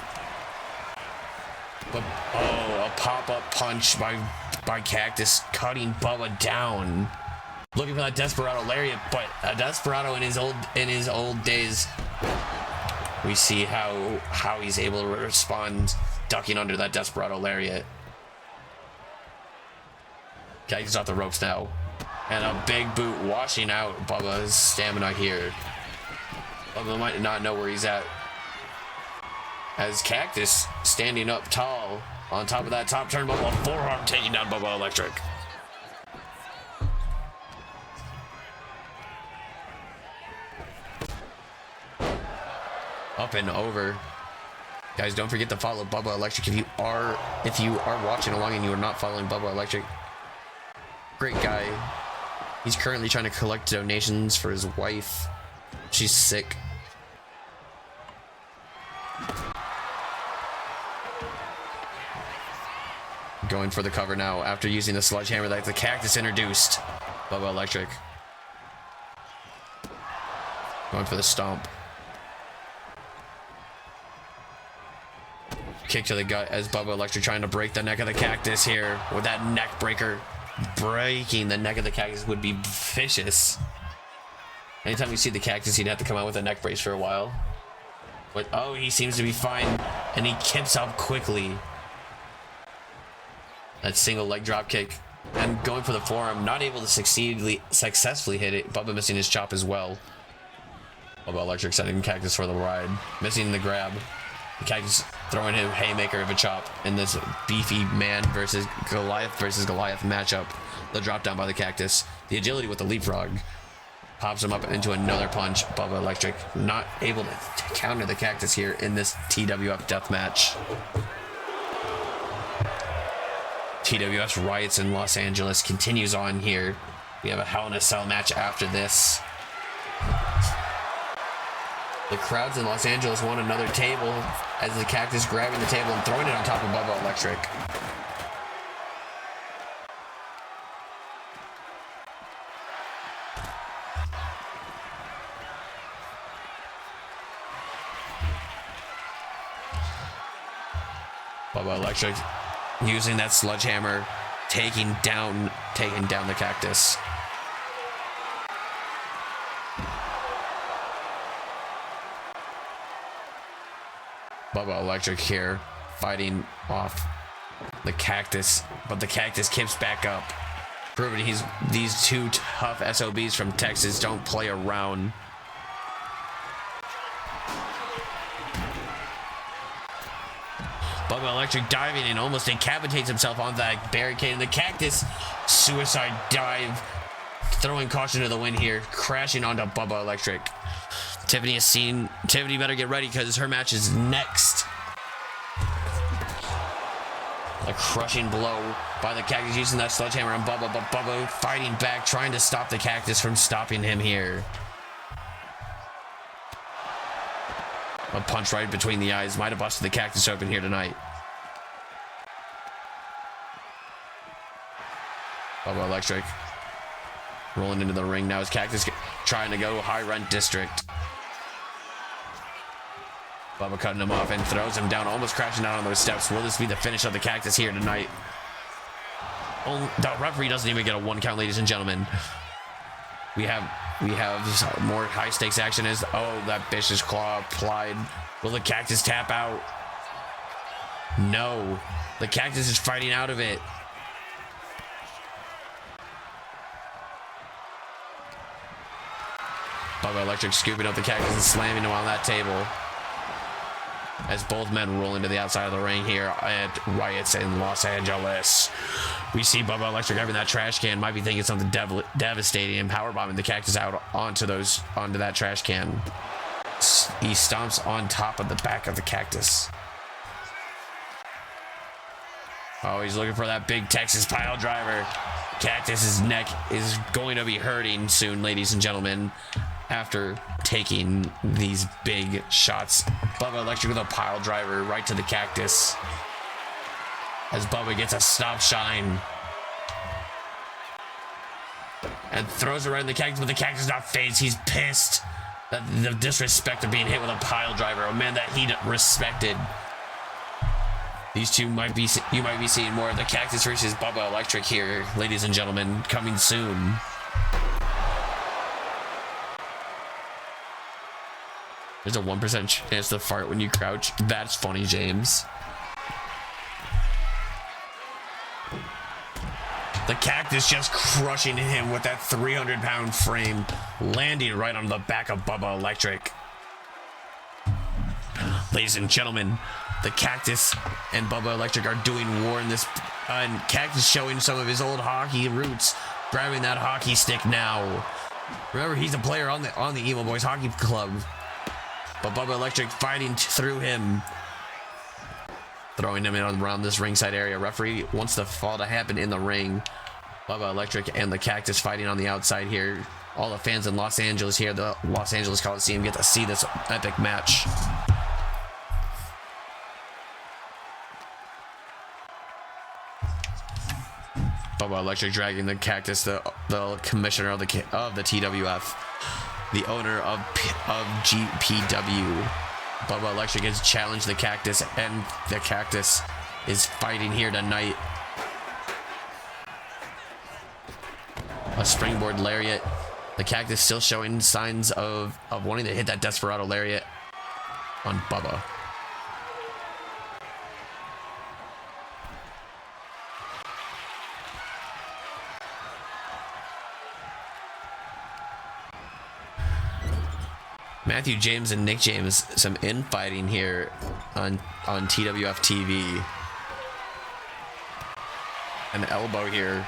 S3: But oh, a pop-up punch by Cactus, cutting Bubba down. Looking for that Desperado lariat, but a Desperado in his old days. We see how he's able to respond, ducking under that Desperado lariat. Cactus off the ropes now. And a big boot washing out Bubba's stamina here. Bubba might not know where he's at. As Cactus standing up tall on top of that top turnbuckle, forearm taking down Bubba Electric. Up and over. Guys, don't forget to follow Bubba Electric if you are watching along and you are not following Bubba Electric. Great guy. He's currently trying to collect donations for his wife. She's sick. Going for the cover now after using the sledgehammer that the Cactus introduced. Bubba Electric. Going for the stomp. Kick to the gut as Bubba Electric trying to break the neck of the Cactus here with that neck breaker. Breaking the neck of the Cactus would be vicious. Anytime you see the Cactus, he'd have to come out with a neck brace for a while. But oh, he seems to be fine, and he kips up quickly. That single leg drop kick and going for the forearm, not able to successfully hit it. Bubba missing his chop as well. Bubba Electric sending Cactus for the ride, missing the grab. The Cactus throwing him haymaker of a chop in this beefy man versus Goliath matchup. The drop down by the Cactus, the agility with the leapfrog, pops him up into another punch. Bubba Electric not able to counter the Cactus here in this TWF death match. TWF's Riots in Los Angeles continues on here. We have a Hell in a Cell match after this. The crowds in Los Angeles want another table as the Cactus grabbing the table and throwing it on top of Bubba Electric. Bubba Electric using that sledgehammer, taking down the Cactus. Bubba Electric here fighting off the Cactus, but the Cactus kips back up, proving these two tough SOBs from Texas don't play around. Bubba Electric diving and almost decapitates himself on that barricade, and the Cactus suicide dive, throwing caution to the wind here, crashing onto Bubba Electric. Tiffany better get ready because her match is next. A crushing blow by the Cactus using that sledgehammer on Bubba, but Bubba fighting back, trying to stop the Cactus from stopping him here. A punch right between the eyes might have busted the Cactus open here tonight. Bubba Electric rolling into the ring now as Cactus trying to go high rent district. Bubba cutting him off and throws him down, almost crashing down on those steps. Will this be the finish of the Cactus here tonight? Oh, the referee doesn't even get a 1 count, ladies and gentlemen. We have more high stakes action as that vicious claw applied. Will the Cactus tap out? No, the Cactus is fighting out of it. Bubba Electric scooping up the Cactus and slamming him on that table as both men roll into the outside of the ring here at Riots in Los Angeles. We see Bubba Electric having that trash can, might be thinking something devastating, and powerbombing the Cactus out onto that trash can. He stomps on top of the back of the Cactus. Oh, he's looking for that big Texas pile driver. Cactus's neck is going to be hurting soon, ladies and gentlemen, after taking these big shots. Bubba Electric with a pile driver right to the Cactus as Bubba gets a stop shine and throws it right in the Cactus, but the Cactus not phased. He's pissed that the disrespect of being hit with a pile driver, a man that he respected. These two you might be seeing more of the Cactus versus Bubba Electric here, ladies and gentlemen, coming soon. There's a 1% chance to fart when you crouch. That's funny, James. The Cactus just crushing him with that 300-pound frame, landing right on the back of Bubba Electric. Ladies and gentlemen, the Cactus and Bubba Electric are doing war in this, and Cactus showing some of his old hockey roots, grabbing that hockey stick now. Remember, he's a player on the Emo Boys Hockey Club. But Bubba Electric fighting through him, throwing him in around this ringside area. Referee wants the fall to happen in the ring. Bubba Electric and the Cactus fighting on the outside here. All the fans in Los Angeles here, the Los Angeles Coliseum, get to see this epic match. Bubba Electric dragging the Cactus, the commissioner of the TWF, the owner of GPW. Bubba Electric has challenged the Cactus, and the Cactus is fighting here tonight. A springboard lariat. The Cactus still showing signs of wanting to hit that Desperado lariat on Bubba. Matthew James and Nick James, some infighting here on TWFtv. An elbow here.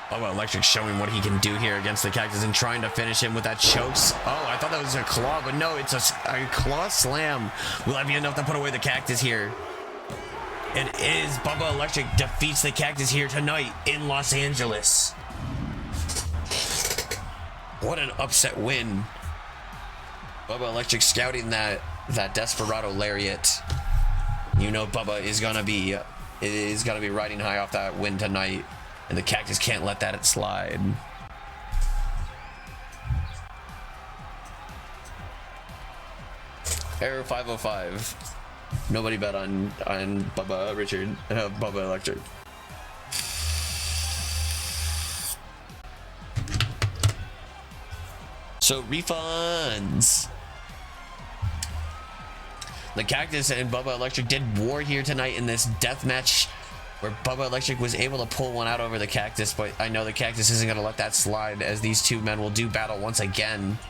S3: Bubba Electric showing what he can do here against the Cactus and trying to finish him with that chokes. Oh, I thought that was a claw, but no, it's a claw slam. Will that be enough to put away the Cactus here? It is. Bubba Electric defeats the Cactus here tonight in Los Angeles. What an upset win. Bubba Electric scouting that Desperado lariat. You know Bubba is gonna be riding high off that win tonight, and the Cactus can't let that slide. Error 505. Nobody bet on Bubba Bubba Electric. So refunds. The Cactus and Bubba Electric did war here tonight in this death match, where Bubba Electric was able to pull one out over the Cactus, but I know the Cactus isn't going to let that slide, as these two men will do battle once again.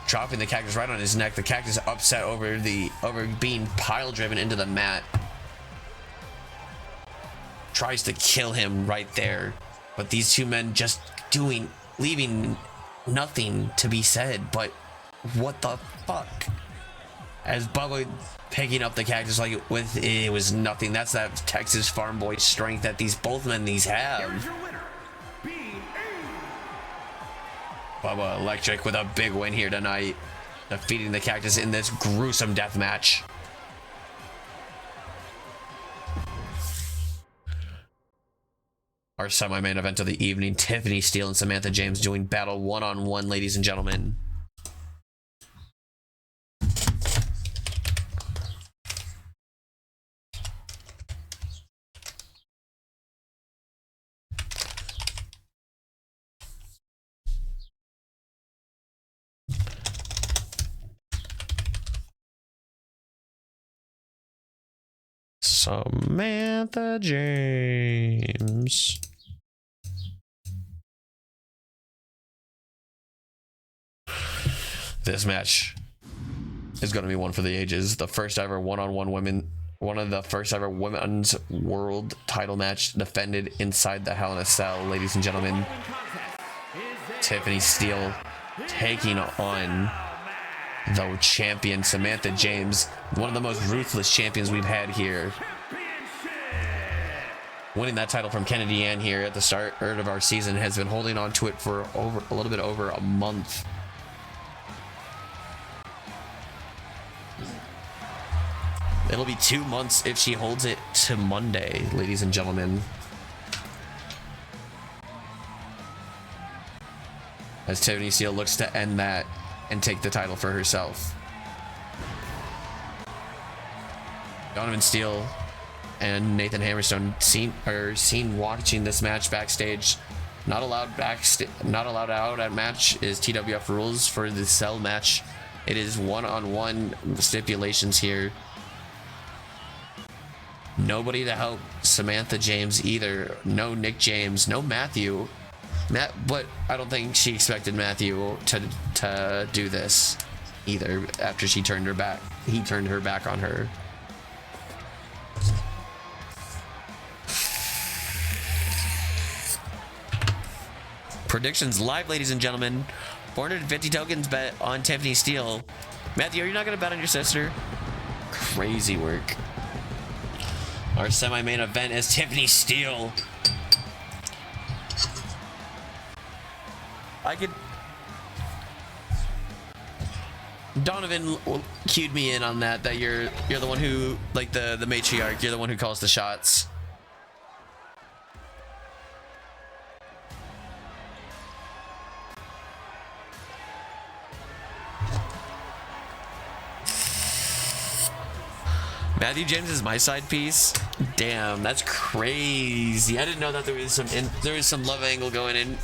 S3: Dropping the Cactus right on his neck. The Cactus upset over being pile driven into the mat. Tries to kill him right there, but these two men just leaving nothing to be said but what the fuck, as Bubba picking up the Cactus like it was nothing. That's that Texas farm boy strength that both men have. Bubba Electric with a big win here tonight, defeating the Cactus in this gruesome death match. Our semi-main event of the evening, Tiffany Steele and Samantha James doing battle one-on-one, ladies and gentlemen. Samantha James. This match is going to be one for the ages. The first ever one-on-one one of the first ever women's world title match defended inside the Hell in a Cell, ladies and gentlemen. Tiffany Steele taking on the champion Samantha James, one of the most ruthless champions we've had here. Winning that title from Kennedy Ann here at the start of our season, has been holding on to it for a little bit over a month. It'll be 2 months if she holds it to Monday, ladies and gentlemen. As Tiffany Steele looks to end that and take the title for herself. Donovan Steele and Nathan Hammerstone seen watching this match backstage. Not allowed out at match is TWF rules for the cell match. It is one-on-one stipulations here. Nobody to help Samantha James either. No Nick James, no Matthew. But I don't think she expected Matthew to do this either after she turned her back. He turned her back on her. Predictions live, ladies and gentlemen. 450 tokens bet on Tiffany Steele. Matthew, are you not going to bet on your sister? Crazy work. Our semi-main event is Tiffany Steele. Donovan cued me in on that you're the one who, like, the matriarch, you're the one who calls the shots. Matthew James is my side piece. Damn, that's crazy. I didn't know that there was some love angle going in.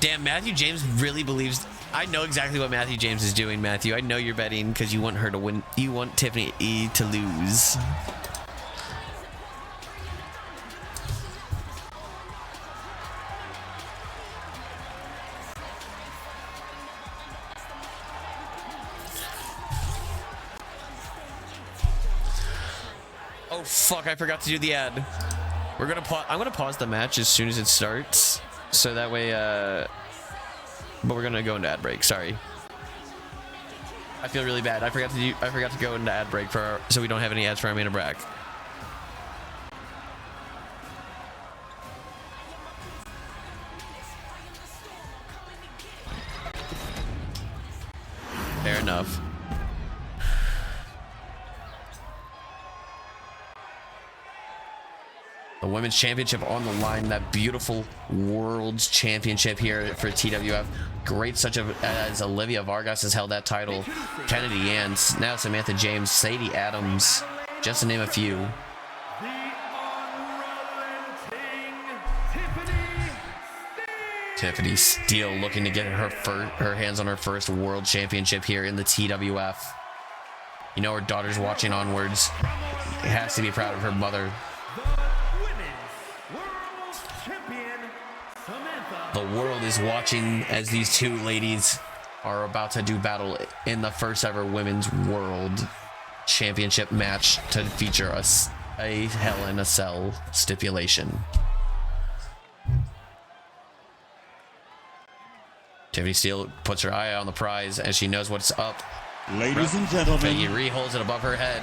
S3: Damn, Matthew James really believes. I know exactly what Matthew James is doing, Matthew. I know you're betting because you want her to win. You want Tiffany E to lose. Oh fuck, I forgot to do the ad. I'm gonna pause the match as soon as it starts, so that way but we're gonna go into ad break. Sorry, I feel really bad. I forgot to go into ad break so we don't have any ads for our main event. Fair enough. The women's championship on the line, that beautiful world's championship here for TWF. Great such as Olivia Vargas has held that title. Kennedy Yance, now Samantha James, Sadie Adams, just to name a few. Tiffany Steele looking to get her hands on her first world championship here in the TWF. You know her daughter's watching onwards. Has to be proud of her mother. The world is watching as these two ladies are about to do battle in the first ever women's world championship match to feature a Hell in a Cell stipulation. Tiffany Steele puts her eye on the prize as she knows what's up.
S7: Ladies and gentlemen,
S3: Peggy Ree holds it above her head.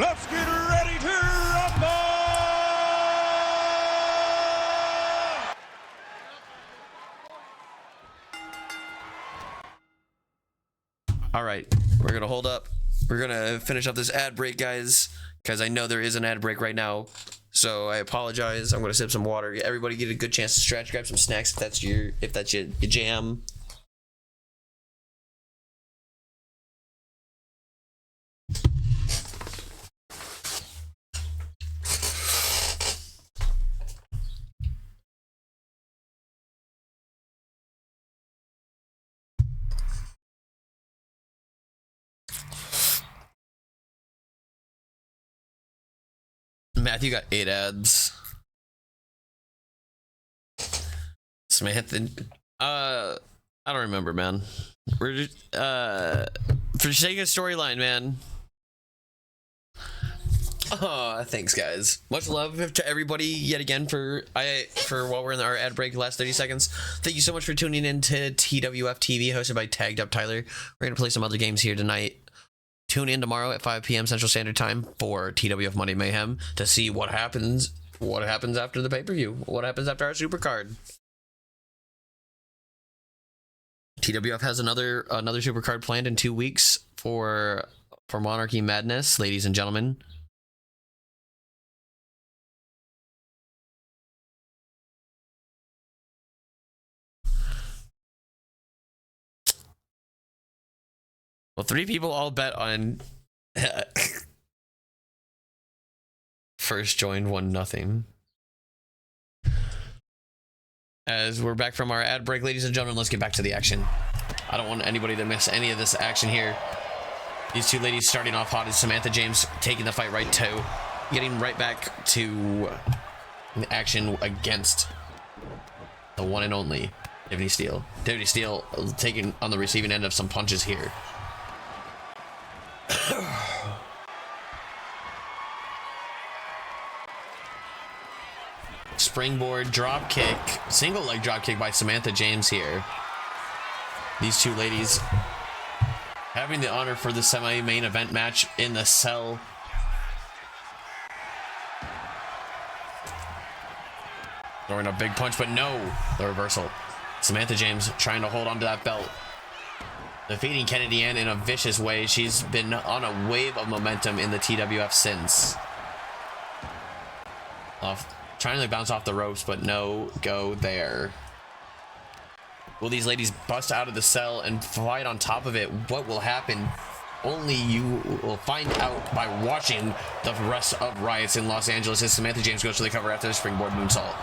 S7: Let's get ready to rumble!
S3: All right, we're gonna hold up. We're gonna finish up this ad break, guys, because I know there is an ad break right now. So I apologize. I'm gonna sip some water. Everybody get a good chance to stretch, grab some snacks if that's your jam. Matthew got 8 ads. Samantha, I don't remember, man. We're just, for sake of storyline, man. Oh, thanks, guys. Much love to everybody yet again for while we're in our ad break, last 30 seconds. Thank you so much for tuning in to TWFtv, hosted by Tagged Up Tyler. We're gonna play some other games here tonight. Tune in tomorrow at 5 p.m. Central Standard Time for TWF Monday Mayhem to see what happens after the pay-per-view. What happens after our super card. TWF has another super card planned in 2 weeks for Monarchy Madness, ladies and gentlemen. Well, 3 people all bet on first joined 1-0. As we're back from our ad break, ladies and gentlemen, let's get back to the action. I don't want anybody to miss any of this action here. These two ladies starting off hot as Samantha James taking the fight right to getting right back to action against the one and only Tiffany Steele. Tiffany Steele taking on the receiving end of some punches here. Springboard drop kick, single leg drop kick by Samantha James here. These two ladies having the honor for the semi-main event match in the cell. Throwing a big punch, but no. The reversal. Samantha James trying to hold on to that belt. Defeating Kennedy Ann in a vicious way. She's been on a wave of momentum in the TWF since. Trying to bounce off the ropes, but no go there. Will these ladies bust out of the cell and fight on top of it? What will happen? Only you will find out by watching the rest of Riots in Los Angeles as Samantha James goes to the cover after the springboard moonsault.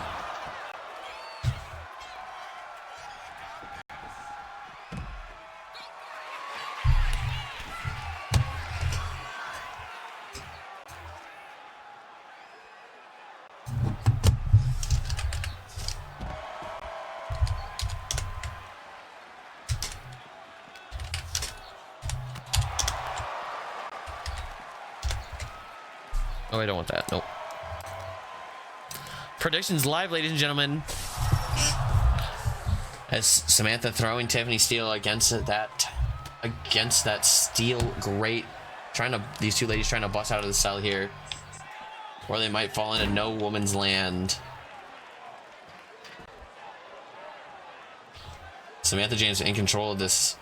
S3: Oh, I don't want that. Nope. Predictions live, ladies and gentlemen. As Samantha throwing Tiffany Steele against that steel grate. These two ladies trying to bust out of the cell here. Or they might fall into no woman's land. Samantha James in control of this.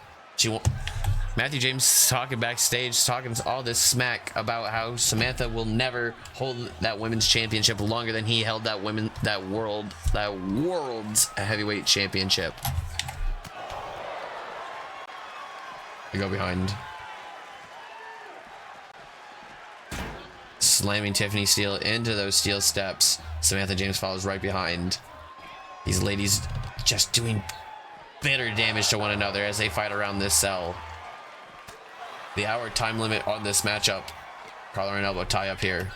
S3: Matthew James talking backstage, talking all this smack about how Samantha will never hold that women's championship longer than he held that world's heavyweight championship. I go behind. Slamming Tiffany Steele into those steel steps. Samantha James follows right behind. These ladies just doing bitter damage to one another as they fight around this cell. The hour time limit on this matchup. Collar and elbow tie up here.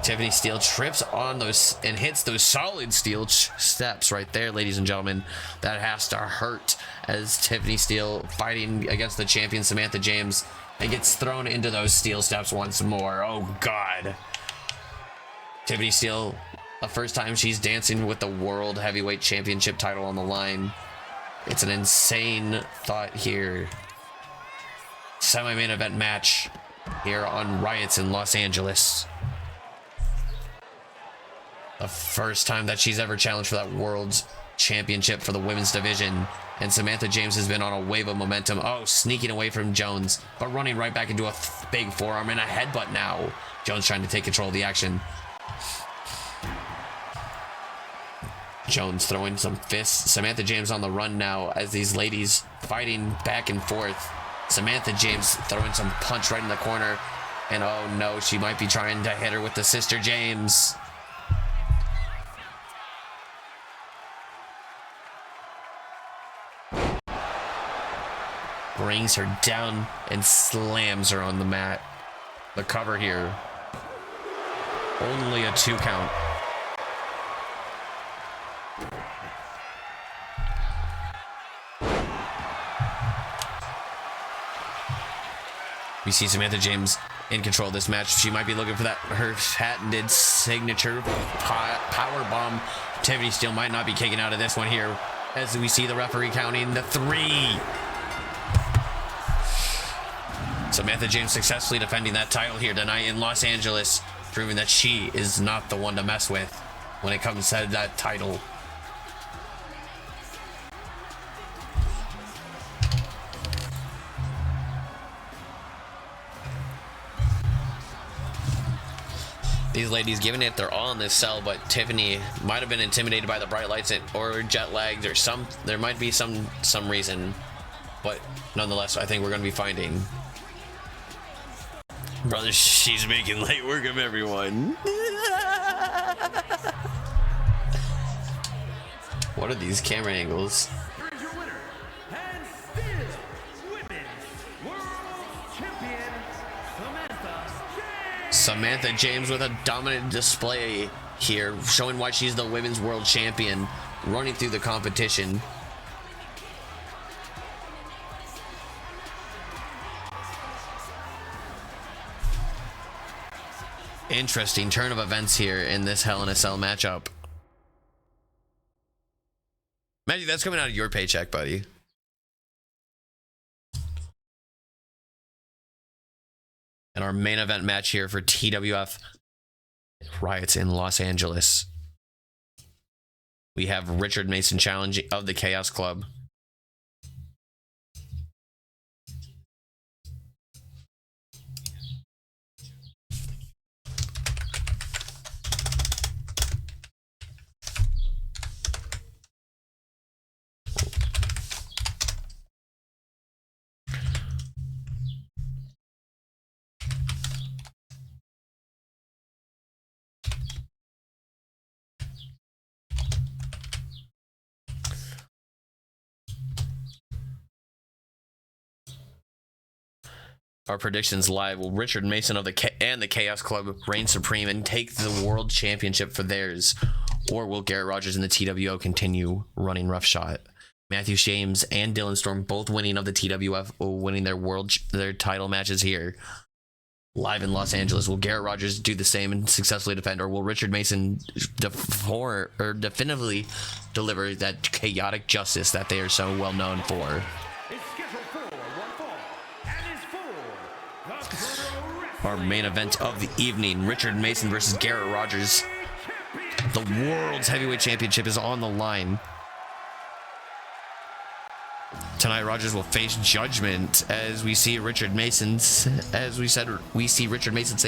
S3: Tiffany Steele trips on those and hits those solid steel steps right there, ladies and gentlemen. That has to hurt as Tiffany Steele fighting against the champion Samantha James and gets thrown into those steel steps once more. Oh God. Tiffany Steele, the first time she's dancing with the World Heavyweight Championship title on the line. It's an insane thought here. Semi-main event match here on Riots in Los Angeles. The first time that she's ever challenged for that world's championship for the women's division. And Samantha James has been on a wave of momentum. Oh, sneaking away from Jones, but running right back into a big forearm and a headbutt now. Jones trying to take control of the action. Jones throwing some fists. Samantha James on the run now as these ladies fighting back and forth. Samantha James throwing some punch right in the corner. And oh no, she might be trying to hit her with the Sister James. Brings her down and slams her on the mat. The cover here. Only a 2 count. We see Samantha James in control of this match. She might be looking for that her patented signature power bomb. Tiffany Steele might not be kicking out of this one here as we see the referee counting the 3. Samantha James successfully defending that title here tonight in Los Angeles, proving that she is not the one to mess with when it comes to that title. These ladies giving it their all in this cell, but Tiffany might have been intimidated by the bright lights or jet lagged or there might be some reason, but nonetheless, I think we're going to be finding. Brother, she's making light work of everyone. What are these camera angles?
S5: Here is your winner, and still Women's World Champion,
S3: Samantha James with a dominant display here, showing why she's the Women's World Champion, running through the competition. Interesting turn of events here in this Hell in a Cell matchup. Matthew, that's coming out of your paycheck, buddy. And our main event match here for TWF Riots in Los Angeles. we have Richard Mason challenging of the Chaos Club. Our predictions live. Will Richard Mason of the Chaos Club reign supreme and take the world championship for theirs, or will Garrett Rogers and the TWO continue running roughshod? Matthew James and Dylan Storm both winning of the TWF, winning their title matches here live in Los Angeles. Will Garrett Rogers do the same and successfully defend, or will Richard Mason definitively deliver that chaotic justice that they are so well known for? Our main event of the evening, Richard Mason versus Garrett Rogers. The World's Heavyweight Championship is on the line. Tonight, Rogers will face Judgment as we see Richard Mason say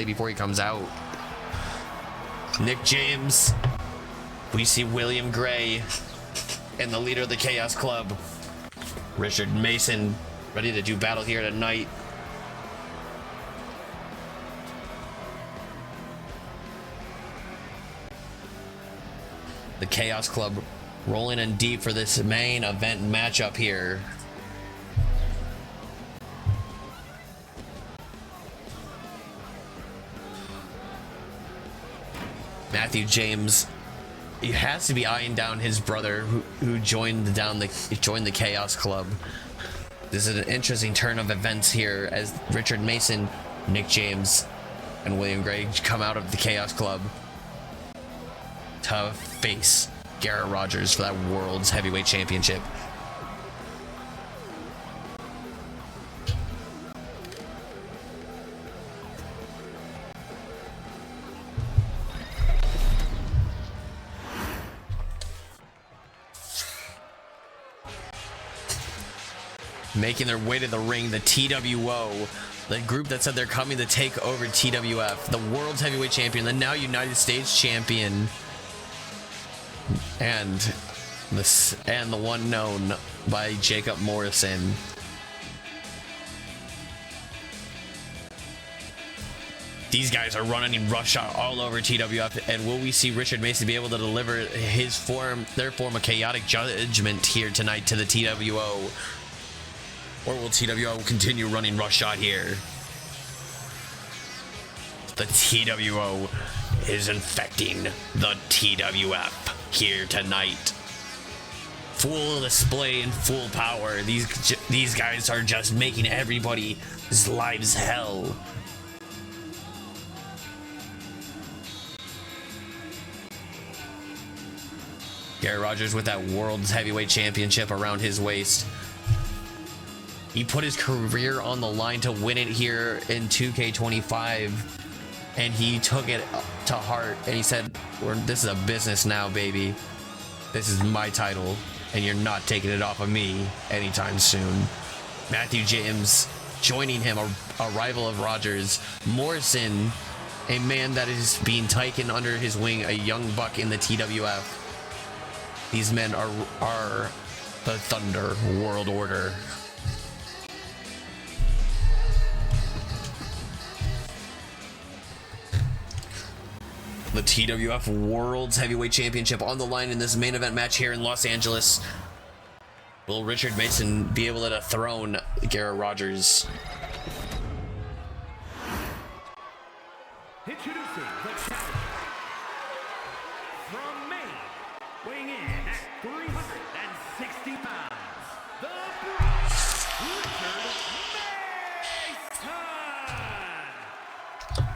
S3: before he comes out. Nick James. We see William Gray and the leader of the Chaos Club, Richard Mason, ready to do battle here tonight. The Chaos Club rolling in deep for this main event matchup here. Matthew James, he has to be eyeing down his brother who joined the Chaos Club. This is an interesting turn of events here as Richard Mason, Nick James, and William Gray come out of the Chaos Club to face Garrett Rogers for that World's Heavyweight Championship. Making their way to the ring, the TWO, the group that said they're coming to take over TWF, the World's Heavyweight Champion, the now United States Champion, and the one known by Jacob Morrison. These guys are running roughshod all over TWF, and will we see Richard Mason be able to deliver their form of chaotic judgment here tonight to the TWO? Or will TWO continue running roughshod here? The TWO is infecting the TWF here tonight. Full display and full power. These guys are just making everybody's lives hell. Garrett Rogers with that World's Heavyweight Championship around his waist. He put his career on the line to win it here in 2K25, and he took it to heart, and he said, this is a business now, baby. This is my title, and you're not taking it off of me anytime soon. Matthew James joining him, a rival of Rogers. Morrison, a man that is being taken under his wing, a young buck in the TWF. These men are the Thunder World Order. The TWF World's Heavyweight Championship on the line in this main event match here in Los Angeles. Will Richard Mason be able to dethrone Garrett Rogers?
S5: Introducing the challenger from Maine, weighing in at 360 pounds, the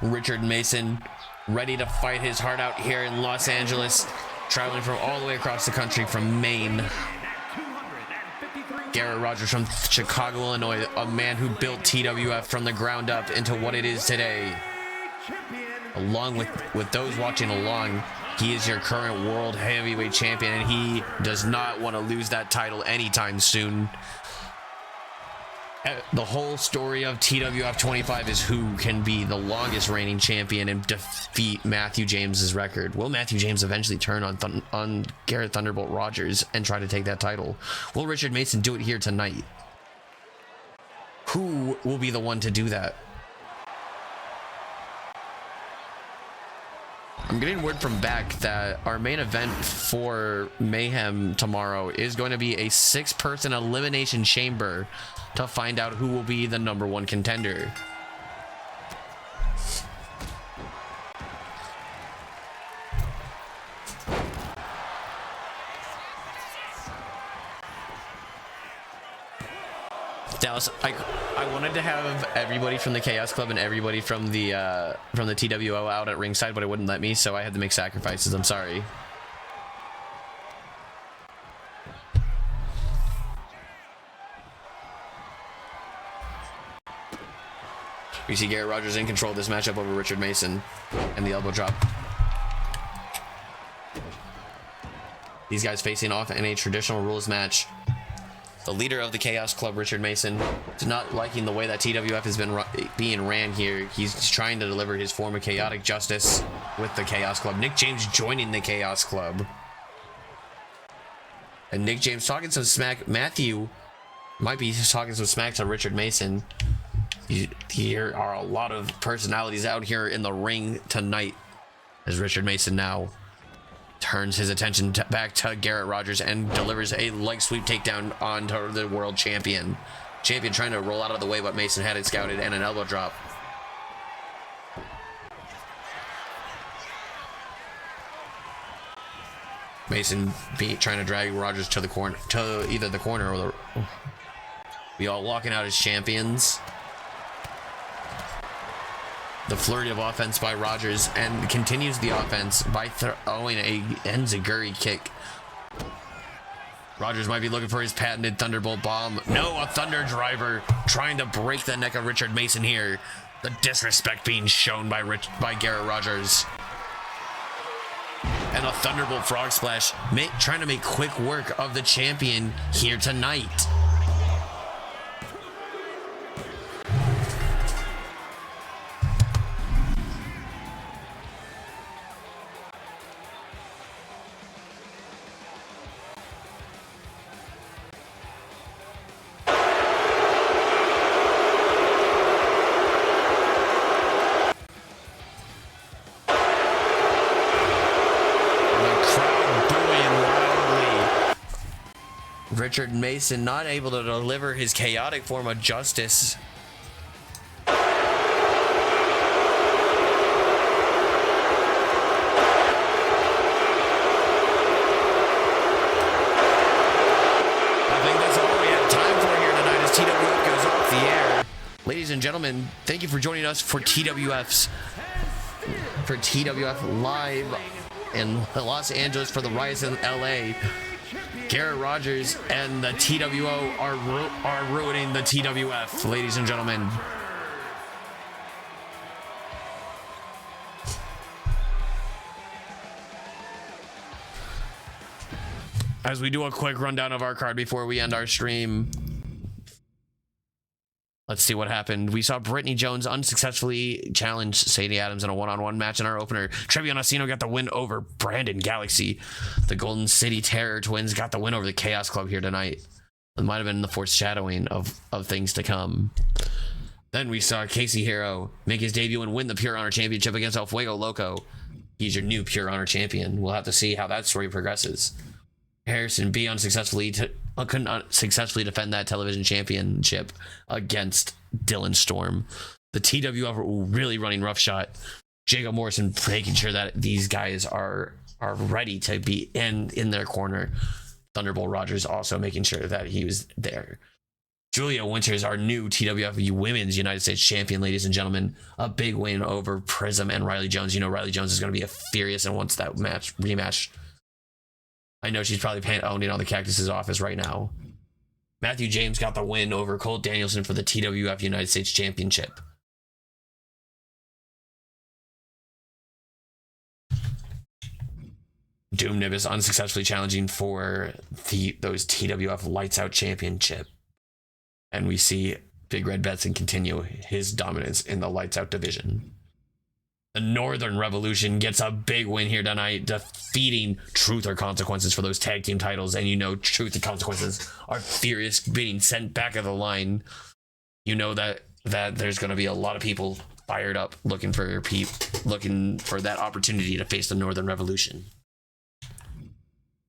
S5: Brute,
S3: Richard Mason, ready to fight his heart out here in Los Angeles, traveling from all the way across the country from Maine. Garrett Rogers from Chicago, Illinois, a man who built TWF from the ground up into what it is today. Along with those watching along, He is your current world heavyweight champion, and he does not want to lose that title anytime soon. The whole story of TWF 25 is who can be the longest reigning champion and defeat Matthew James's record. Will Matthew James eventually turn on Garrett Thunderbolt Rogers and try to take that title? Will Richard Mason do it here tonight? Who will be the one to do that? I'm getting word from back that our main event for Mayhem tomorrow is going to be a 6-person elimination chamber to find out who will be the #1 contender. Dallas, I wanted to have everybody from the Chaos Club and everybody from the TWO out at ringside, but it wouldn't let me, so I had to make sacrifices. I'm sorry. We see Garrett Rogers in control of this matchup over Richard Mason and the elbow drop. These guys facing off in a traditional rules match. The leader of the Chaos Club, Richard Mason, is not liking the way that TWF has been being ran here. He's trying to deliver his form of chaotic justice with the Chaos Club. Nick James joining the Chaos Club. And Nick James talking some smack. Matthew might be talking some smack to Richard Mason. Here are a lot of personalities out here in the ring tonight as Richard Mason now turns his attention back to Garrett Rogers and delivers a leg sweep takedown onto the world champion. Champion trying to roll out of the way, but Mason had it scouted, and an elbow drop. Mason trying to drag Rogers to the corner, to either the corner or the... We all walking out as champions. The flurry of offense by Rogers, and continues the offense by throwing a enziguri kick. Rogers might be looking for his patented Thunderbolt bomb. No, a Thunder Driver trying to break the neck of Richard Mason here. The disrespect being shown by Garrett Rogers. And a Thunderbolt Frog Splash, trying to make quick work of the champion here tonight. Richard Mason not able to deliver his chaotic form of justice. I think that's all we have time for here tonight as TWF goes off the air. Ladies and gentlemen, thank you for joining us for TWF live in Los Angeles for the Riots in LA. Garrett Rogers and the TWO are ruining the TWF, ladies and gentlemen. As we do a quick rundown of our card before we end our stream, let's see what happened. We saw Brittany Jones unsuccessfully challenge Sadie Adams in a one-on-one match in our opener. Trevion Asino got the win over Brandon Galaxy. The Golden City Terror Twins got the win over the Chaos Club here tonight. It might have been the foreshadowing of things to come. Then we saw Casey Hero make his debut and win the Pure Honor Championship against El Fuego Loco. He's your new Pure Honor Champion. We'll have to see how that story progresses. Harrison B couldn't successfully defend that television championship against Dylan Storm. The TWF were really running roughshod. Jacob Morrison making sure that these guys are ready to be in their corner. Thunderbolt Rogers also making sure that he was there. Julia Winters, our new TWF Women's United States Champion, ladies and gentlemen. A big win over Prism and Riley Jones. You know Riley Jones is going to be a furious and wants that rematch. I know she's probably owning all the Cactus's office right now. Matthew James got the win over Cole Danielson for the TWF United States Championship. Doom Nibis unsuccessfully challenging for those TWF Lights Out Championship. And we see Big Red Betson continue his dominance in the Lights Out division. The Northern Revolution gets a big win here tonight, defeating Truth or Consequences for those tag team titles. And you know Truth and Consequences are furious, being sent back of the line. You know that there's going to be a lot of people fired up looking for that opportunity to face the Northern Revolution.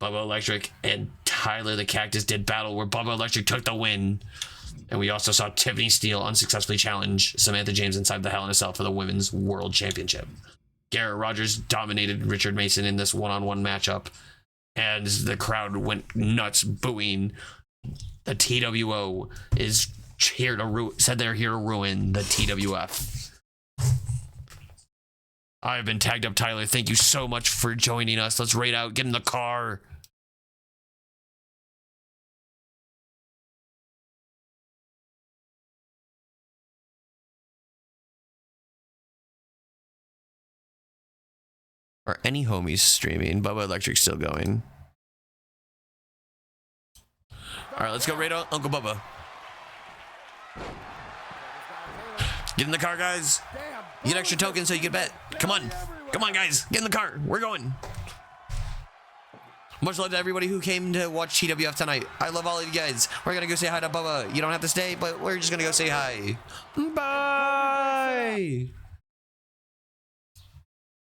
S3: Bubba Electric and Tyler the Cactus did battle where Bubba Electric took the win. And we also saw Tiffany Steele unsuccessfully challenge Samantha James inside the Hell in a Cell for the Women's World Championship. Garrett Rogers dominated Richard Mason in this one-on-one matchup, and the crowd went nuts booing. The TWO is here to said they're here to ruin the TWF. I've been tagged up, Tyler. Thank you so much for joining us. Let's raid out. Get in the car. Are any homies streaming? Bubba Electric's still going. All right, let's go raid out Uncle Bubba. Get in the car, guys. You get extra tokens so you can bet. Come on. Come on, guys. Get in the car. We're going. Much love to everybody who came to watch TWF tonight. I love all of you guys. We're going to go say hi to Bubba. You don't have to stay, but we're just going to go say hi. Bye.